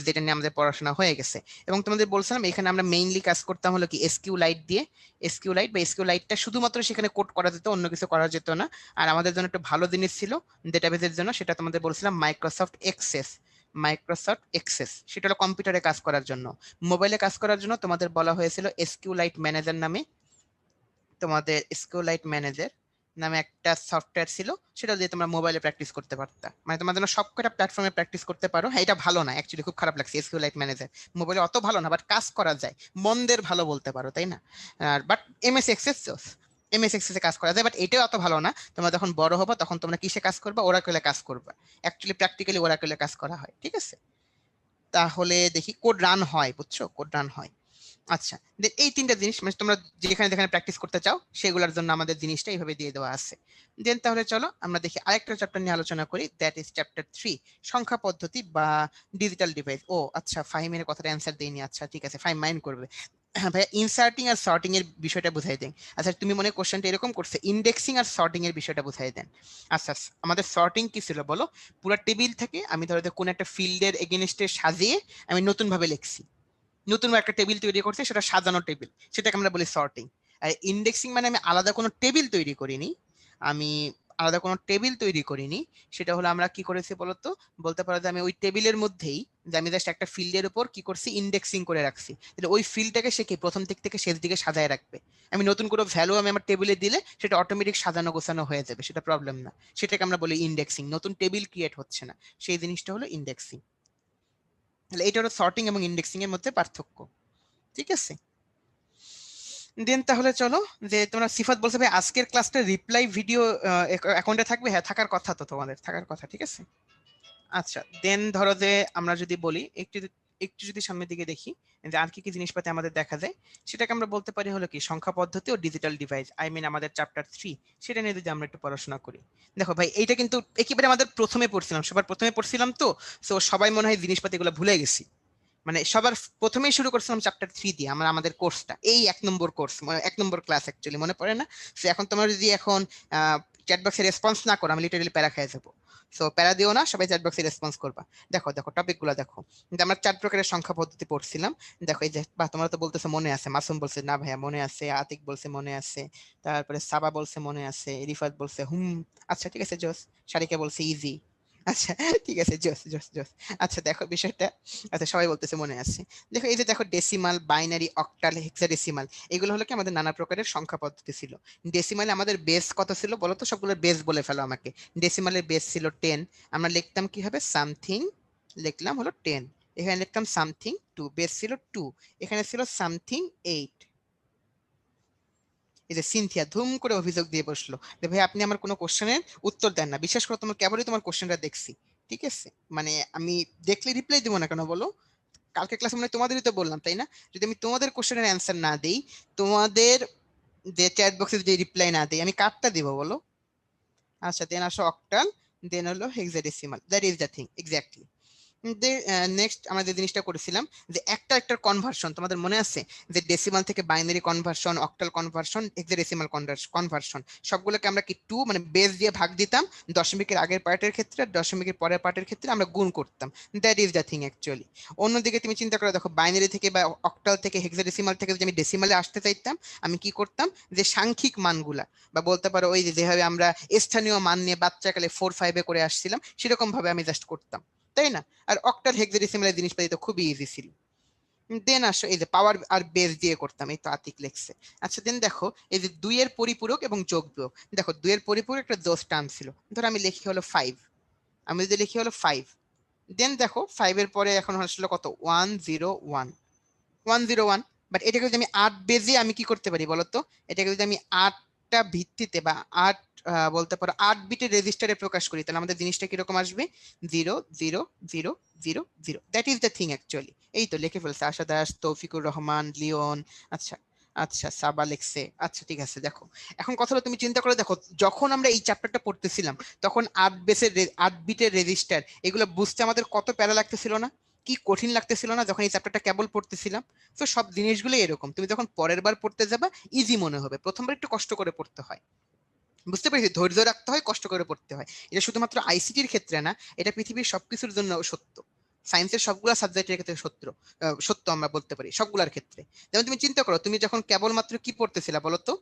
যেটা নিয়ে আমাদের পড়াশোনা হয়ে গেছে, এবং তোমাদের বলছিলাম এখানে আমরা মেইনলি কাজ করতাম হলো কি এসকিউলাইট দিয়ে। এসকিউলাইট বা এসকিউলাইটটা শুধুমাত্র সেখানে কোড করা যেত, অন্য কিছু করা যেত না। আর আমাদের জন্য একটা ভালো জিনিস ছিল ডেটাবেসের জন্য, সেটা তোমাদের বলছিলাম মাইক্রোসফট এক্সেস। মাইক্রোসফট এক্সেস সেটা হলো কম্পিউটারে কাজ করার জন্য। মোবাইলে কাজ করার জন্য তোমাদের বলা হয়েছিল এসকিউলাইট ম্যানেজার নামে। তোমাদের এসকিউলাইট ম্যানেজার নামে একটা সফটওয়্যার ছিল, সেটা দিয়ে তোমরা মোবাইলে প্র্যাকটিস করতে পারতা, মানে তোমাদের জন্য সবকটা প্ল্যাটফর্মে প্র্যাকটিস করতে পারো। হ্যাঁ, এটা ভালো না অ্যাকচুয়ালি, খুব খারাপ লাগছে। এসকিউলাইট ম্যানেজার মোবাইলে অত ভালো না, বাট কাজ করা যায়, মন্দের ভালো বলতে পারো, তাই না? আর বাট এমএস এক্সেস, এমএস এক্সেসে কাজ করা যায়, বাট এটাও অত ভালো না। তোমরা যখন বড় হবা তখন তোমরা কিসে কাজ করবা? ওরাকেলে কাজ করবা। অ্যাকচুয়ালি প্র্যাকটিক্যালি ওরাকেলে কাজ করা হয়, ঠিক আছে? তাহলে দেখি কোড রান হয়, বুঝছো? কোড রান হয়। আচ্ছা, এই তিনটা জিনিস মানে তোমরা যেখানে যেখানে প্র্যাকটিস করতে চাও সেগুলোর জন্য আমাদের জিনিসটা এইভাবে দিয়ে দেওয়া আছে। দেন তাহলে চলো আমরা দেখি আরেকটা চ্যাপ্টার নিয়ে আলোচনা করি, দ্যাট ইজ চ্যাপ্টার 3, সংখ্যা পদ্ধতি বা ডিজিটাল ডিভাইস। ও আচ্ছা, ফাহিমের কথাটা অ্যান্সার দেইনি। আচ্ছা ঠিক আছে, ফাহিম মাইন্ড করবে। হ্যাঁ ভাইয়া, ইনসার্টিং আর সর্টিং এর বিষয়টা বুঝাই দেন। আচ্ছা, তুমি মনে কোশ্চেনটা এরকম করছে, ইন্ডেক্সিং আর সর্টিং এর বিষয়টা বুঝাই দেন। আচ্ছা, আমাদের সর্টিং কি ছিল বলো? পুরো টেবিল থেকে আমি ধরো যে কোন একটা ফিল্ডের এগেইনস্টে সাজিয়ে আমি নতুন ভাবে লিখছি, নতুন একটা টেবিল তৈরি করছে, সেটা সাজানো টেবিল, সেটাকে আমরা বলি সর্টিং। আর ইন্ডেক্সিং মানে আমি আলাদা কোনো টেবিল তৈরি করিনি, আমি আলাদা কোনো টেবিল তৈরি করিনি। সেটা হলো আমরা কি করেছি বলতো? বলতে পারো যে আমি ওই টেবিলের মধ্যেই যে আমি জাস্ট একটা ফিল্ডের উপর কি করছি, ইন্ডেক্সিং করে রাখছি। তাহলে ওই ফিল্ডটাকে সে কি প্রথম দিক থেকে শেষ দিকে সাজায় রাখবে। আমি নতুন কোনো ভ্যালু আমি আমার টেবিলে দিলে সেটা অটোমেটিক সাজানো গোছানো হয়ে যাবে, সেটা প্রবলেম না। সেটাকে আমরা বলি ইন্ডেক্সিং। নতুন টেবিল ক্রিয়েট হচ্ছে না, সেই জিনিসটা হলো ইন্ডেক্সিং। তাহলে এটা হলো সর্টিং এবং ইন্ডেক্সিং এর মধ্যে পার্থক্য, ঠিক আছে? দেন তাহলে চলো, যে তোমরা সিফাত বলছে ভাই আজকের ক্লাসটা রিপ্লাই ভিডিও অ্যাকাউন্টে থাকবে। হ্যাঁ, থাকার কথা, তো তোমাদের থাকার কথা, ঠিক আছে? আচ্ছা, দেন ধরো যে আমরা যদি বলি একটু একটু যদি সামনের দিকে দেখি যে আর কি কি জিনিসপাতি আমাদের দেখা যায়, সেটাকে আমরা বলতে পারি হলো কি সংখ্যা পদ্ধতি ও ডিজিটাল ডিভাইস, আই মিন আমাদের চ্যাপ্টার 3, সেটা নিয়ে যদি আমরা একটু পড়াশোনা করি। দেখো ভাই, এইটা কিন্তু একেবারে আমাদের প্রথমে পড়ছিলাম, সবার প্রথমে পড়ছিলাম, তো সবাই মনে হয় জিনিসপাতিগুলো ভুলে গেছি। মানে সবার প্রথমেই শুরু করছিলাম চ্যাপ্টার 3 দিয়ে আমরা আমাদের কোর্সটা, এই 1 নম্বর কোর্স, মানে 1 নম্বর ক্লাস অ্যাকচুয়ালি, মনে পড়ে না? সো এখন তোমরা যদি এখন চ্যাট বক্সে রেসপন্স না করো, আমি লিটারালি প্যারা খেয়ে যাবো। সো প্যারা দিও না, সবাই চ্যাট বক্সে রেসপন্স করবা। দেখো দেখো টপিকগুলো দেখো, আমরা 4 প্রকারের সংখ্যা পদ্ধতি পড়ছিলাম। দেখো এই যে, বা তোমরা তো বলতেছো মনে আছে, মাসুম বলছে না ভাইয়া মনে আছে, আতিক বলছে মনে আছে, তারপরে সাবা বলছে মনে আছে, রিফাত বলছে আচ্ছা ঠিক আছে জোস, শারিকা বলছে ইজি। আচ্ছা ঠিক আছে, জোস জোস জোস। আচ্ছা দেখো বিষয়টা, আচ্ছা সবাই বলতেছে মনে আছে। দেখো এই যে দেখো ডেসিমাল, বাইনারি, অক্টাল, হেক্সাডেসিমাল, এগুলো হলো কি আমাদের নানা প্রকারের সংখ্যা পদ্ধতি ছিল। ডেসিমালে আমাদের বেস কত ছিল বলো তো? সবগুলোর বেস বলে ফেলো আমাকে। ডেসিমালের বেস ছিল 10, আমরা লিখতাম কি হবে? সামথিং, লিখলাম হলো 10, এখানে লিখতাম সামথিং 2, বেস ছিল 2, এখানে ছিল সামথিং 8। এই যে সিনথিয়া ধুম করে অভিযোগ দিয়ে বসলো যে ভাই আপনি আমার কোনো কোশ্চেনের উত্তর দেন না, বিশেষ করে তোমার কেবলই তোমার কোশ্চেনটা দেখছি, ঠিক আছে? মানে আমি দেখলে রিপ্লাই দিব না কেন বলো? কালকে ক্লাসে মানে তোমাদেরই তো বললাম, তাই না? যদি আমি তোমাদের কোশ্চেনের অ্যান্সার না দেই, তোমাদের যে চ্যাট বক্সে যদি রিপ্লাই না দেই, আমি কারটা দিব বলো? আচ্ছা, দেন আসো অক্টাল, দেন হলো hexadecimal, that is the thing exactly. Next আমরা যে জিনিসটা করেছিলাম যে একটা কনভার্সন, তোমাদের মনে আছে যে ডেসিমাল থেকে binary conversion, octal conversion, hexadecimal conversion, সবগুলোকে আমরা কি 2 মানে বেস দিয়ে ভাগ দিতাম, দশমিকের আগের পার্টের ক্ষেত্রে আর দশমিকের পরের পার্টের ক্ষেত্রে আমরা গুণ করতাম। That is the thing actually. অন্যদিকে তুমি চিন্তা করে দেখো, বাইনারি থেকে বা অক্টাল থেকে হেক্সাডেসিমাল থেকে যদি আমি ডেসিমালে আসতে চাইতাম, আমি কি করতাম? যে সাংখ্যিক মানগুলা বা বলতে পারো ওই যেভাবে আমরা স্থানীয় মান নিয়ে বাচ্চাকালে 4-5 করে আসছিলাম, সেরকম ভাবে আমি জাস্ট করতাম, তাই না? আর অক্টাল হেক্সাডেসিমালের জিনিসপাতি তো খুবই ইজি ছিল। দেন আসো এই যে পাওয়ার আর বেস দিয়ে করতাম, এই তো আতিক লেখছে। আচ্ছা দেন দেখো এই যে 2 এর পরিপূরক এবং যোগ বিয়োগ, দেখো 2 এর পরিপূরক একটা জোস টার্ম ছিল, ধরো আমি লিখি হলো 5, আমি যদি লিখি হলো 5, দেন দেখো 5 এর পরে এখন আসলে কত? 101, বাট এটাকে যদি আমি 8 বেজে আমি কি করতে পারি বলতো? এটাকে যদি আমি 8টা ভিত্তিতে বা 8 বলতে পারো 8 বিটের রেজিস্টারে প্রকাশ করি, তাহলে আমাদের জিনিসটা কিরকম আসবে? 0 0 0 0 0। That is the thing actually. এই তো লিখে ফেলছে আশা দাস, তৌফিকুর রহমান, লিওন। আচ্ছা আচ্ছা সাবা লিখছে, আচ্ছা ঠিক আছে। দেখো এখন কথা হলো, তুমি চিন্তা করে দেখো, যখন আমরা এই চ্যাপ্টারটা পড়তেছিলাম তখন 8 বিটের রেজিস্টার এগুলো বুঝতে আমাদের কত প্যারা লাগতেছিল না, কি কঠিন লাগতেছিল না যখন এই চ্যাপ্টারটা কেবল পড়তেছিলাম। তো সব জিনিসগুলো এরকম, তুমি যখন পরের বার পড়তে যাবা ইজি মনে হবে, প্রথমবার একটু কষ্ট করে পড়তে হয়, বুঝতে পেরেছি, ধৈর্য রাখতে হয়, কষ্ট করে পড়তে হয়। এটা শুধুমাত্র আইসিটির ক্ষেত্রে না, এটা পৃথিবীর সবকিছুর জন্য সত্য, সায়েন্সের সবগুলা সাবজেক্টের ক্ষেত্রে সত্য আমরা বলতে পারি সবগুলার ক্ষেত্রে। যেমন তুমি চিন্তা করো, তুমি যখন কেবলমাত্র কি পড়তেছিলা বলো তো,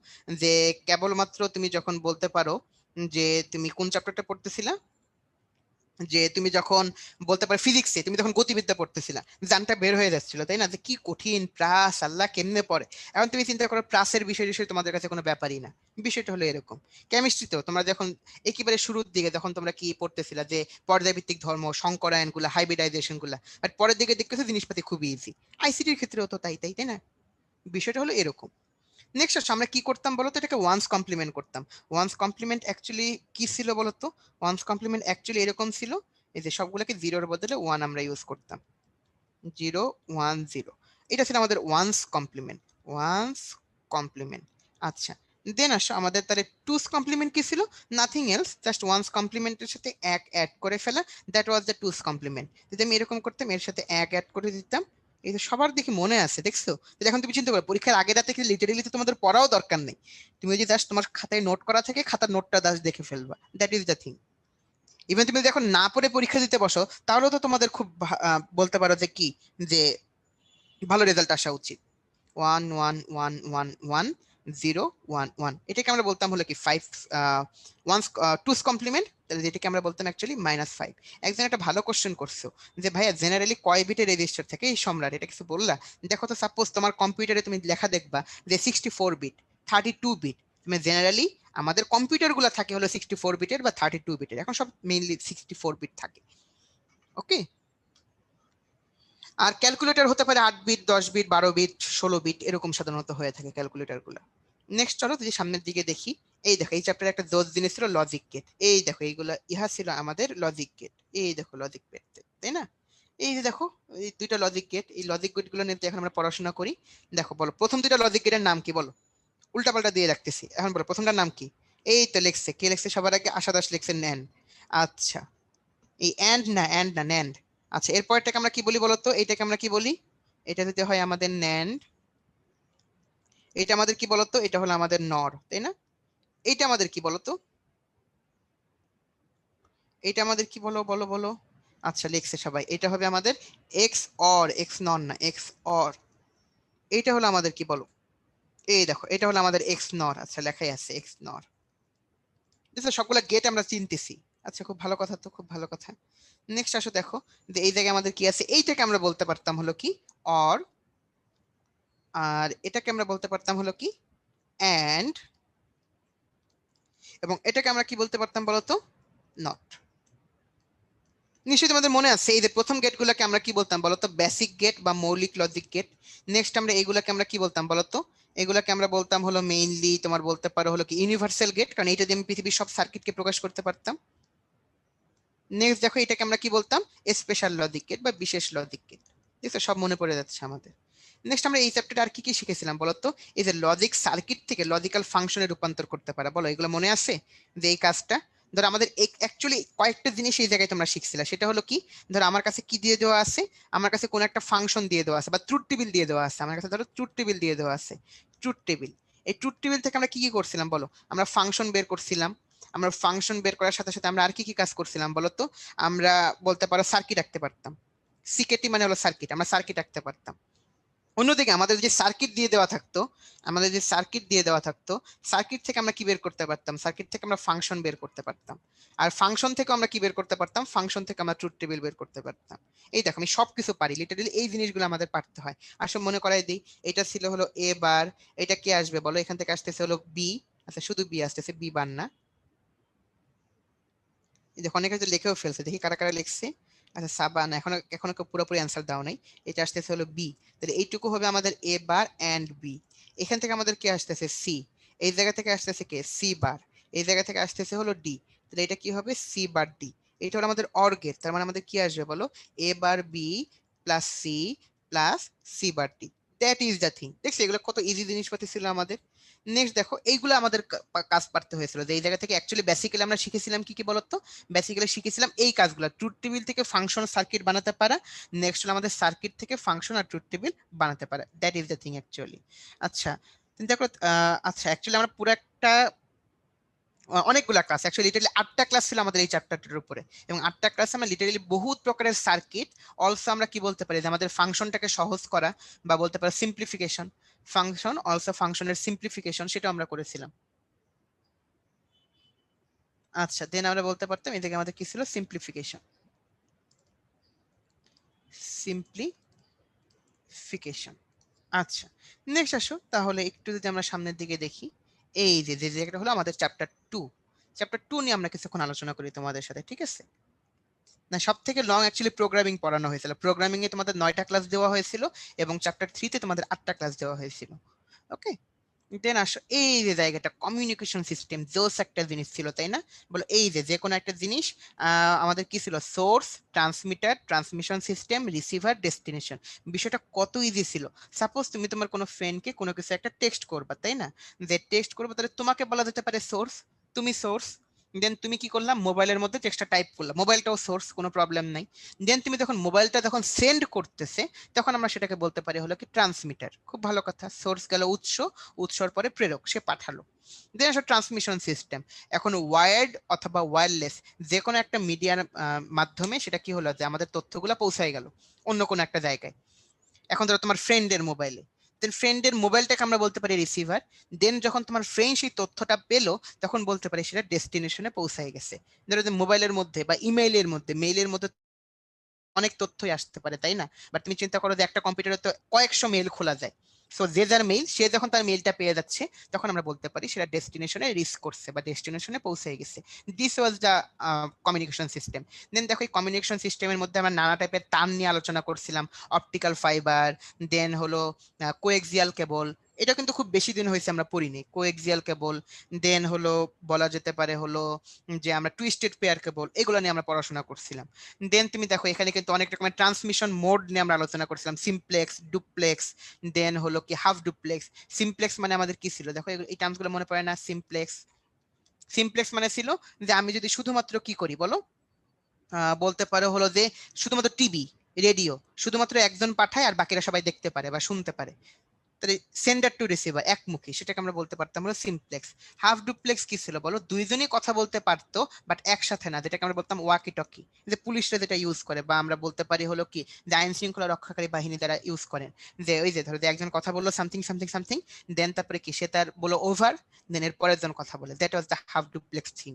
যে কেবলমাত্র তুমি যখন বলতে পারো যে তুমি কোন চ্যাপ্টারটা পড়তেছিলা, যে তুমি যখন বলতে পারো ফিজিক্সে তুমি যখন গতিবিদ্যা পড়তেছিলা, জানটা বের হয়ে যাচ্ছিল তাই না, যে কি কঠিন প্রাস, আল্লাহ কেমনে পড়ে। এখন তুমি চিন্তা করো প্রাসের বিষয় তোমাদের কাছে কোনো ব্যাপারই না, বিষয়টা হলো এরকম। কেমিস্ট্রিতেও তোমরা যখন একেবারে শুরুর দিকে যখন তোমরা কি পড়তেছিলা, যে পর্যায়ভিত্তিক ধর্ম, সংকরায়ন গুলা, হাইব্রিডাইজেশন গুলা, বাট পরের দিকে দেখতেছো জিনিসপাতি খুবই ইজি। আইসিটির ক্ষেত্রেও তো তাই তাই তাই না, বিষয়টা হলো এরকম। নেক্সট আসলে আমরা কি করতাম বলতো, এটাকে ওয়ান্স কমপ্লিমেন্ট করতাম। ওয়ান্স কমপ্লিমেন্ট অ্যাকচুয়ালি কি ছিল বলতো, ওয়ান্স কমপ্লিমেন্ট অ্যাকচুয়ালি এরকম ছিল, এই যে সবগুলোকে জিরোর বদলে 1 আমরা ইউজ করতাম, 0 1 0, এটা ছিল আমাদের ওয়ান্স কমপ্লিমেন্ট, ওয়ান্স কমপ্লিমেন্ট। আচ্ছা দেন আসো আমাদের তার টুস কমপ্লিমেন্ট কি ছিল, নাথিং এলস, জাস্ট ওয়ান্স কমপ্লিমেন্টের সাথে এক অ্যাড করে ফেলা, that was the two's complement. যদি আমি এরকম করতাম, এর সাথে এক অ্যাড করে দিতাম, এই তো সবার দেখি মনে আছে, দেখছো। এখন তুমি চিন্তা করো, পরীক্ষার আগের রাতে কিন্তু লিটারেলি তো তোমাদের পড়াও দরকার নেই, তুমি যদি জাস্ট তোমার খাতায় নোট করা থাকে, খাতার নোটটা জাস্ট দেখে ফেলবা, that is the thing. Even তুমি যদি এখন না পড়ে পরীক্ষা দিতে বসো, তাহলেও তো তোমাদের খুব বলতে পারো যে কি, যে ভালো রেজাল্ট আসা উচিত। 1 1 1 1 1 0 1 1, এটাকে আমরা বলতাম হলো কি 5 ওয়ান্স টুস কমপ্লিমেন্ট, তাহলে যেটাকে আমরা বলতাম অ্যাকচুয়ালি -5। একজন একটা ভালো কোশ্চেন করছো যে ভাইয়া জেনারেলি কয় বিটের রেজিস্টার থাকে এই সম্রাট, এটা কিছু বললা। দেখো তো সাপোজ তোমার কম্পিউটারে তুমি লেখা দেখবা যে 64 বিট, 32 বিট, তুমি জেনারেলি আমাদের কম্পিউটারগুলো থাকে হলো 64 বিটের বা 32 বিটের, এখন সব মেইনলি 64 বিট থাকে, ওকে। আর ক্যালকুলেটর হতে পারে 8 বিট, 10 বিট, 12 বিট, 16 বিট, এরকম সাধারণত হয়ে থাকে ক্যালকুলেটর গুলো। নেক্সট চলো যদি সামনের দিকে দেখি, এই দেখো এই চ্যাপ্টারে একটা জোস জিনিস ছিল লজিক গেট, এই দেখো এইগুলা ইহা ছিল আমাদের লজিক গেট, এই দেখো লজিক গেট, তাই না। এই যে দেখো এই দুইটা লজিক গেট, এই লজিক গেট গুলো নিয়ে এখন আমরা পড়াশোনা করি। দেখো বলো প্রথম দুইটা লজিক গেটের নাম কি, বলো, উল্টাপাল্টা দিয়ে রাখতেছি, এখন বলো প্রথমটার নাম কি। এই তো লেখছে, কে লেখছে সবার আগে, আশা দাস লেখছে ন্যান্ড। আচ্ছা এই অ্যান্ড না, অ্যান্ড না, ন্যান্ড। আচ্ছা এরপরটাকে আমরা কি বলি বলতো, এইটাকে আমরা কি বলি, এটা যদি হয় আমাদের ন্যান্ড, এটা আমাদের কি বলতো, এটা হলো আমাদের নর, তাই না। এইটা আমাদের কি বলতো, এটা আমাদের কি বলো বলো বলো। আচ্ছা লিখছে সবাই, এটা হবে আমাদের এক্স অর, এক্স নর না, এক্স অর। এইটা হলো আমাদের কি বলো, এই দেখো এটা হলো আমাদের এক্স নর, আচ্ছা লেখাই আছে এক্স নর। সবগুলা গেট আমরা চিনতেছি, আচ্ছা খুব ভালো কথা, তো খুব ভালো কথা। নেক্সট আসো দেখো যে এই জায়গায় আমাদের কি আছে, এইটাকে আমরা বলতে পারতাম হলো কি অর, আর এটাকে আমরা বলতে পারতাম হলো কি অ্যান্ড, এবং এটাকে আমরা কি বলতে পারতাম বলতো, নট। নিশ্চয়ই তোমাদের মনে আছে এই যে প্রথম গেট গুলাকে আমরা কি বলতাম বলতো, বেসিক গেট বা মৌলিক লজিক গেট। নেক্সট আমরা এইগুলাকে আমরা কি বলতাম বলতো, এগুলাকে আমরা বলতাম হলো মেইনলি তোমার বলতে পারো হলো কি ইউনিভার্সাল গেট, কারণ এটা দিয়ে আমি পৃথিবীর সব সার্কিটকে প্রকাশ করতে পারতাম। নেক্সট দেখো এটাকে আমরা কি বলতাম, স্পেশাল লজিক গেট বা বিশেষ লজিক গেট। দেখো সব মনে পড়ে যাচ্ছে আমাদের। নেক্সট আমরা এই চ্যাপ্টারে আর কি কি শিখেছিলাম বলতো, এই যে লজিক সার্কিট থেকে লজিক্যাল ফাংশনে রূপান্তর করতে পারা, বলো এগুলো মনে আছে, যে এই কাজটা ধরো আমাদের অ্যাকচুয়ালি কয়েকটা জিনিস এই জায়গায় তোমরা শিখছিলে, সেটা হলো কি, ধরো আমার কাছে কি দিয়ে দেওয়া আছে, আমার কাছে কোন একটা ফাংশন দিয়ে দেওয়া আছে বা ট্রুথ টেবিল দিয়ে দেওয়া আছে, আমার কাছে ধরো ট্রুথ টেবিল দিয়ে দেওয়া আছে, ট্রুথ টেবিল। এই ট্রুথ টেবিল থেকে আমরা কি কি করছিলাম বলো, আমরা ফাংশন বের করছিলাম, আমরা ফাংশন বের করার সাথে সাথে আমরা আর কি কি কাজ করছিলাম বলতো, আমরা বলতে পারো সার্কিট আঁকতে পারতাম, সিকেটি মানে হলো সার্কিট, আমরা সার্কিট আঁকতে পারতাম। অন্যদিকে আমাদের যে সার্কিট দিয়ে দেওয়া থাকতো, আমাদের যে সার্কিট দিয়ে দেওয়া থাকতো, সার্কিট থেকে আমরা কি বের করতে পারতাম, সার্কিট থেকে আমরা ফাংশন বের করতে পারতাম, আর ফাংশন থেকে আমরা কি বের করতে পারতাম, ফাংশন থেকে আমরা ট্রুথ টেবিল বের করতে পারতাম। এই দেখো আমি সবকিছু পারি লিটারালি, এই জিনিসগুলো আমাদের পারতে হয়। আসলে মনে করাই দিই, এটা ছিল হলো এ বার, এটা কি আসবে বলো, এখান থেকে আসতেছে হলো বি, আচ্ছা শুধু বি আসতেছে, বি বার না। দেখো অনেকে তো লিখেও ফেলছে, দেখি কারা কারা লিখছে। আচ্ছা সাবা না, এখনো এখনো পুরোপুরি অ্যান্সার দাও নাই। এটা আসতেছে হলো বি, তাহলে এইটুকু হবে আমাদের এ বার এন্ড বি। এখান থেকে আমাদের কি আসতেছে সি, এই জায়গা থেকে আসতেছে কে সি বার, এই জায়গা থেকে আসতেছে হলো ডি, তাহলে এটা কি হবে সি বার ডি। এটা হলো আমাদের অর গেট, তার মানে আমাদের কি আসবে বলো, a bar b plus c plus c bar d. That is the thing. দেখছি এগুলো কত ইজি জিনিসপাতি ছিল আমাদের। নেক্সট দেখো এইগুলো আমাদের কাজ পারতে হয়েছিল, যে এই জায়গা থেকে অ্যাকচুয়ালি বেসিক্যালি আমরা শিখেছিলাম কি কি বলতো? বেসিক্যালি শিখেছিলাম এই কাজগুলো, ট্রুথ টেবিল থেকে ফাংশন সার্কিট বানাতে পারা, নেক্সট হলো আমাদের সার্কিট থেকে ফাংশন আর ট্রুথ টেবিল বানাতে পারা। That is the thing actually. আচ্ছা দেখো আচ্ছা অ্যাকচুয়ালি আমরা পুরো একটা অনেকগুলা ক্লাস, অ্যাকচুয়ালি লিটারালি 8টা ক্লাস ছিল আমাদের এই চ্যাপ্টারটার উপরে, এবং 8টা ক্লাস আমরা লিটারালি বহুত প্রকারের সার্কিট, অলসো আমরা কি বলতে পারি যে আমাদের ফাংশনটাকে সহজ করা বা বলতে পারি সিম্পলিফিকেশন, ফাংশন অলসো ফাংশনের সিম্পলিফিকেশন, সেটা আমরা করেছিলাম। আচ্ছা দেন আমরা বলতে পারতাম এদিকে আমাদের কি ছিল, সিম্পলিফিকেশন, সিম্পলিফিকেশন। আচ্ছা নেক্সট আসো তাহলে একটু যদি আমরা সামনের দিকে দেখি, এই যে যে জায়গাটা হলো আমাদের চ্যাপ্টার 2, চ্যাপ্টার 2 নিয়ে আমরা কিছুক্ষণ আলোচনা করি তোমাদের সাথে, ঠিক আছে? না সব থেকে লং অ্যাকচুয়ালি প্রোগ্রামিং পড়ানো হয়েছিল, প্রোগ্রামিং এ তোমাদের 9টা ক্লাস দেওয়া হয়েছিল এবং চ্যাপ্টার 3 তে তোমাদের 8টা ক্লাস দেওয়া হয়েছিল। ওকে দেন আসো এই যে জায়গাটা কমিউনিকেশন সিস্টেম, জোস একটা জিনিস ছিল তাই না? বলো এই যে যে কোনো একটা জিনিস আমাদের কি ছিল, source, transmitter, transmission system, receiver, destination. বিষয়টা কত ইজি ছিল। সাপোজ তুমি তোমার কোনো ফ্রেন্ডকে কোনো কিছু একটা টেক্সট করবা তাই না, যে টেক্সট করবে তাহলে তোমাকে বলা যেতে পারে সোর্স, তুমি সোর্স, দেন তুমি কি করলাম মোবাইলের মধ্যে টেক্সটটা টাইপ করলাম, মোবাইলটাও সোর্স, কোনো প্রবলেম নাই। দেন তুমি যখন মোবাইলটা যখন সেন্ড করতেছে তখন আমরা সেটাকে বলতে পারি হলো কি ট্রান্সমিটার। খুব ভালো কথা, সোর্স গেল উৎস, উৎসর পরে প্রেরক, সে পাঠালো। দেন আসলে ট্রান্সমিশন সিস্টেম, এখন ওয়ার্ড অথবা ওয়্যারলেস যে কোনো একটা মিডিয়ার মাধ্যমে সেটা কি হলো যে আমাদের তথ্যগুলো পৌঁছায় গেল অন্য কোনো একটা জায়গায়। এখন ধরো তোমার ফ্রেন্ডের মোবাইলে, দেন ফ্রেন্ডের মোবাইলটাকে আমরা বলতে পারি রিসিভার। দেন যখন তোমার ফ্রেন্ড সেই তথ্যটা পেলো তখন বলতে পারি সেটা ডেস্টিনেশনে পৌঁছায় গেছে। ধরো যে মোবাইলের মধ্যে বা ইমেইলের মধ্যে, মেইলের মধ্যে অনেক তথ্যই আসতে পারে তাই না? বাট তুমি চিন্তা করো যে একটা কম্পিউটারে তো কয়েকশো মেইল খোলা যায়, সো যে যার মেইল সে যখন তার মেইলটা পেয়ে যাচ্ছে তখন আমরা বলতে পারি সেটা ডেস্টিনেশনে রিচ করছে বা ডেস্টিনেশনে পৌঁছে গেছে। This was the communication system. Then দেখো এই কমিউনিকেশন সিস্টেমের মধ্যে আমরা নানা টাইপের তার নিয়ে আলোচনা করছিলাম, অপটিক্যাল ফাইবার, দেন হলো কোএক্সিয়াল কেবল, এটা কিন্তু খুব বেশি দিন হয়েছে আমরা পড়িনি, কোএক্সিয়াল কেবল। দেন হলো বলা যেতে পারে হলো যে আমরা টুইস্টেড পেয়ার কেবল, এগুলো নিয়ে আমরা পড়াশোনা করছিলাম। দেন তুমি দেখো এখানে কিন্তু অনেক রকমের ট্রান্সমিশন মোড নিয়ে আমরা আলোচনা করছিলাম, সিমপ্লেক্স, ডুপ্লেক্স, দেন হলো কি হাফ ডুপ্লেক্স। সিমপ্লেক্স মানে আমাদের কি ছিল, দেখো এই টার্মসগুলো মনে পড়ে না? সিমপ্লেক্স, সিমপ্লেক্স মানে ছিল যে আমি যদি শুধুমাত্র কি করি বলো, বলতে পারো হলো যে শুধুমাত্র টিভি, রেডিও শুধুমাত্র একজন পাঠায় আর বাকিরা সবাই দেখতে পারে বা শুনতে পারে, তাহলে সেন্ডার টু রিসিভার একমুখী, সেটাকে আমরা বলতে পারতাম হলো সিমপ্লেক্স। হাফ ডুপ্লেক্স কি ছিল বলো, দুইজনই কথা বলতে পারতো বাট একসাথে না, যেটাকে আমরা বলতাম ওয়াকি টকি, যে পুলিশরা যেটা ইউজ করে বা আমরা বলতে পারি হলো কি যে আইন শৃঙ্খলা রক্ষাকারী বাহিনী যারা ইউজ করেন, যে ওই যে ধরো যে একজন কথা বললো সামথিং সামথিং সামথিং, দেন তারপরে কি সে তার বলো ওভার, দেন এর পরের জন কথা বলে, that was the half duplex thing.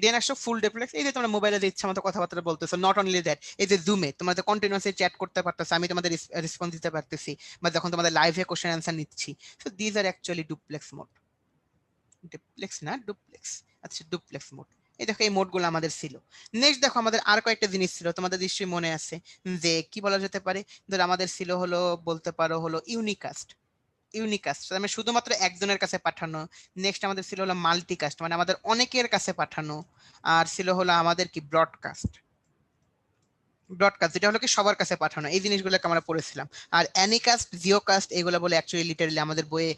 Then আসো ফুল ডুপ্লেক্স, এই যে তোমরা মোবাইলে যে ইচ্ছা মতো কথাবার্তা বলতেছো, নট অনলি দ্যাট, এই যে জুমে তোমরা যে কন্টিনিউয়াসলি চ্যাট করতে পারতেছো, আমি তোমাদের রেসপন্স দিতে পারতেছি, বা যখন তোমাদের লাইভে কোশ্চেন অ্যান্সার নিচ্ছি। So these are actually duplex mode. Duplex না duplex, আচ্ছা duplex mode। এই দেখো এই মোডগুলো আমাদের ছিল। নেক্সট দেখো আমাদের আর কয়েকটা জিনিস ছিল, তোমাদের নিশ্চয়ই মনে আছে যে কি বলা যেতে পারে, ধর আমাদের ছিল হলো বলতে পারো হলো ইউনিকাস্ট, ইউনিকাস্ট মানে শুধুমাত্র একজনের কাছে পাঠানো। নেক্সট আমাদের ছিল হলো মাল্টিকাস্ট মানে আমাদের অনেকের কাছে পাঠানো। আর ছিল হলো আমাদের কি ব্রডকাস্ট, ব্রডকাস্ট যেটা হলো কি সবার কাছে পাঠানো, এই জিনিসগুলোকে আমরা পড়েছিলাম। আর অ্যানিকাস্ট, জিওকাস্ট এগুলো বলে অ্যাকচুয়ালি লিটারালি আমাদের বইয়ে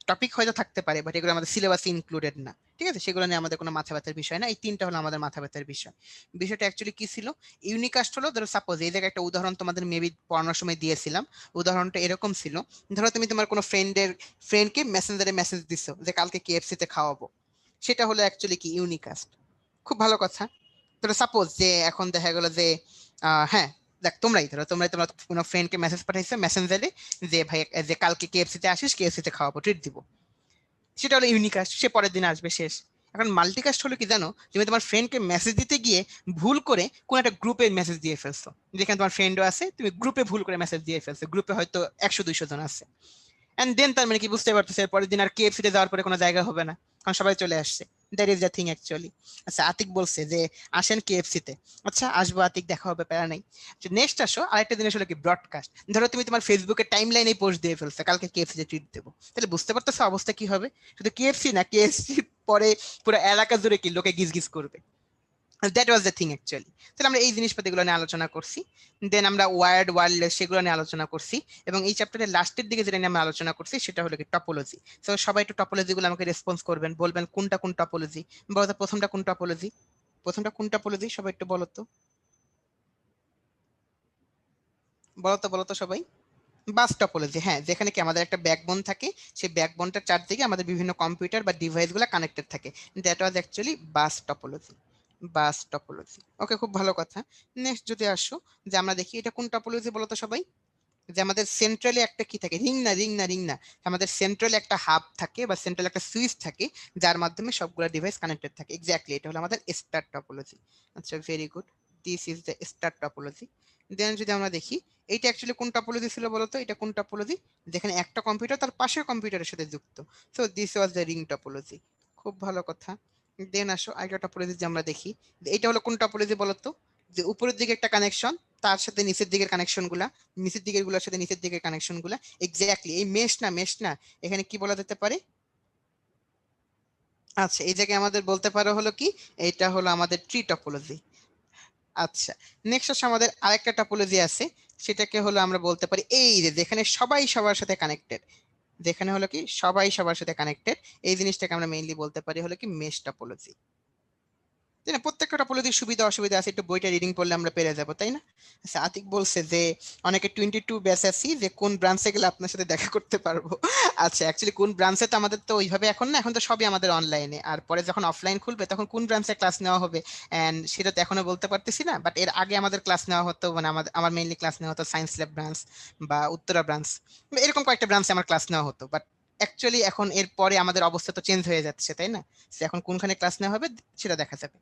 টপিক হয়তো থাকতে পারে বাট এগুলো আমাদের সিলেবাসে ইনক্লুডেড না, ঠিক আছে? সেগুলো নিয়ে আমাদের কোনো মাথা ব্যথার বিষয় না, এই তিনটা হলো আমাদের মাথা ব্যথার বিষয়। বিষয়টা অ্যাকচুয়ালি কি ছিল, ইউনিকাস্ট হলো ধরো সাপোজ এই জায়গায় একটা উদাহরণ তোমাদের মেবি পড়ানোর সময় দিয়েছিলাম, উদাহরণটা এরকম ছিল, ধরো তুমি তোমার কোনো ফ্রেন্ডকে মেসেঞ্জারে মেসেজ দিছো যে কালকে KFC তে খাওয়াবো, সেটা হলো অ্যাকচুয়ালি কি ইউনিকাস্ট। খুব ভালো কথা। ধরো সাপোজ যে এখন দেখা গেলো যে হ্যাঁ দেখ তোমরাই ধরো তোমরা তোমার কোনো ফ্রেন্ডকে মেসেজ পাঠাইছো মেসেঞ্জারে যে ভাই যে কালকে KFC তে আসিস, KFC তে খাওয়াবো, ট্রিট দিব, সেটা হলো ইউনিকাস্ট, সে পরের দিন আসবে, শেষ। এখন মাল্টিকাস্ট হলো কি জানো, তুমি তোমার ফ্রেন্ডকে মেসেজ দিতে গিয়ে ভুল করে কোন একটা গ্রুপে মেসেজ দিয়ে ফেলছো, যেখানে তোমার ফ্রেন্ডও আছে, তুমি গ্রুপে ভুল করে মেসেজ দিয়ে ফেলছো, গ্রুপে হয়তো 100-200 জন আছে, এন্ড দেন তার মানে কি বুঝতে পারতেছে পরের দিন আর KFC তে যাওয়ার পরে কোনো জায়গা হবে না, কারণ সবাই চলে আসছে। That is the thing actually. আচ্ছা আতিক বলছে যে আসেন KFC তে, আচ্ছা আসবো আতিক, দেখা হবে, প্যারা নাই। নেক্সট আসো আরেকটা জিনিস হলো কি ব্রডকাস্ট। ধরো তুমি তোমার ফেসবুকে টাইম লাইনে পোস্ট দিয়ে ফেলছো কালকে KFC তে ট্রিট দেবো, তাহলে বুঝতে পারতেছো অবস্থা কি হবে, শুধু KFC না KFC পরে পুরো এলাকা জুড়ে কি লোকে গিজ গিজ করবে, that was the thing actually. তাহলে আমরা এই জিনিসপাতিগুলো নিয়ে আলোচনা করছি, দেন আমরা ওয়ার্ড ওয়ার্ডলেস সেগুলো নিয়ে আলোচনা করছি, এবং এই চ্যাপ্টারের লাস্টের দিকে যেটা নিয়ে আমরা আলোচনা করছি সেটা হলো কি টপোলজি। তো সবাই একটু টপোলজি গুলো আমাকে রেসপন্স করবেন, বলবেন কোনটা কোন টপোলজি। বলো তো প্রথমটা কোন টপোলজি, প্রথমটা কোন টপোলজি সবাই একটু বলো তো, বলো তো সবাই। বাস টপোলজি, হ্যাঁ, যেখানে কি আমাদের একটা ব্যাকবোন থাকে, সেই ব্যাকবোনটার চারদিকে আমাদের বিভিন্ন কম্পিউটার বা ডিভাইস গুলো কানেক্টেড থাকে, that was actually bus topology. Bus topology, okay, খুব ভালো কথা। নেক্সট যদি আসো, যে আমরা দেখি এটা কোন টপোলজি বলো তো সবাই। যে আমাদের সেন্ট্রালি একটা কি থাকে, রিং না, আমাদের সেন্ট্রালি একটা হাব থাকে বা সেন্ট্রাল একটা সুইচ থাকে যার মাধ্যমে সবগুলো ডিভাইস কানেক্টেড থাকে, এক্স্যাক্টলি এটা হলো আমাদের স্টার টপোলজি। আচ্ছা, very good, this is the star topology. Then যদি আমরা দেখি এইটা অ্যাকচুয়ালি কোন টপোলজি ছিল বলতো, এটা কোন টপোলজি, যেখানে একটা কম্পিউটার তার পাশের কম্পিউটারের সাথে যুক্ত, so this was the ring topology. খুব ভালো কথা। দেন আসো আরেকটা টপোলজি যে আমরা দেখি, এটা হলো কোন টপোলজি বলতো, যে উপরের দিকে একটা কানেকশন, তার সাথে নিচের দিকের কানেকশন গুলা, নিচের দিকের গুলোর সাথে নিচের দিকের কানেকশন গুলা, এক্স্যাক্টলি এই মেশ না, এখানে কি বলা যেতে পারে। আচ্ছা, এই জায়গায় আমাদের বলতে পারো হলো কি, এটা হলো আমাদের ট্রি টপোলজি। আচ্ছা, নেক্সট হচ্ছে আমাদের আরেকটা টপোলজি আছে, সেটাকে হলো আমরা বলতে পারি এই যে যেখানে সবাই সবার সাথে কানেক্টেড, যেখানে হলো কি সবাই সবার সাথে কানেক্টেড, এই জিনিসটাকে আমরা মেইনলি বলতে পারি হলো কি মেশ টপোলজি। তাই না, প্রত্যেকটা টপোলজির সুবিধা অসুবিধা আছে, একটু বইটা রিডিং করলে আমরা পেরে যাবো, তাই না। আচ্ছা, আতিক বলছে যে অনেকে 22 ব্যাচ আছি, যে কোন ব্রাঞ্চে গেলে আপনার সাথে দেখা করতে পারবো। আচ্ছা, অ্যাকচুয়ালি কোন ব্রাঞ্চে তো আমাদের তো ওইভাবে এখন না, এখন তো সবই আমাদের অনলাইনে, আর পরে যখন অফলাইন খুলবে তখন কোন ব্রাঞ্চে ক্লাস নেওয়া হবে এন্ড সেটা তো এখনো বলতে পারতেছি না, বাট এর আগে আমাদের ক্লাস নেওয়া হতো, মানে আমার মেইনলি ক্লাস নেওয়া হতো সায়েন্স ল্যাব ব্রাঞ্চ বা উত্তরা ব্রাঞ্চ, এরকম কয়েকটা ব্রাঞ্চে আমার ক্লাস নেওয়া হতো, বাট অ্যাকচুয়ালি এখন এর পরে আমাদের অবস্থা তো চেঞ্জ হয়ে যাচ্ছে, তাই না। So এখন কোনখানে ক্লাস নেওয়া হবে সেটা দেখা যাবে।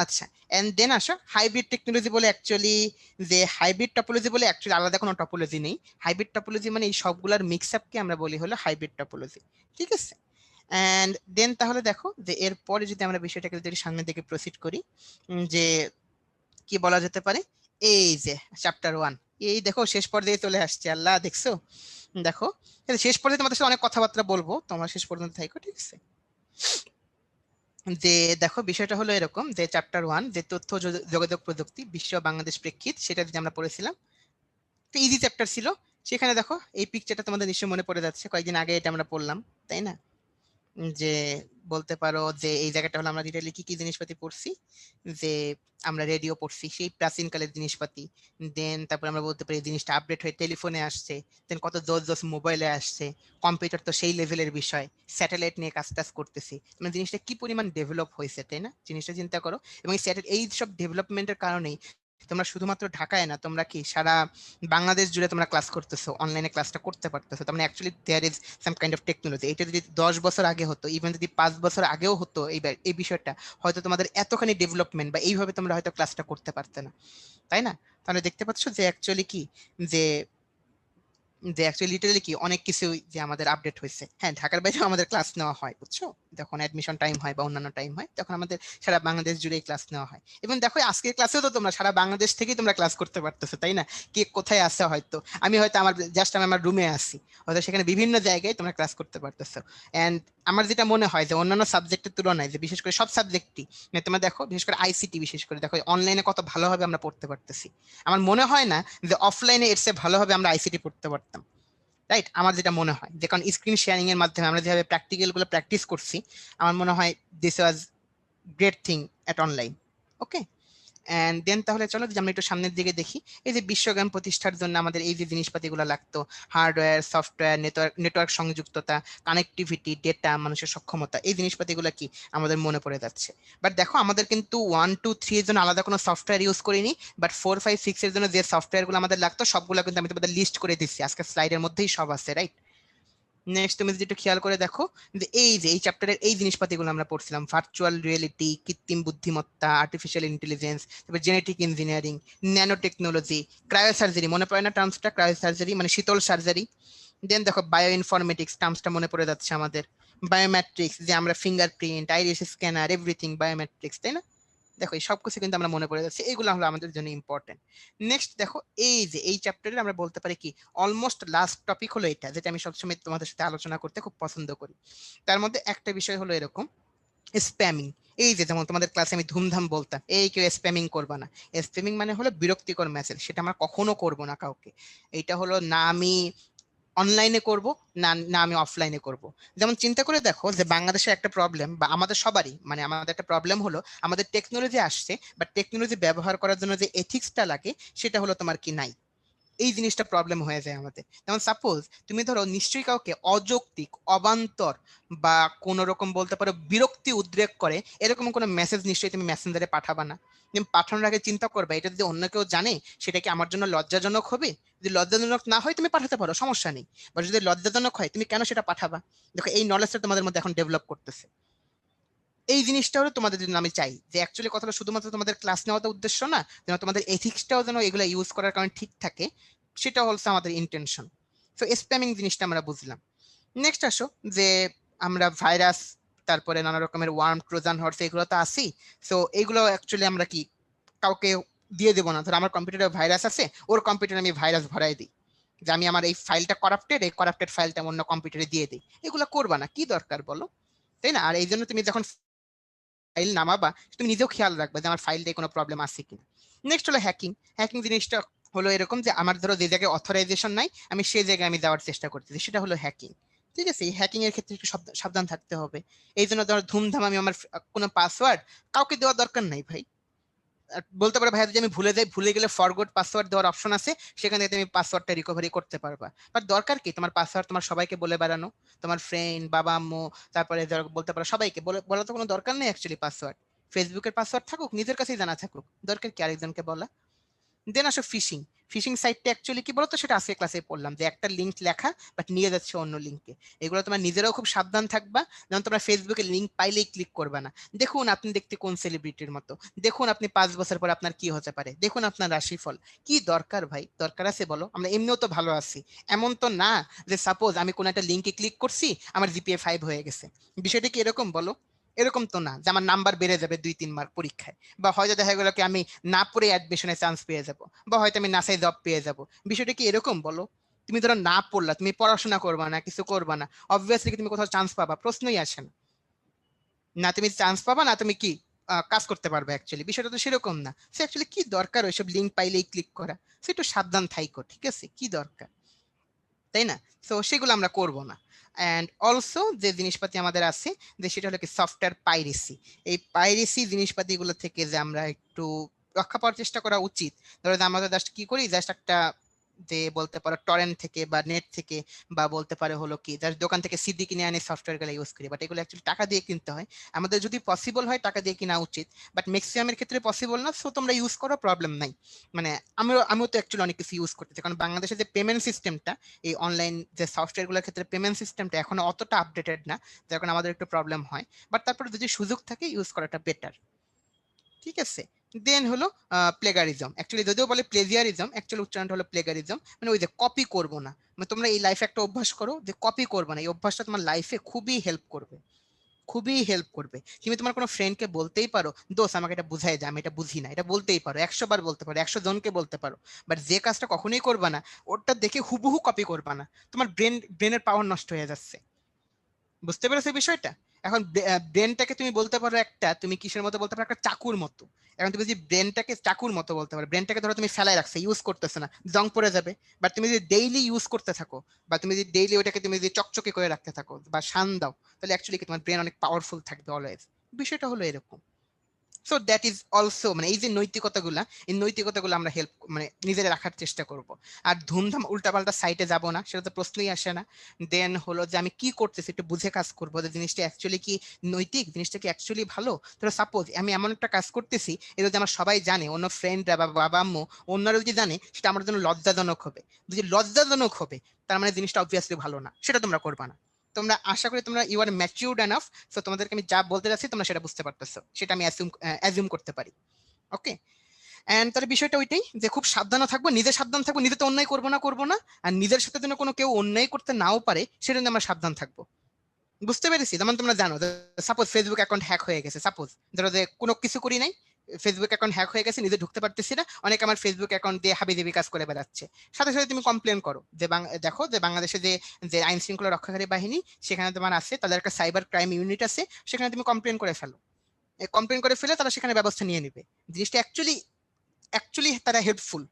আচ্ছা, এন্ড দেন আসো হাইব্রিড টেকনোলজি বলে, অ্যাকচুয়ালি যে হাইব্রিড টপোলজি বলে অ্যাকচুয়ালি আলাদা কোনো টপোলজি নেই। হাইব্রিড টপোলজি মানে এই সবগুলোর মিক্স আপকে আমরা বলি হলো হাইব্রিড টপোলজি, ঠিক আছে। এন্ড দেন তাহলে দেখো যে এরপরে যদি আমরা বিষয়টাকে যদি সামনের দিকে প্রসিড করি, যে কি বলা যেতে পারে, এই যে চ্যাপ্টার 1, এই দেখো শেষ পর্যায়ে চলে আসছে, আল্লাহ দেখছো, দেখো শেষ পর্যায়ে তোমাদের সাথে অনেক কথাবার্তা বলবো, তোমরা শেষ পর্যন্ত থাকো, ঠিক আছে। যে দেখো বিষয়টা হলো এরকম, যে চ্যাপ্টার 1 যে তথ্য যোগাযোগ প্রযুক্তি বিশ্ব বাংলাদেশ প্রেক্ষিত, সেটা যদি আমরা পড়েছিলাম, তো ইজি চ্যাপ্টার ছিল। সেখানে দেখো এই পিকচারটা তোমাদের নিশ্চয়ই মনে পড়ে যাচ্ছে, কয়েকদিন আগে এটা আমরা পড়লাম, তাই না। যে বলতে পারো যে এই জায়গাটা হলো আমরা ডিটেইলি কি কি জিনিসপাতি পড়ছি, যে আমরা রেডিও পড়ছি সেই প্রাচীনকালের জিনিসপাতি, দেন তারপর আমরা বলতে পারি জিনিসটা আপডেট হয়ে টেলিফোনে আসছে, দেন কত জোস মোবাইলে আসছে, কম্পিউটার তো সেই লেভেলের বিষয়, স্যাটেলাইট নিয়ে কাজ টাজ করতেছি, মানে জিনিসটা কি পরিমাণ ডেভেলপ হয়েছে, তাই না, জিনিসটা চিন্তা করো। এবং এই সব ডেভেলপমেন্টের কারণেই তোমরা শুধুমাত্র ঢাকায় না, তোমরা কি সারা বাংলাদেশ জুড়ে তোমরা ক্লাস করতেছো, অনলাইনে ক্লাসটা করতে পারতেছো, তার মানে actually there is some kind of technology. এটা যদি 10 বছর আগে হতো, ইভেন যদি 5 বছর আগেও হতো এই বিষয়টা, হয়তো তোমাদের এতখানি ডেভেলপমেন্ট বা এইভাবে তোমরা হয়তো ক্লাসটা করতে পারতে না, তাই না। তাহলে দেখতে পাচ্ছ যে অ্যাকচুয়ালি কি, যে যে অ্যাকচুয়ালি লিটারালি কি অনেক কিছু যে আমাদের আপডেট হয়েছে। হ্যাঁ, ঢাকার বাইরেও আমাদের ক্লাস নেওয়া হয়, বুঝছো, যখন অ্যাডমিশন টাইম হয় বা অন্যান্য টাইম হয়, তখন আমাদের সারা বাংলাদেশ জুড়েই ক্লাস নেওয়া হয়। এবং দেখো আজকের ক্লাসেও তো তোমরা সারা বাংলাদেশ থেকেই তোমরা ক্লাস করতে পারতেছো, তাই না। কে কোথায় আছে, হয়তো আমি হয়তো আমার রুমে আছি, হয়তো সেখানে বিভিন্ন জায়গায় তোমরা ক্লাস করতে পারতেছো। এন্ড আমার যেটা মনে হয় যে অন্যান্য সাবজেক্টের তুলনায়, যে বিশেষ করে সব সাবজেক্টই, তোমরা দেখো বিশেষ করে আইসিটি, বিশেষ করে দেখো অনলাইনে কত ভালোভাবে আমরা পড়তে পারতেছি। আমার মনে হয় না যে অফলাইনে এর চেয়ে ভালোভাবে আমরা আইসিটি পড়তে পারতাম, রাইট। আমার যেটা মনে হয়, যে কারণ স্ক্রিন শেয়ারিং এর মাধ্যমে আমরা যেভাবে প্র্যাকটিক্যাল গুলো প্র্যাকটিস করছি, আমার মনে হয় this was great thing at online, okay. And then তাহলে চলো যে আমরা একটু সামনের দিকে দেখি, এই যে বিশ্বজ্ঞান প্রতিষ্ঠার জন্য আমাদের এই যে জিনিসপাতিগুলো লাগতো, হার্ডওয়্যার, সফটওয়্যার, নেটওয়ার্ক সংযুক্ততা, কানেক্টিভিটি, ডেটা, মানুষের সক্ষমতা, এই জিনিসপাতিগুলো কি আমাদের মনে পড়ে যাচ্ছে। বাট দেখো আমাদের কিন্তু 1, 2, 3 এর জন্য আলাদা কোনো সফটওয়্যার ইউজ করিনি, বাট 4, 5, 6 এর জন্য যে সফটওয়্যারগুলো আমাদের লাগতো সবগুলো কিন্তু আমি তোমাদের লিস্ট করে দিচ্ছি, আজকে স্লাইডের মধ্যেই সব আছে, রাইট। নেক্সট তুমি যদি একটু খেয়াল করে দেখো, যে এই চ্যাপ্টারের এই জিনিসপাতিগুলো আমরা পড়ছিলাম, ভার্চুয়াল রিয়েলিটি, কৃত্রিম বুদ্ধিমত্তা, আর্টিফিশিয়াল ইন্টেলিজেন্স, তারপর genetic engineering, nano technology, cryosurgery, মনে পড়ে না টার্মসটা, ক্রায়োসার্জারি মানে শীতল সার্জারি। দেন দেখো বায়ো ইনফরমেটিক্স, টার্মসটা মনে পড়ে যাচ্ছে আমাদের, বায়োমেট্রিক্স, যে আমরা fingerprint, iris scanner, everything biometrics, তাই না। দেখো এই সবকিছু কিন্তু আমরা মনে পড়ে যাচ্ছে, এগুলো হলো আমাদের জন্য ইম্পর্টেন্ট। নেক্সট দেখো এই যে এই চ্যাপ্টারে আমরা বলতে পারি কি অলমোস্ট লাস্ট টপিক হলো এটা, যেটা আমি সবসময় তোমাদের সাথে আলোচনা করতে খুব পছন্দ করি। তার মধ্যে একটা বিষয় হলো এরকম স্প্যামিং। এই যে যেমন তোমাদের ক্লাসে আমি ধুমধাম বলতাম এই কেউ স্প্যামিং করবা না, স্প্যামিং মানে হলো বিরক্তিকর মেসেজ, সেটা আমরা কখনো করব না কাউকে। এইটা হলো না আমি অনলাইনে করব না না আমি অফলাইনে করব। যেমন চিন্তা করে দেখো যে বাংলাদেশের একটা প্রবলেম বা আমাদের সবারই মানে আমাদের একটা প্রবলেম হলো আমাদের টেকনোলজি আসছে বাট টেকনোলজি ব্যবহার করার জন্য যে এথিক্সটা লাগে সেটা হলো তোমার কি নাই, এই জিনিসটা প্রবলেম হয়ে যায় আমাদের। যেমন সাপোজ তুমি ধরো নিশ্চয়ই কাউকে অযৌক্তিক অবান্তর বা কোনো রকম বলতে পারো বিরক্তি উদ্রেক করে এরকম কোনো মেসেজ নিশ্চয়ই তুমি মেসেঞ্জারে পাঠাবা না। তুমি পাঠানোর আগে চিন্তা করবে এটা যদি অন্য কেউ জানে সেটা কি আমার জন্য লজ্জাজনক হবে, যদি লজ্জাজনক না হয় তুমি পাঠাতে পারো সমস্যা নেই, বা যদি লজ্জাজনক হয় তুমি কেন সেটা পাঠাবা। দেখো এই নলেজটা তোমাদের মধ্যে এখন ডেভেলপ করতেছে। এই জিনিসটা হলো তোমাদের জন্য আমি চাই যে অ্যাকচুয়ালি কথাটা শুধুমাত্র তোমাদের ক্লাস নেওয়াটা উদ্দেশ্য না, যেন তোমাদের এথিক্সটাও যেন এগুলো ইউজ করার কারণে ঠিক থাকে, সেটা হচ্ছে আমাদের ইন্টেনশন। তো স্প্যামিং জিনিসটা আমরা বুঝলাম। নেক্সট আসো যে আমরা ভাইরাস তারপরে নানা রকমের ওয়ার্ম ট্রোজান হর্স এগুলো তো আসি। সো এগুলো অ্যাকচুয়ালি আমরা কি কাউকে দিয়ে দেবো না। ধরো আমার কম্পিউটারে ভাইরাস আছে, ওর কম্পিউটারে আমি ভাইরাস ভরাই দিই যে আমি আমার এই ফাইলটা করাপ্টেড, এই করাপ্টেড ফাইলটা অন্য কম্পিউটারে দিয়ে দিই, এগুলো করবা না, কি দরকার বলো, তাই না? আর এই জন্য তুমি যখন ফাইল নামাবা তুমি নিজেও খেয়াল রাখবে যে আমার ফাইলটায় কোনো প্রবলেম আছে কিনা। নেক্সট হলো হ্যাকিং। হ্যাকিং জিনিসটা হলো এরকম যে আমার ধরো যে জায়গায় অথরাইজেশন নাই আমি সেই জায়গায় আমি যাওয়ার চেষ্টা করতেছি, সেটা হলো হ্যাকিং। ঠিক আছে, এই হ্যাকিং এর ক্ষেত্রে একটু সাবধান থাকতে হবে। এই জন্য ধরো ধুমধাম আমি আমার কোনো পাসওয়ার্ড কাউকে দেওয়ার দরকার নাই ভাই। বলতে পারো ভাই যদি আমি ভুলে যাই, ভুলে গেলে ফরগট পাসওয়ার্ড দেওয়ার অপশন আছে, সেখানে তুমি পাসওয়ার্ডটা রিকভারি করতে পারবা। বাট দরকার কি তোমার পাসওয়ার্ড তোমার সবাইকে বলে বেড়ানো, তোমার ফ্রেন্ড বাবা আম্মু তারপরে বলতে পারো সবাইকে বলা তো কোনো দরকার নেই অ্যাকচুয়ালি। পাসওয়ার্ড ফেসবুকের পাসওয়ার্ড থাকুক, নিজের কাছেই জানা থাকুক, দরকার কি আরেকজনকে বলা। দেন আসো ফিশিং। ফিশিং সাইটটা অ্যাকচুয়ালি কি বলতো সেটা আজকে ক্লাসে পড়লাম যে একটা লিঙ্ক লেখা বাট নিয়ে যাচ্ছে অন্য লিঙ্কে। এগুলো তোমার নিজেরাও খুব সাবধান থাকবা, যেমন তোমরা ফেসবুকে লিঙ্ক পাইলেই ক্লিক করবে না। দেখুন আপনি দেখতে কোন সেলিব্রিটির মতো, দেখুন আপনি 5 বছর পর আপনার কি হতে পারে, দেখুন আপনার রাশিফল। কি দরকার ভাই, দরকার আছে বলো? আমরা এমনিও তো ভালো আছি, এমন তো না যে সাপোজ আমি কোন একটা লিঙ্কে ক্লিক করছি আমার জিপিএ 5 হয়ে গেছে। বিষয়টা কি এরকম বলো? এরকম তো না যে আমার নাম্বার বেড়ে যাবে 2-3 মার্ক পরীক্ষায়, বা হয়তো দেখা গেল কি আমি না পড়ে অ্যাডমিশনে চান্স পেয়ে যাব, বা হয়তো আমি নাসায় জব পেয়ে যাব। বিষয়টা কি এরকম বলো? তুমি ধরো না পড়লা, তুমি পড়াশোনা করবা না, কিছু করবা না, অবভিয়াসলি তুমি কোথাও চান্স পাবা? প্রশ্নই আসে না। না তুমি চান্স পাবা না তুমি কি কাজ করতে পারবে। অ্যাকচুয়ালি বিষয়টা তো সেরকম না। সে অ্যাকচুয়ালি কি দরকার ওইসব লিঙ্ক পাইলেই ক্লিক করা? সে একটু সাবধান থাইকো, ঠিক আছে? কি দরকার, তাই না? তো সেগুলো আমরা করব না। অ্যান্ড অলসো যে জিনিসপাতি আমাদের আছে যে সেটা হলো কি সফটওয়্যার পাইরেসি। এই পাইরেসি জিনিসপাতিগুলো থেকে যে আমরা একটু রক্ষা পাওয়ার চেষ্টা করা উচিত। ধরো যে আমরা জাস্ট কি করি, জাস্ট একটা যে বলতে পারো টরেন্ট থেকে বা নেট থেকে বা বলতে পারে হলো কি জাস্ট দোকান থেকে সিডি কিনে আনি সফটওয়্যার গুলো ইউজ করি, বাট এগুলো অ্যাকচুয়ালি টাকা দিয়ে কিনতে হয়। আমাদের যদি পসিবল হয় টাকা দিয়ে কিনা উচিত, বাট ম্যাক্সিমামের ক্ষেত্রে পসিবল না। সো তোমরা ইউজ করো, প্রবলেম নাই। মানে আমিও তো অ্যাকচুয়ালি অনেক কিছু ইউজ করতেছি, কারণ বাংলাদেশে যে পেমেন্ট সিস্টেমটা এই অনলাইন যে সফটওয়্যারগুলোর ক্ষেত্রে পেমেন্ট সিস্টেমটা এখনো অতটা আপডেটেড না, যার কারণে আমাদের একটু প্রবলেম হয়। বাট তারপরে যদি সুযোগ থাকে ইউজ করাটা বেটার, ঠিক আছে? দেন হলো প্লেগারিজম। অ্যাকচুয়ালি যদিও বলে প্লেজিয়ারিজম, অ্যাকচুয়ালি উচ্চারণটা হলো প্লেগারিজম। মানে ওই যে কপি করবো না। মানে তোমরা এই লাইফে একটা অভ্যাস করো যে কপি করবে না। এই অভ্যাসটা তোমার লাইফে খুবই হেল্প করবে, খুবই হেল্প করবে। তুমি তোমার কোনো ফ্রেন্ডকে বলতেই পারো দোস্ত আমাকে এটা বুঝাই যায়, আমি এটা বুঝি না, এটা বলতেই পারো, 100 বার বলতে পারো, 100 জনকে বলতে পারো। বাট যে কাজটা কখনোই করবা না ওটা দেখে হুবহু কপি করবা না, তোমার ব্রেনের পাওয়ার নষ্ট হয়ে যাচ্ছে। বুঝতে পেরেছো বিষয়টা? এখন ব্রেনটাকে তুমি বলতে পারো একটা, তুমি কিসের মতো বলতে পারো, একটা চাকুর মতো। এখন তুমি যদি ব্রেনটাকে চাকুর মতো বলতে পারো, ব্রেনটাকে ধরো তুমি ফেলাই রাখছো, ইউজ করতেছে না, জং পড়ে যাবে। বাট তুমি যদি ডেইলি ইউজ করতে থাকো বা তুমি যদি ডেইলি ওটাকে তুমি যদি চকচকে করে রাখতে থাকো বা শান দাও, তাহলে অ্যাকচুয়ালি তোমার ব্রেন অনেক পাওয়ারফুল থাকবে অলওয়েজ। বিষয়টা হলো এরকম। সো দ্যাট ইজ অলসো মানে এই যে নৈতিকতাগুলা, এই নৈতিকতাগুলো আমরা হেল্প মানে নিজেরা রাখার চেষ্টা করব। আর ধুমধাম উল্টাপাল্টা সাইটে যাব না, সেটা তো প্রশ্নই আসে না। দেন হলো যে আমি কি করতেছি একটু বুঝে কাজ করবো, যে জিনিসটা অ্যাকচুয়ালি কি নৈতিক, জিনিসটা কি অ্যাকচুয়ালি ভালো। ধরো সাপোজ আমি এমন একটা কাজ করতেছি এটা যদি আমার সবাই জানে, অন্য ফ্রেন্ডরা বা বাবা আম্মু অন্যরা যদি জানে, সেটা আমার জন্য লজ্জাজনক হবে। যদি লজ্জাজনক হবে তার মানে জিনিসটা অবভিয়াসলি ভালো না, সেটা তোমরা করবা না। তোমরা আশা করি তোমরা you are matured enough, so তোমাদেরকে আমি যা বলতে যাচ্ছি তোমরা সেটা বুঝতে পারতেছো, সেটা আমি অ্যাজিউম করতে পারি। ওকে, এন্ড তার বিষয়টা ওইটাই যে খুব সাবধানে থাকবো, নিজে সাবধান থাকবো, নিজে তো অন্যায় করবো না, আর নিজের সাথে যেন কোনো কেউ অন্যায় করতে নাও পারে সেটা নিয়ে আমরা সাবধান থাকবো। বুঝতে পেরেছি? যেমন তোমরা জানো সাপোজ ফেসবুক অ্যাকাউন্ট হ্যাক হয়ে গেছে, সাপোজ ধরো যে কোনো কিছু করি নাই, ফেসবুক অ্যাকাউন্ট হ্যাক হয়ে গেছে, নিজে ঢুকতে পারতেছি না, অনেকে আমার ফেসবুক অ্যাকাউন্ট দিয়ে হাবিজাবি কাজ করে বেড়াচ্ছে। সাথে সাথে তুমি কমপ্লেন করো যে দেখো যে বাংলাদেশে যে যে আইন শৃঙ্খলা রক্ষাকারী বাহিনী সেখানে তোমার আছে, তাদের একটা সাইবার ক্রাইম ইউনিট আছে, সেখানে তুমি কমপ্লেন করে ফেলো। কমপ্লেন করে ফেলে তারা সেখানে ব্যবস্থা নিয়ে নেবে। জিনিসটা অ্যাকচুয়ালি তারা হেল্পফুল।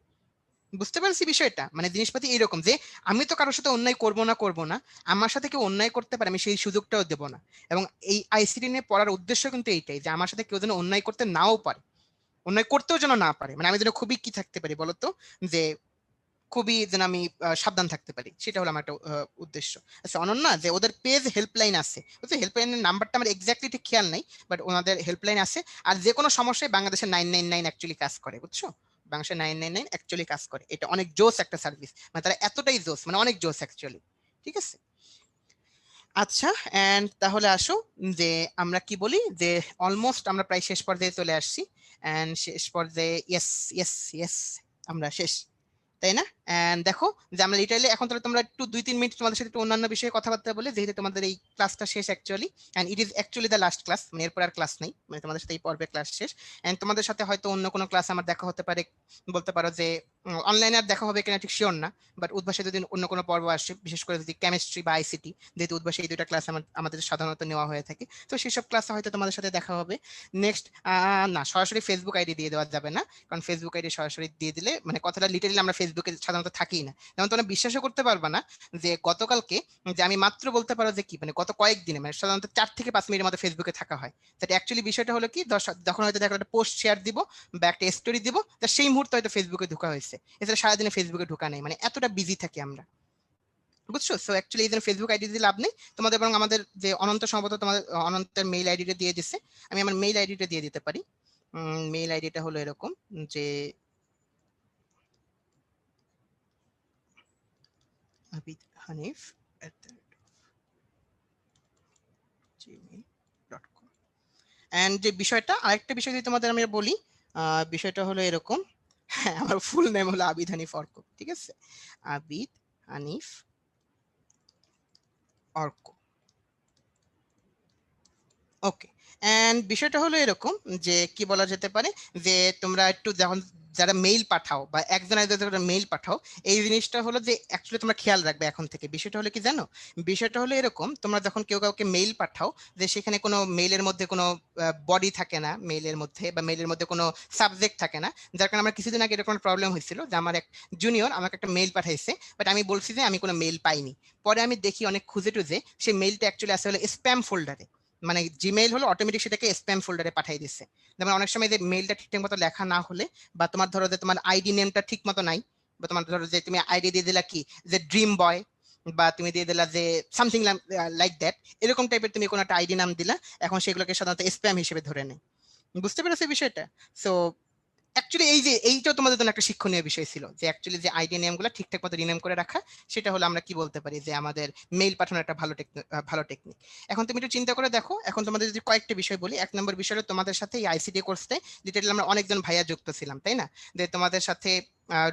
বুঝতে পারছি বিষয়টা, মানে জিনিসপাতি এরকম যে আমি তো কারোর সাথে অন্যায় করব না, আমার সাথে কেউ অন্যায় করতে পারে আমি সেই সুযোগটাও দেব না। এবং এই আইসিটি নিয়ে পড়ার উদ্দেশ্য কিন্তু এইটাই, যে আমার সাথে কেউ যেন অন্যায় করতে নাও পারে, অন্যায় করতেও যেন না পারে, মানে আমি যেন খুবই কি থাকতে পারি বলতো, যে খুবই যেন আমি সাবধান থাকতে পারি, সেটা হলো আমার একটা উদ্দেশ্য। আচ্ছা অনন্যা, যে ওদের পেজ হেল্পলাইন আছে, বুঝছো, হেল্পলাইনের নাম্বারটা আমার এক্স্যাক্টলি ঠিক খেয়াল নাই, বাট ওনাদের হেল্পলাইন আছে। আর যে কোনো সমস্যায় বাংলাদেশের 999 অ্যাকচুয়ালি কাজ করে, বুঝছো, বাংলাদেশের 999 অ্যাকচুয়ালি কাজ করে। এটা অনেক জোস একটা সার্ভিস, মানে তারা এতটাই জোস, মানে অনেক জোস অ্যাকচুয়ালি। ঠিক আছে, আচ্ছা এন্ড তাহলে আসো যে আমরা কি বলি, যে অলমোস্ট আমরা প্রায় শেষ পর্যায়ে চলে আসছি। এন্ড শেষ পর্যায়ে ইয়েস ইয়েস ইয়েস আমরা শেষ, তাই না? এন্ড দেখো যে আমরা লিটারালি এখন তাহলে তোমরা একটু 2-3 মিনিট তোমাদের সাথে একটু অন্যান্য বিষয়ে কথাবার্তা বলে, যেহেতু তোমাদের এই ক্লাসটা শেষ actually, and it is actually the last class, মানে এরপর আর ক্লাস নেই, মানে তোমাদের সাথে এই পর্বে ক্লাস শেষ। এন্ড তোমাদের সাথে হয়তো অন্য কোনো ক্লাস আমার দেখা হতে পারে, বলতে পারো যে অনলাইনে আর দেখা হবে কিনা ঠিক শিওর না, বাট উদ্ভাসে যদি অন্য কোনো পর্ব আসে, বিশেষ করে যদি কেমিস্ট্রি বা আইসিটি, যেহেতু উদ্ভাসে এই দুইটা ক্লাস আমাদের সাধারণত নেওয়া হয়ে থাকে, তো সেসব ক্লাসে হয়তো তোমাদের সাথে দেখা হবে। নেক্সট না, সরাসরি ফেসবুক আইডি দিয়ে দেওয়া যাবে না, কারণ ফেসবুক আইডি সরাসরি দিয়ে দিলে মানে কথাটা লিটারালি আমরা ফেসবুকে সাধারণত থাকি না। যেমন তোমরা বিশ্বাসও করতে পারবা না যে গতকালকে যে আমি মাত্র বলতে পারো যে কি মানে গত কয়েকদিনে মানে সাধারণত 4 থেকে 5 মিনিটের মধ্যে ফেসবুকে থাকা হয়। সেটা অ্যাকচুয়ালি বিষয়টা হলো কি, যখন হয়তো দেখো একটা পোস্ট শেয়ার দিব বা একটা স্টোরি দিব, তা সেই মুহূর্তে হয়তো ফেসবুকে ঢোকা হয়েছে, এছাড়া সারাদিনে ফেসবুকে ঢোকা নেই, মানে এতটা বিজি থাকি আমরা, বুঝছো। সো অ্যাকচুয়ালি এই জন্য ফেসবুক আইডি দিয়ে লাভ নেই তোমাদের, বরং আমাদের যে অনন্ত সম্ভবত তোমাদের অনন্তের মেইল আইডিটা দিয়ে দিচ্ছে, আমি আমার মেইল আইডিটা দিয়ে দিতে পারি। মেইল আইডিটা হলো এরকম যে আবিদ হানিফ @gmail.com। এন্ড যে বিষয়টা, আরেকটা বিষয় যদি তোমাদের আমি বলি, বিষয়টা হলো এরকম, হ্যাঁ আমার ফুল নেম হলো আবিদ হানিফ অর্ক, ঠিক আছে, আবিদ হানিফ অর্ক, ওকে। এন্ড বিষয়টা হলো এরকম যে কি বলা যেতে পারে, যে তোমরা একটু যখন যারা মেইল পাঠাও বা একজন আরেকজন মেইল পাঠাও, এই জিনিসটা হলো যে অ্যাকচুয়ালি তোমরা খেয়াল রাখবে এখন থেকে। বিষয়টা হলো কি জানো, বিষয়টা হলো এরকম, তোমরা যখন কেউ কাউকে মেইল পাঠাও, যে সেখানে কোনো মেইলের মধ্যে কোনো বডি থাকে না মেইলের মধ্যে, বা মেইলের মধ্যে কোনো সাবজেক্ট থাকে না, যার কারণে আমার কিছুদিন আগে এরকম প্রবলেম হয়েছিল যে আমার এক জুনিয়র আমাকে একটা মেইল পাঠাইছে, বাট আমি বলছি যে আমি কোনো মেইল পাইনি। পরে আমি দেখি অনেক খুঁজে টুজে সেই মেইলটা অ্যাকচুয়ালি আসলে হলো স্প্যাম ফোল্ডারে, মানে জিমেইল হলো অটোমেটিক সেটাকে স্প্যাম ফোল্ডারে পাঠিয়ে দিচ্ছে। যেমন অনেক সময় যে মেইলটা ঠিকঠাক মতো লেখা না হলে, বা তোমার ধরো যে তোমার আইডি নেমটা ঠিক মতো নাই, বা তোমার ধরো যে তুমি আইডি দিয়ে দিলা কি যে ড্রিম বয়, বা তুমি দিয়ে দিলা যে সামথিং লাইক দ্যাট, এরকম টাইপের তুমি কোনো একটা আইডি নাম দিলা, এখন সেগুলোকে সাধারণত স্প্যাম হিসেবে ধরে নেয়। বুঝতে পেরেছো বিষয়টা? সো অ্যাকচুয়ালি এই যে এইটাও তোমাদের জন্য একটা শিক্ষণীয় বিষয় ছিল, যে অ্যাকচুয়ালি যে আইডি নেমগুলো ঠিকঠাক মতো রিনেম করে রাখা, সেটা হলো আমরা কি বলতে পারি যে আমাদের মেইল পাঠানোর একটা ভালো টেকনিক। এখন তুমি একটু চিন্তা করে দেখো, এখন তোমাদের যদি কয়েকটা বিষয় বলি, 1 নম্বর বিষয় হলো তোমাদের সাথে এই আইসিটি কোর্সে লিটারালি আমরা অনেকজন ভাইয়া যুক্ত ছিলাম, তাই না? যে তোমাদের সাথে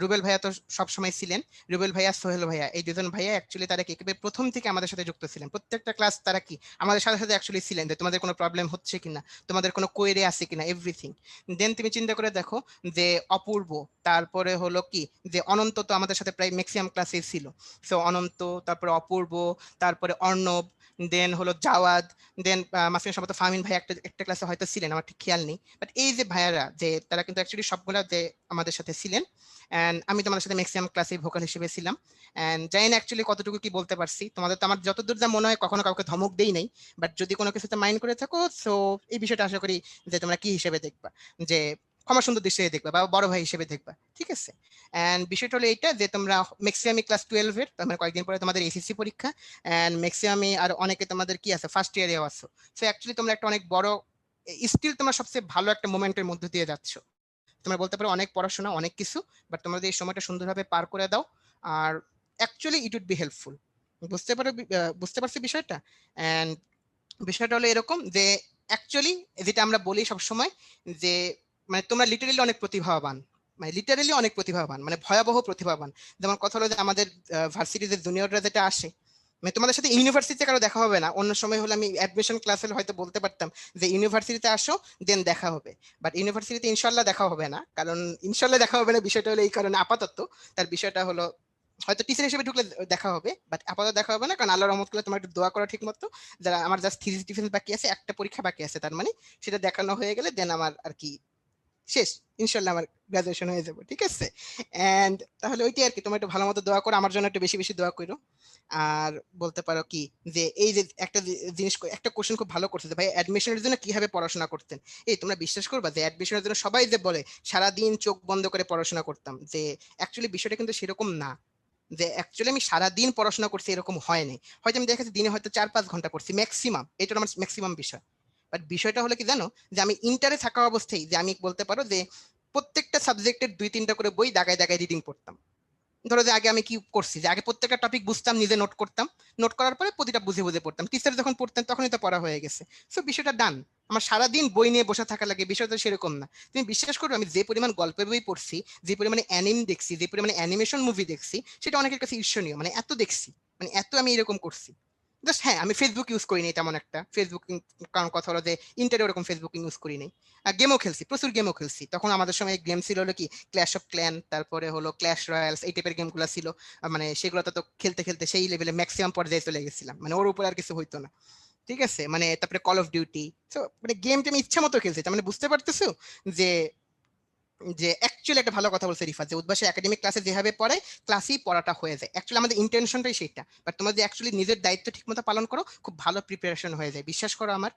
রুবেল ভাইয়া তো সবসময় ছিলেন, রুবেল ভাইয়া সোহেল ভাইয়া, এই দুজন ভাইয়া অ্যাকচুয়ালি তারা কি একেবারে প্রথম থেকে আমাদের সাথে যুক্ত ছিলেন, প্রত্যেকটা ক্লাস তারা কি আমাদের সাথে সাথে অ্যাকচুয়ালি ছিলেন, যে তোমাদের কোনো প্রবলেম হচ্ছে কিনা, তোমাদের কোনো কোয়েরি আছে কিনা, এভরিথিং। দেন তুমি চিন্তা করে দেখো যে অপূর্ব, তারপরে হলো কি যে অনন্ত তো আমাদের সাথে প্রায় ম্যাক্সিমাম ক্লাসে ছিল, সো অনন্ত, তারপরে অপূর্ব, তারপরে অর্ণব, দেন হলো জাওয়াদ, দেন মাসিমের সম্ভবত ফাহমিন ভাই একটা ক্লাসে হয়তো ছিলেন, আমার ঠিক খেয়াল নেই, বাট এই যে ভাইয়ারা যে তারা কিন্তু অ্যাকচুয়ালি সবগুলা যে আমাদের সাথে ছিলেন। এন্ড আমি তোমাদের সাথে ম্যাক্সিমাম ক্লাসে ভোকাল হিসেবে ছিলাম। এন্ড জানি না অ্যাকচুয়ালি কতটুকু কি বলতে পারছি তোমাদের, তো আমার যতদূর যা মনে হয় কখনো কাউকে ধমক দেই নাই, বাট যদি কোনো কিছুতে মাইন্ড করে থাকো, সো এই বিষয়টা আশা করি যে তোমরা কি হিসেবে দেখবা, যে ক্ষমা সুন্দর দৃষ্টিতে দেখবা বা বড় ভাই হিসেবে দেখবা, ঠিক আছে। এন্ড বিষয়টা হলো এইটা যে তোমরা ম্যাক্সিমামই ক্লাস 12 এর, তার মানে কয়েকদিন পরে তোমাদের এসএসসি পরীক্ষা, এন্ড ম্যাক্সিমামই আর অনেকে তোমাদের কি আছে ফার্স্ট ইয়ারেও আছো, সো অ্যাকচুয়ালি তোমরা একটা অনেক বড় স্টিল তোমার সবচেয়ে ভালো একটা মোমেন্টের মধ্যে দিয়ে যাচ্ছ। তোমরা বলতে পারো অনেক পড়াশোনা অনেক কিছু, বাট তোমরা যদি এই সময়টা সুন্দরভাবে পার করে দাও, আর actually it would be helpful. বুঝতে পারছি বিষয়টা। এন্ড বিষয়টা হলো এরকম যে অ্যাকচুয়ালি যেটা আমরা বলি সবসময়, যে মানে তোমরা লিটারেলি অনেক প্রতিভাবান, মানে ভয়াবহ প্রতিভাবান। যেমন কথা হলো যে আমাদের ভার্সিটির যে জুনিয়ররা যেটা আসে, মানে তোমাদের সাথে ইউনিভার্সিটিতে কারো দেখা হবে না, অন্য সময় হলে আমি অ্যাডমিশন ক্লাসে হয়তো বলতে পারতাম যে ইউনিভার্সিটিতে আসো দেন দেখা হবে, বাট ইউনিভার্সিটিতে ইনশাল্লাহ দেখা হবে না, কারণ ইনশাল্লাহ দেখা হবে না বিষয়টা হলো এই কারণে আপাতত তার বিষয়টা হলো হয়তো টিচার হিসেবে ঢুকলে দেখা হবে, বাট আপাতত দেখা হবে না, কারণ আল্লাহর রহমত করলে তোমার একটু দোয়া করা ঠিক মতো। যারা আমার জাস্ট থিসিস ডিফেন্স বাকি আছে, একটা পরীক্ষা বাকি আছে, তার মানে সেটা দেখানো হয়ে গেলে দেন আমার আর কি শেষ, ইনশাল্লাহ আমার গ্রাজুয়েশন হয়ে যাবে, ঠিক আছে। এন্ড তাহলে ওইটাই আর কি, তোমরা একটু ভালো মতো দোয়া করো, আমার জন্য একটু বেশি বেশি দোয়া করো। আর বলতে পারো কি যে এই যে একটা জিনিস, একটা কোশ্চেন খুব ভালো করছে যে ভাই অ্যাডমিশনের জন্য কিভাবে পড়াশোনা করতেন। এই তোমরা বিশ্বাস করবা যে অ্যাডমিশনের জন্য সবাই যে বলে সারাদিন চোখ বন্ধ করে পড়াশোনা করতাম, যে অ্যাকচুয়ালি বিষয়টা কিন্তু সেরকম না। যে অ্যাকচুয়ালি আমি সারাদিন পড়াশোনা করছি এরকম হয়নি, হয়তো আমি দেখেছি দিনে হয়তো 4-5 ঘন্টা পড়ছি ম্যাক্সিমাম, এটা আমার ম্যাক্সিমাম বিষয়। বাট বিষয়টা হলো কি জানো, যে আমি ইন্টারে থাকা অবস্থায় যে আমি বলতে পারো যে প্রত্যেকটা সাবজেক্টের 2-3টা করে বই দাগায় দাগায় রিডিং পড়তাম। ধরো যে আগে আমি কি করছি, যে আগে প্রত্যেকটা টপিক বুঝতাম, নিজে নোট করতাম, নোট করার পরে প্রতিটা বুঝে বুঝে পড়তাম, টিচার যখন পড়তেন তখনই তো পড়া হয়ে গেছে। সো বিষয়টা ডান। আমার সারাদিন বই নিয়ে বসে থাকা লাগে, বিষয়টা সেরকম না। তুমি বিশ্বাস করো আমি যে পরিমাণ গল্পের বই পড়ছি, যে পরিমাণে অ্যানিম দেখছি, যে পরিমাণে অ্যানিমেশন মুভি দেখছি, সেটা অনেকের কাছে ঈর্ষণীয়, মানে এত দেখছি, মানে এত আমি এরকম করছি। জাস্ট হ্যাঁ, আমি ফেসবুক ইউজ করিনি তেমন একটা, ফেসবুক কারণ কথা হলো যে ইন্টারে ওরকম ফেসবুক ইউজ করিনি। আর গেমও খেলছি, প্রচুর গেমও খেলছি, তখন আমাদের সময় গেম ছিল হলো কি ক্ল্যাশ অফ ক্ল্যান, তারপরে হলো ক্ল্যাশ রয়্যালস, এই টাইপের গেমগুলো ছিল। মানে সেগুলোতে তো খেলতে খেলতে সেই লেভেলে ম্যাক্সিমাম পর্যায়ে চলে গেছিলাম, মানে ওর উপর আর কিছু হইতো না, ঠিক আছে। মানে তারপরে কল অফ ডিউটি, তো মানে গেম আমি ইচ্ছা মতো খেলছি, তার মানে বুঝতে পারতেছো যে যে অ্যাকচুয়ালি একটা ভালো কথা বলছে রিফা, যে উদ্ভাসে একাডেমিক ক্লাসে যেভাবে পড়ায় ক্লাসেই পড়াটা হয়ে যায়, অ্যাকচুয়ালি আমাদের ইন্টেনশনটাই সেটা। বাট তোমরা যে অ্যাকচুয়ালি নিজের দায়িত্ব ঠিকমতো পালন করো, খুব ভালো প্রিপারেশন হয়ে যায়, বিশ্বাস করো আমার,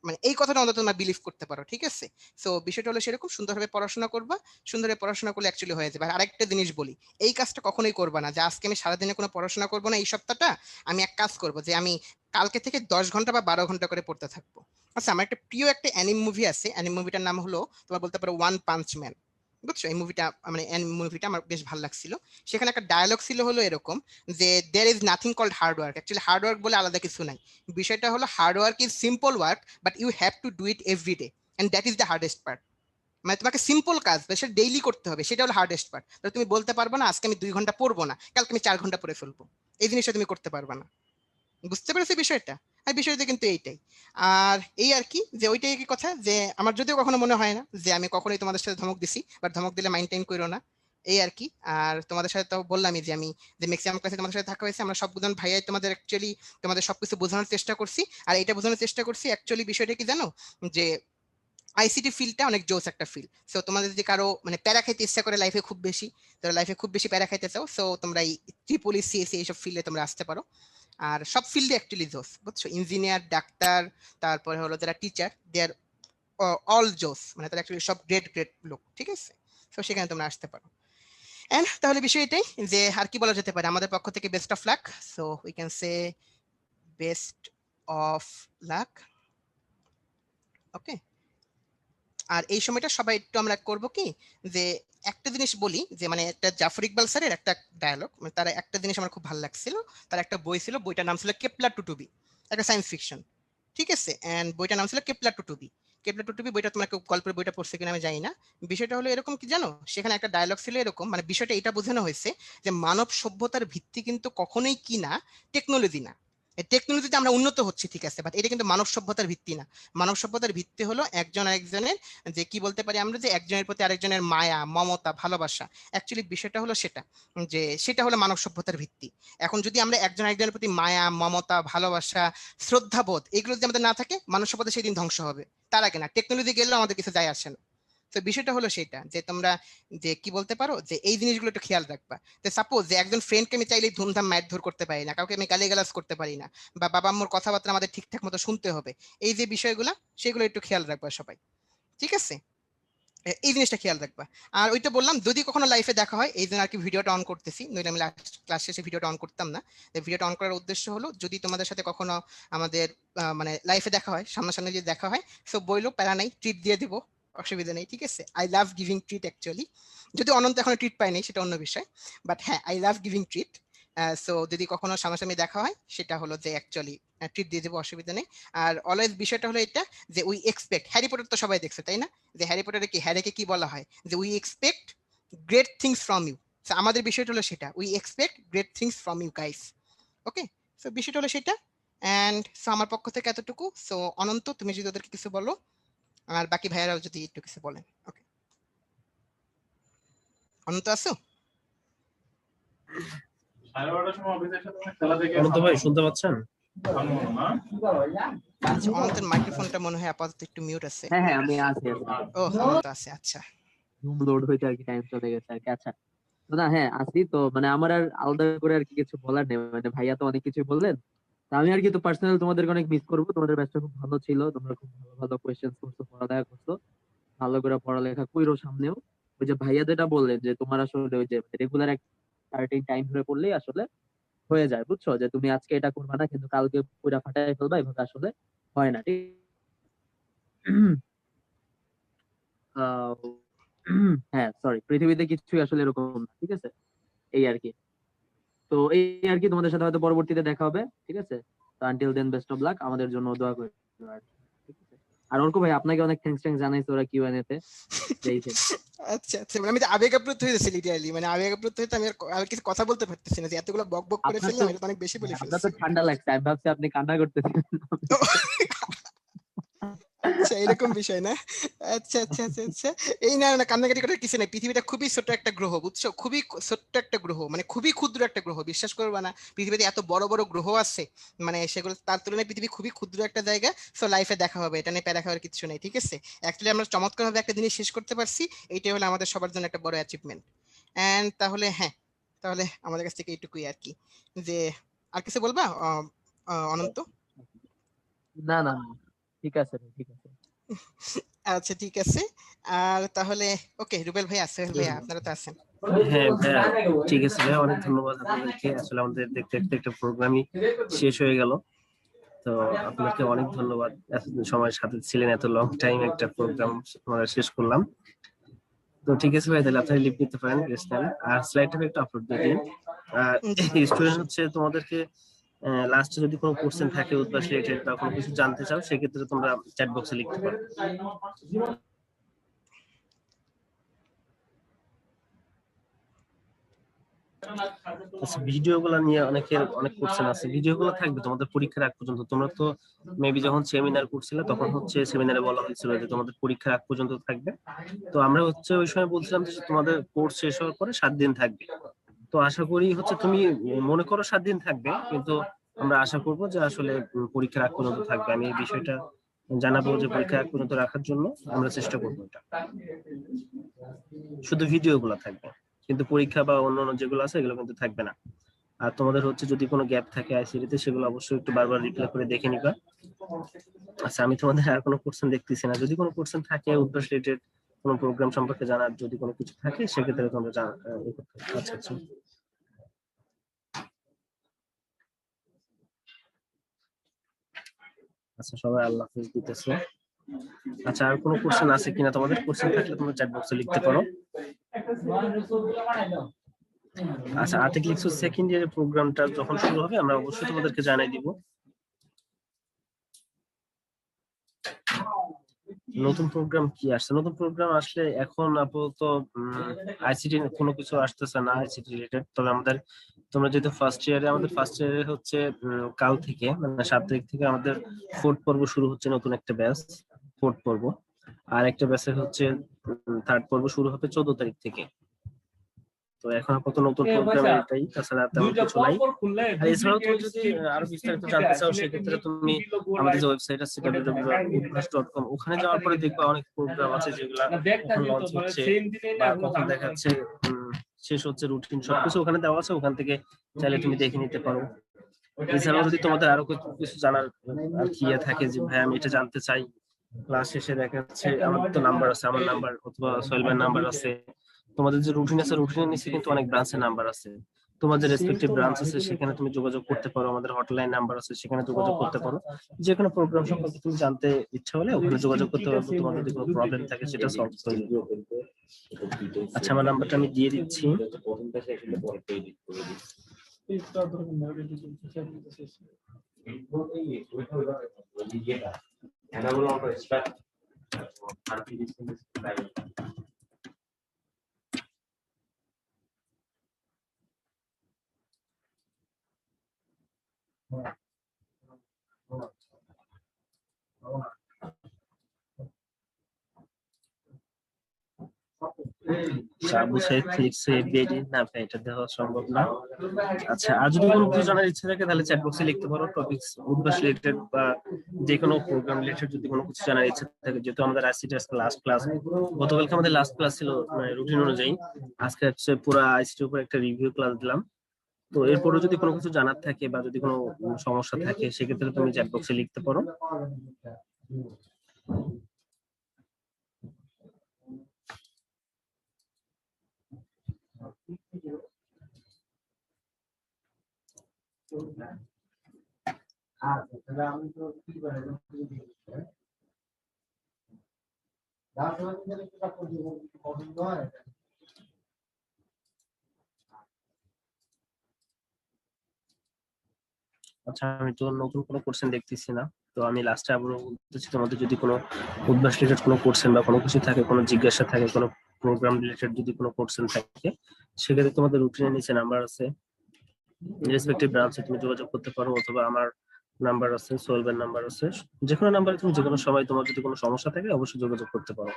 মানে এই কথাটা অন্তত তোমরা বিলিভ করতে পারো, ঠিক আছে। সো বিষয়টা হলো সেরকম, সুন্দরভাবে পড়াশোনা করবা, সুন্দরভাবে পড়াশোনা করলে অ্যাকচুয়ালি হয়ে যাবে। আর আরেকটা জিনিস বলি, এই কাজটা কখনোই করবা না যে আজকে আমি সারাদিনে কোনো পড়াশোনা করবো না, এই সপ্তাহটা আমি এক কাজ করবো যে আমি কালকে থেকে 10 ঘন্টা বা 12 ঘন্টা করে পড়তে থাকবো। আচ্ছা, আমার একটা প্রিয় একটা অ্যানিম মুভি আছে, অ্যানিম মুভিটার নাম হলো তোমার বলতে পারো ওয়ান পাঞ্চ ম্যান, বুঝছো। এই মুভিটা মানে মুভিটা আমার বেশ ভালো লাগছিল। সেখানে একটা ডায়লগ ছিল হলো এরকম, যে there is nothing called hard work, actually hard work বলে আলাদা কিছু নাই। বিষয়টা হলো hard work is simple work, but you have to do it every day, and that is the hardest part. মানে তোমাকে সিম্পল কাজ সেটা ডেইলি করতে হবে, সেটা হলো হার্ডেস্ট পার্ট। তুমি বলতে পারবে না আজকে আমি 2 ঘন্টা পড়বো না, কালকে আমি 4 ঘন্টা পড়ে ফেলবো, এই জিনিসটা তুমি করতে পারবে না। বুঝতে পেরেছি বিষয়টা? আর বিষয়টা কিন্তু এইটাই। আর এই আর কি, যে ওইটাই কি কথা, যে আমার যদিও কখনো মনে হয় না যে আমি কখনোই তোমাদের সাথে ধমক দিছি, বাট ধমক দিলে মাইন্টেন করো না, এই আর কি। আর তোমাদের সাথে তো বললামই যে আমি যে ম্যাক্সিমাম ক্লাসে তোমাদের সাথে থাকা হয়েছে, আমরা সব দুজন ভাইয়াই তোমাদের অ্যাকচুয়ালি তোমাদের সবকিছু বোঝানোর চেষ্টা করছি। আর এটা বোঝানোর চেষ্টা করছি অ্যাকচুয়ালি বিষয়টা কি জানো, যে আইসিটি ফিল্ডটা অনেক জোস একটা ফিল্ড। সো তোমাদের যদি কারো মানে প্যারা খাইতে ইচ্ছা করে লাইফে খুব বেশি, তোমরা লাইফে খুব বেশি প্যারা খাইতে চাও, সো তোমরা এই ট্রিপল সিএসসি এইসব ফিল্ডে তোমরা আসতে পারো। আর সব ফিল্ডে অ্যাকচুয়ালি জোস, বুঝছো, ইঞ্জিনিয়ার, ডাক্তার, তারপরে হলো যারা টিচার, দে আর অল জোস, মানে তারা অ্যাকচুয়ালি সব গ্রেট গ্রেট লোক, ঠিক আছে। তো সেখানে তোমরা আসতে পারো। এন্ড তাহলে বিষয় এটাই, যে আর কি বলা যেতে পারে, আমাদের পক্ষ থেকে best of luck. So we can say best of luck, okay. আর এই সময়টা সবাই একটু আমরা করব কি, যে একটা জিনিস বলি, যে মানে একটা জাফর ইকবাল স্যারের একটা ডায়লগ, মানে তার একটা জিনিস আমার খুব ভালো লাগছিল। তার একটা বই ছিল, বইটার নাম ছিল কেপলার টুটুবি, একটা সায়েন্স ফিকশন, ঠিক আছে। এন্ড বইটার নাম ছিল কেপলার টুটুবি। কেপলার টুটুবি বইটা তোমার গল্পের বইটা পড়ছে কিনা আমি জানি না। বিষয়টা হলো এরকম কি জানো, সেখানে একটা ডায়লগ ছিল এরকম, মানে বিষয়টা এটা বোঝানো হয়েছে যে মানব সভ্যতার ভিত্তি কিন্তু কখনোই কি না, টেকনোলজি না। টেকনোলজিতে আমরা উন্নত হচ্ছি, ঠিক আছে, বাট এটা কিন্তু মানব সভ্যতার ভিত্তি না। মানব সভ্যতার ভিত্তি হলো একজন আরেকজনের, যে কি বলতে পারি আমরা, যে একজনের প্রতি আরেকজনের মায়া, মমতা, ভালোবাসা। অ্যাকচুয়ালি বিষয়টা হলো সেটা, যে সেটা হলো মানব সভ্যতার ভিত্তি। এখন যদি আমরা একজন আরেকজনের প্রতি মায়া, মমতা, ভালোবাসা, শ্রদ্ধাবোধ এগুলো যদি আমাদের না থাকে, মানব সভ্যতা সেই দিন ধ্বংস হবে। তার আগে না, টেকনোলজি গেলেও আমাদের কিছু যায় আসে না। তো বিষয়টা হলো সেটা, যে তোমরা যে কি বলতে পারো, যে এই জিনিসগুলো একটু খেয়াল রাখবা। যে সাপোজ যে একজন ফ্রেন্ডকে আমি চাইলেই ধুমধাম মারধর করতে পারি না, কাউকে আমি গালিগালাজ করতে পারি না, বা বাবা আম্মুর কথাবার্তা আমাদের ঠিকঠাক মতো শুনতে হবে, এই যে বিষয়গুলো, সেগুলো একটু খেয়াল রাখবা সবাই, ঠিক আছে। এই জিনিসটা খেয়াল রাখবা। আর ওইটা বললাম, যদি কখনো লাইফে দেখা হয়, এই জন্য আর কি ভিডিওটা অন করতেছি, নইলে আমি ক্লাস শেষে ভিডিওটা অন করতাম না। ভিডিওটা অন করার উদ্দেশ্য হলো, যদি তোমাদের সাথে কখনো আমাদের মানে লাইফে দেখা হয়, সামনাসামনি যদি দেখা হয়, সো বইলো প্যারা নাই, ট্রিট দিয়ে দিব, অসুবিধা নেই, ঠিক আছে। I love giving treat actually, যদি অনন্ত এখনো ট্রিট পাইনি সেটা অন্য বিষয়, বাট হ্যাঁ, I love giving treat. So যদি কখনো সামনাসামনি দেখা হয়, সেটা হলো যে অ্যাকচুয়ালি ট্রিট দিয়ে দেবো, অসুবিধা নেই। আর অলওয়েজ বিষয়টা হলো এটা, যে উই এক্সপেক্ট, হ্যারি পটার তো সবাই দেখছে তাই না, যে হ্যারি পটারে কি, হ্যারিকে কি বলা হয়, যে we expect great things from you. আমাদের বিষয়টা হলো সেটা, we expect great things from you guys, okay. So বিষয়টা হলো সেটা। এন্ড সো আমার পক্ষ থেকে এতটুকু। সো অনন্ত, তুমি যদি ওদেরকে কিছু বলো, আর বাকি ভাইয়ারাও যদি একটু কিছু বলেন, ওকে। অনন্ত আছো? অনন্ত ভাই শুনতে পাচ্ছেন? আচ্ছা, অনন্তের মাইক্রোফোনটা মনে হয় আপাতত একটু মিউট আছে। হ্যাঁ হ্যাঁ আমি আছি। ও, অনন্ত আছে, আচ্ছা। জুম লোড হইতে আর কি টাইম চলে গেছে আর কি। আচ্ছা তো না হ্যাঁ আছি তো, মানে আমার আর আলাদা করে আর কি কিছু বলার নেই, মানে ভাইয়া তো অনেক কিছু বললেন। তো আমি আর কি তো পার্সোনাল তোমাদেরকে অনেক মিস করবো। তোমাদের ব্যাচটা খুব ভালো ছিল, তোমরা খুব ভালো ভালো কোয়েশ্চেন করছো, পড়ালেখা করছো, ভালো করে পড়ালেখা কইরো সামনেও। ওই যে ভাইয়া যেটা বললেন যে তোমার আসলে ওই যে রেগুলার একটা সার্টেন টাইম ধরে পড়লেই আসলে হয়ে যায়, বুঝছো? যে তুমি আজকে এটা করবা না কিন্তু কালকে পুরা ফাটাই ফেলবা, এভাবে আসলে হয় না, ঠিক? আহ, হ্যাঁ সরি, পৃথিবীতে কিছুই আসলে এরকম না, ঠিক আছে? এই আর কি। তো এই আর কি, তোমাদের সাথে হয়তো পরবর্তীতে দেখা হবে, ঠিক আছে? তো until then best of luck, আমাদের জন্য দোয়া করে দিও আর কি, ঠিক আছে? আর অর্ক ভাই আপনাকে অনেক থ্যাঙ্কস জানাইছি ওরা কিউএনএ তে যেইছেন। আচ্ছা আচ্ছা, মানে আমি তো আবেগ আপ্লুত হয়ে যাচ্ছি লিটারালি, মানে আবেগ আপ্লুত হয়ে আমি আর কিছু কথা বলতে পারতেছি না, যে এতগুলো বক বক করে আপনার ফেললাম, তো এটা তো অনেক বেশি বলে আপনার তো ফেলছি। ঠান্ডা লাগছে, আমি ভাবছি আপনি কান্না করতেছেন। আচ্ছা, এরকম বিষয় না? আচ্ছা আচ্ছা আচ্ছা আচ্ছা। এই না না, কান্নাকাটি করার কিছু নাই। পৃথিবীটা খুবই ছোট্ট একটা গ্রহ, বুঝছো? খুবই ছোট্ট একটা গ্রহ, মানে খুবই ক্ষুদ্র একটা গ্রহ, বিশ্বাস করবা না? পৃথিবীতে এত বড় বড় গ্রহ আছে, মানে সেগুলো তার তুলনায় পৃথিবী খুবই ক্ষুদ্র একটা জায়গা। সো লাইফে দেখা হবে, এটা নিয়ে প্যারা খাওয়ার কিছু নেই, ঠিক আছে? অ্যাকচুয়ালি আমরা চমৎকার ভাবে একটা জিনিস শেষ করতে পারছি, এইটাই হলো আমাদের সবার জন্য একটা বড় অ্যাচিভমেন্ট। এন্ড তাহলে হ্যাঁ, তাহলে আমাদের কাছ থেকে এইটুকুই আর কি। যে আর কিছু বলবা অনন্ত? না না না, ঠিক আছে ভাই, ঠিক আছে। আচ্ছা ঠিক আছে। আর তাহলে ওকে, রুবেল ভাই, সোহেল ভাইয়া, আপনারা তো আছেন। হ্যাঁ ভাইয়া, ঠিক আছে ভাইয়া, অনেক ধন্যবাদ আপনাদেরকে। আসলে আমাদের দেখতে দেখতে একটা প্রোগ্রামই শেষ হয়ে গেল। তো আপনাকে অনেক ধন্যবাদ, এতদিন সময়ের সাথে ছিলেন, এত লং টাইম একটা প্রোগ্রাম আমরা শেষ করলাম। তো ঠিক আছে ভাই, তাহলে আপনি লিভ নিতে পারেন, রেস্ট নেন, আর স্লাইডটা একটু আপলোড দিয়ে দিন। আর জি স্টুডেন্ট অবশ্যই। হচ্ছে তোমাদেরকে লাস্টে যদি কোনো কোশ্চেন থাকে উদ্বাস রিলেটেড বা কোনো কিছু জানতে চাও, সেক্ষেত্রে তোমরা চ্যাট বক্সে লিখতে পারো। আচ্ছা, ভিডিওগুলো নিয়ে অনেকের অনেক কোশ্চেন আছে। ভিডিওগুলো থাকবে তোমাদের পরীক্ষার আগ পর্যন্ত। তোমরা তো মেবি যখন সেমিনার করছিলে তখন হচ্ছে সেমিনারে বলা হয়েছিল যে তোমাদের পরীক্ষার আগ পর্যন্ত থাকবে। তো আমরা হচ্ছে ওই সময় বলছিলাম যে তোমাদের কোর্স শেষ হওয়ার পরে 7 দিন থাকবে। তো আশা করি হচ্ছে তুমি মনে করো 7 দিন থাকবে, কিন্তু আমরা আশা করব যে আসলে পরীক্ষার আগ পর্যন্ত থাকবে। আমি এই বিষয়টা জানাবো যে পরীক্ষার আগ পর্যন্ত রাখার জন্য আমরা চেষ্টা করবো এটা। শুধু ভিডিও গুলো থাকবে, কিন্তু পরীক্ষা বা অন্যান্য যেগুলো আছে এগুলো কিন্তু থাকবে না। আর তোমাদের হচ্ছে যদি কোনো গ্যাপ থাকে আইসিটি তে, সেগুলো অবশ্যই একটু বারবার রিপ্লাই করে দেখে নিবা। আচ্ছা, আমি তোমাদের আর কোনো কোশ্চেন দেখতেছি না। যদি কোনো কোশ্চেন থাকে উদ্বাস রিলেটেড কোনো প্রোগ্রাম সম্পর্কে জানার, যদি কোনো কিছু থাকে সেক্ষেত্রে তোমরা জানা। আচ্ছা আচ্ছা, আচ্ছা সবাই আল্লাহ হাফেজ দিতেছে। আচ্ছা, আর কোনো কোশ্চেন আছে কিনা তোমাদের? কোশ্চেন থাকলে তোমরা চ্যাট বক্সে লিখতে পারো। আচ্ছা, আর্টিক্লিক্স সেকেন্ড ইয়ারের প্রোগ্রামটা যখন শুরু হবে আমরা অবশ্যই তোমাদেরকে জানাই দিব। নতুন প্রোগ্রাম কি আসছে? নতুন প্রোগ্রাম আসলে এখন আপাতত আইসিটি কোনো কিছু আসতেছে না আইসিটি রিলেটেড। তবে আমাদের, তোমরা যেহেতু ফার্স্ট ইয়ারে, আমাদের ফার্স্ট ইয়ারে হচ্ছে কাল থেকে মানে 7 তারিখ থেকে আমাদের ফোর্থ পর্ব শুরু হচ্ছে, নতুন একটা ব্যাচ, ফোর্থ পর্ব। আর একটা ব্যাচের হচ্ছে থার্ড পর্ব শুরু হবে 14 তারিখ থেকে। তো এখন আপাতত নতুন প্রোগ্রাম এটাই, তাছাড়া তেমন কিছু নাই। আর এছাড়াও তুমি যদি আরো বিস্তারিত জানতে চাও, সেক্ষেত্রে তুমি আমাদের যে ওয়েবসাইট আছে www.udbhash.com, ওখানে যাওয়ার পরে দেখবা অনেক প্রোগ্রাম আছে যেগুলা কখন লঞ্চ হচ্ছে বা কখন দেখাচ্ছে শেষ হচ্ছে, রুটিন সবকিছু ওখানে দেওয়া আছে। ওখান থেকে চাইলে তুমি দেখে নিতে পারো। এছাড়াও যদি তোমাদের আরো কিছু জানার আর কি থাকে, যে ভাই আমি এটা জানতে চাই, ক্লাস শেষে দেখা যাচ্ছে আমার তো নাম্বার আছে, আমার নাম্বার অথবা সোহেলের নাম্বার আছে। তোমাদের যে রুটিন আছে, রুটিনের নিচে কিন্তু অনেক ব্রাঞ্চের নাম্বার আছে। তোমাদের রেসপেক্টিভ ব্রাঞ্চ আছে, সেখানে তুমি যোগাযোগ করতে পারো। আমাদের হটলাইন নাম্বার আছে, সেখানে যোগাযোগ করতে পারো। যে কোনো প্রোগ্রাম সম্পর্কে তুমি জানতে ইচ্ছা হলে ওখানে যোগাযোগ করতে পারো। তোমার যদি কোনো প্রবলেম থাকে সেটা সলভ করে দিবে। আচ্ছা, আমার নাম্বারটা আমি দিয়ে দিচ্ছি। আবু সাইদ লিখছে বেডি, না ভাই এটা দেওয়া সম্ভব না। আচ্ছা, আর যদি কোনো কিছু জানার ইচ্ছা থাকে তাহলে চ্যাট বক্সে লিখতে পারো, টপিকস উদ্ভাস রিলেটেড বা যে কোনো প্রোগ্রাম রিলেটেড যদি কোনো কিছু জানার ইচ্ছা থাকে। যেহেতু আমাদের আইসিটি আজকে লাস্ট ক্লাস, গতকালকে আমাদের লাস্ট ক্লাস ছিল মানে রুটিন অনুযায়ী, আজকে হচ্ছে পুরো আইসিটির উপর একটা রিভিউ ক্লাস দিলাম। তো এরপরে যদি কোনো কিছু জানার থাকে বা যদি কোনো সমস্যা থাকে সেক্ষেত্রে তুমি চ্যাট বক্সে লিখতে পারো। আচ্ছা, আমি তো নতুন কোনো কোশ্চেন দেখতেছি না, তো আমি লাস্টে আবারও বলতেছি, তোমাদের যদি কোনো উদ্ভাস রিলেটেড কোনো কোশ্চেন বা কোনো কিছু থাকে, কোনো জিজ্ঞাসা থাকে, কোনো প্রোগ্রাম রিলেটেড যদি কোনো কোশ্চেন থাকে, সেক্ষেত্রে তোমাদের রুটিনের নিচে নাম্বার আছে, রেসপেক্টিভ ব্রাঞ্চে তুমি যোগাযোগ করতে পারো, অথবা আমার নাম্বার আছে, সোহেলের নাম্বার আছে, যে কোনো নাম্বারে তুমি যে কোনো সময় তোমার যদি কোনো সমস্যা থাকে অবশ্যই যোগাযোগ করতে পারো।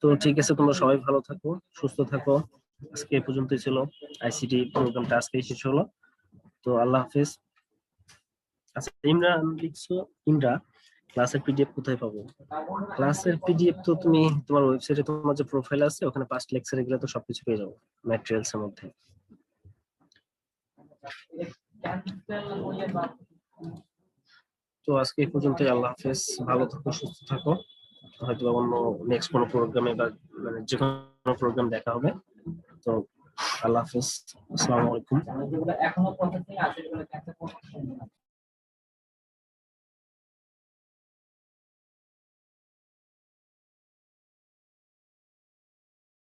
তো ঠিক আছে, তোমরা সবাই ভালো থাকো, সুস্থ থাকো। আজকে এই পর্যন্তই ছিল, আইসিটি প্রোগ্রামটা আজকেই শেষ হলো। তো আল্লাহ হাফেজ। আচ্ছা, ইমরান লিখছো, ইমরা ক্লাসের পিডিএফ কোথায় পাবো? ক্লাসের পিডিএফ তো তুমি তোমার ওয়েবসাইটে তোমার যে প্রোফাইল আছে ওখানে পাস্ট লেকচার এগুলো তো সবকিছু পেয়ে যাবো ম্যাটেরিয়ালস এর মধ্যে। তো আজকে এই পর্যন্তই, আল্লাহ হাফেজ, ভালো থাকো, সুস্থ থাকো। হয়তো অন্য নেক্সট কোনো প্রোগ্রামে বা মানে যে কোনো প্রোগ্রাম দেখা হবে। তো আল্লাহ হাফেজ, আসসালামু আলাইকুম।